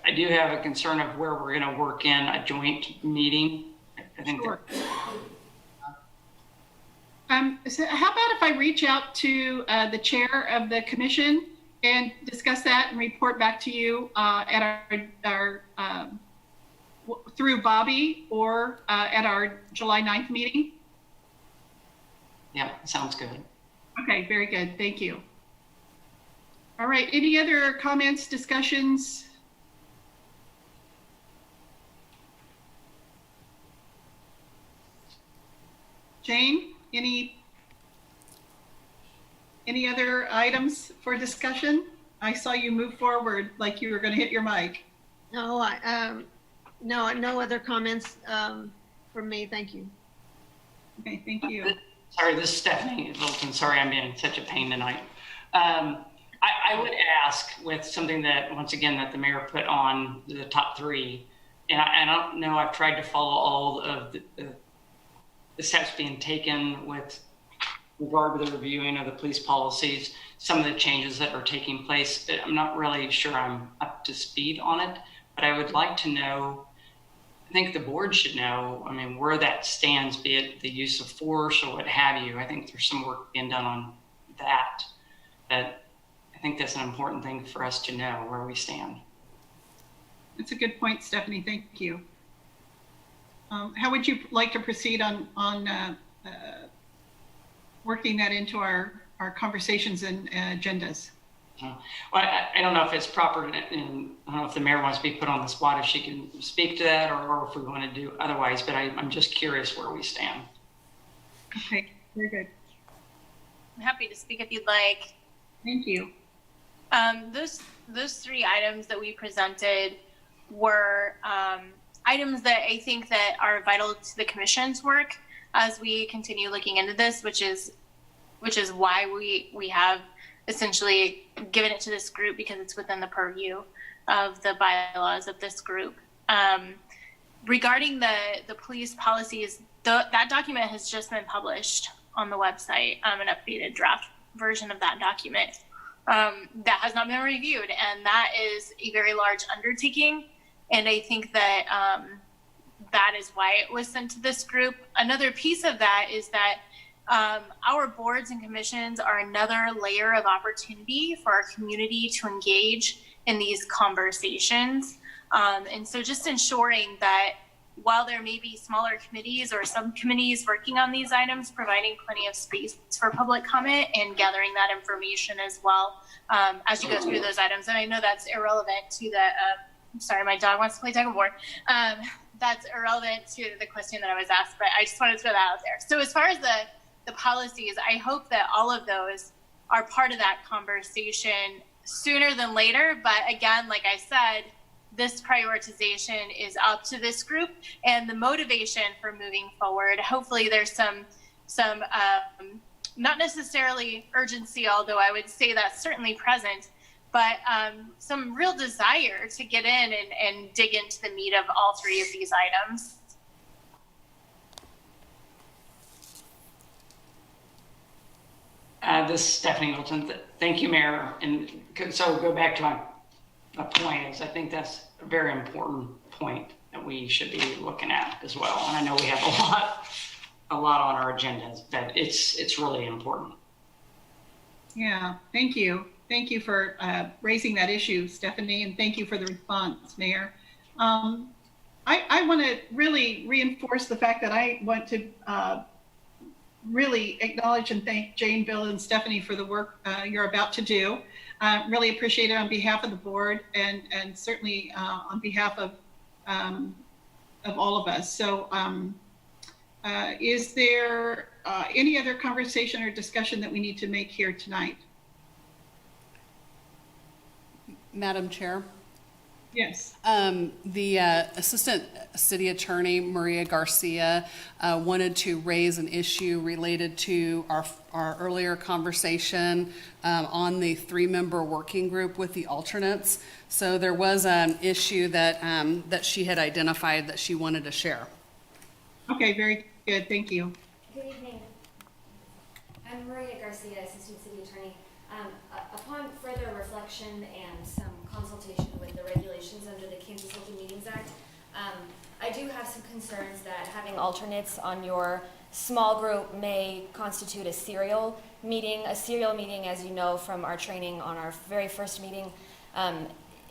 I do have a concern of where we're going to work in a joint meeting. I think. Sure. So how about if I reach out to the chair of the commission and discuss that and report back to you at our through Bobby or at our July 9th meeting? Yeah, sounds good. Okay, very good. Thank you. All right, any other comments, discussions? Jane, any other items for discussion? I saw you move forward like you were going to hit your mic. No, no other comments from me. Thank you. Okay, thank you. Sorry, this is Stephanie Littleton. Sorry, I'm being such a pain tonight. I would ask with something that, once again, that the mayor put on the top three, and I don't know, I've tried to follow all of the steps being taken with regard to the reviewing of the police policies, some of the changes that are taking place. I'm not really sure I'm up to speed on it, but I would like to know, I think the board should know, I mean, where that stands, be it the use of force or what have you. I think there's some work being done on that. I think that's an important thing for us to know where we stand. That's a good point, Stephanie. Thank you. How would you like to proceed on working that into our conversations and agendas? Well, I don't know if it's proper, and I don't know if the mayor wants to be put on the spot, if she can speak to that, or if we want to do otherwise, but I'm just curious where we stand. Okay, very good. I'm happy to speak if you'd like. Thank you. Those three items that we presented were items that I think that are vital to the commission's work as we continue looking into this, which is why we have essentially given it to this group, because it's within the purview of the bylaws of this group. Regarding the police policies, that document has just been published on the website, an updated draft version of that document. That has not been reviewed, and that is a very large undertaking. And I think that that is why it was sent to this group. Another piece of that is that our boards and commissions are another layer of opportunity for our community to engage in these conversations. And so just ensuring that while there may be smaller committees or subcommittees working on these items, providing plenty of space for public comment and gathering that information as well as you go through those items. And I know that's irrelevant to the, sorry, my dog wants to play tug of war. That's irrelevant to the question that I was asked, but I just wanted to throw that out there. So as far as the policies, I hope that all of those are part of that conversation sooner than later. But again, like I said, this prioritization is up to this group, and the motivation for moving forward. Hopefully there's some not necessarily urgency, although I would say that's certainly present, but some real desire to get in and dig into the meat of all three of these items. This is Stephanie Littleton. Thank you, Mayor. And so go back to my point is I think that's a very important point that we should be looking at as well. And I know we have a lot on our agendas, but it's really important. Yeah, thank you. Thank you for raising that issue, Stephanie, and thank you for the response, Mayor. I want to really reinforce the fact that I want to really acknowledge and thank Jane, Bill, and Stephanie for the work you're about to do. Really appreciate it on behalf of the board and certainly on behalf of all of us. So is there any other conversation or discussion that we need to make here tonight? Madam Chair? Yes. The Assistant City Attorney, Maria Garcia, wanted to raise an issue related to our earlier conversation on the 3-member working group with the alternates. So there was an issue that, that she had identified that she wanted to share. Okay, very good. Thank you. Good evening. I'm Maria Garcia, Assistant City Attorney. Upon further reflection and some consultation with the regulations under the Kansas Open Meetings Act, I do have some concerns that having alternates on your small group may constitute a serial meeting. A serial meeting, as you know from our training on our very first meeting,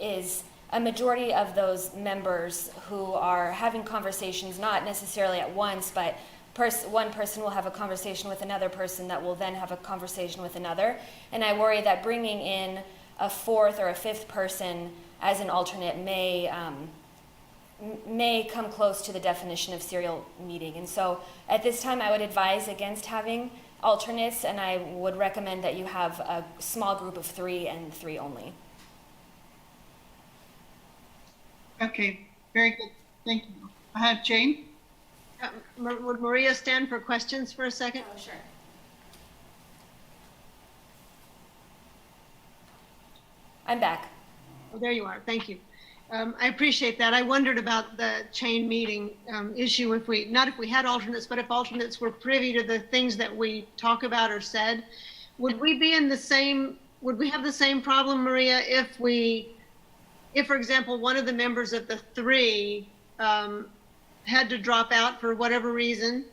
is a majority of those members who are having conversations, not necessarily at once, but one person will have a conversation with another person that will then have a conversation with another. And I worry that bringing in a fourth or a fifth person as an alternate may come close to the definition of serial meeting. And so at this time I would advise against having alternates, and I would recommend that you have a small group of 3 and 3 only. Okay, very good. Thank you. I have Jane. Would Maria stand for questions for a second? Oh, sure. I'm back. Oh, there you are. Thank you. I appreciate that. I wondered about the chain meeting issue. If we had alternates, but if alternates were privy to the things that we talk about or said, would we be in the same? Would we have the same problem, Maria, if for example, one of the members of the 3 had to drop out for whatever reason,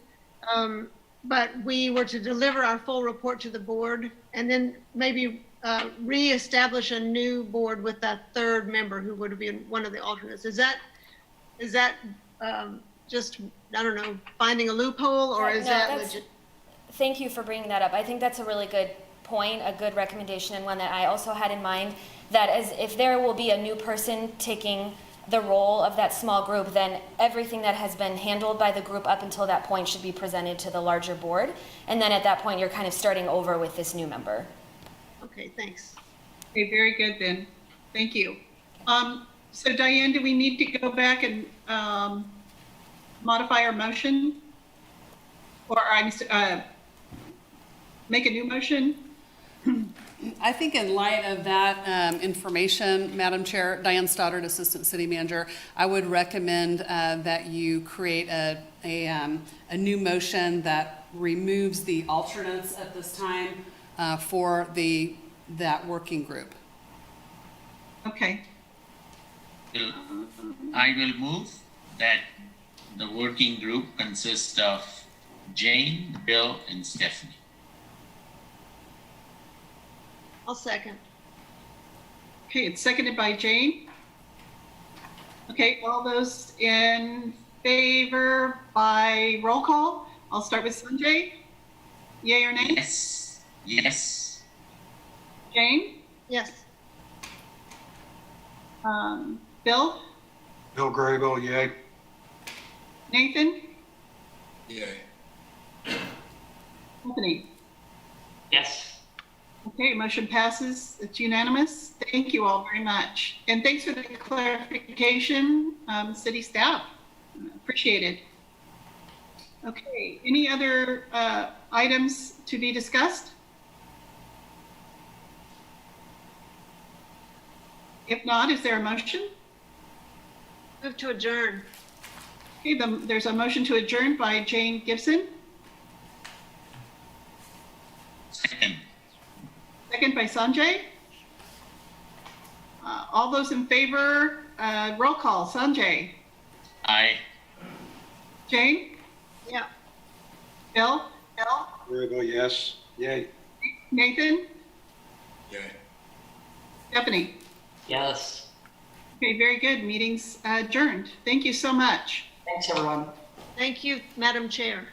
but we were to deliver our full report to the board and then maybe re-establish a new board with that 3rd member who would be one of the alternates? Is that just, I don't know, finding a loophole, or is that legit? Thank you for bringing that up. I think that's a really good point, a good recommendation, and one that I also had in mind, that if there will be a new person taking the role of that small group, then everything that has been handled by the group up until that point should be presented to the larger board. And then at that point, you're kind of starting over with this new member. Okay, thanks. Okay, very good then. Thank you. So Diane, do we need to go back and modify our motion? Or make a new motion? I think in light of that information, Madam Chair, Diane Stoddard, Assistant City Manager, I would recommend that you create a new motion that removes the alternates at this time for that working group. Okay. I will move that the working group consists of Jane, Bill, and Stephanie. I'll second. Okay, it's seconded by Jane. Okay, all those in favor by roll call? I'll start with Sanjay. Yay or nay? Yes. Yes. Jane? Yes. Bill? Bill Graybill, yay. Nathan? Yay. Anthony? Yes. Okay, motion passes. It's unanimous. Thank you all very much. And thanks for the clarification, city staff. Appreciate it. Okay, any other items to be discussed? If not, is there a motion? Move to adjourn. Okay, there's a motion to adjourn by Jane Gibson, Second. second by Sanjay. All those in favor, roll call. Sanjay? Aye. Jane? Yeah. Bill? Graybill, yes. Yay. Nathan? Yay. Stephanie? Yes. Okay, very good. Meeting's adjourned. Thank you so much. Thanks, everyone. Thank you, Madam Chair.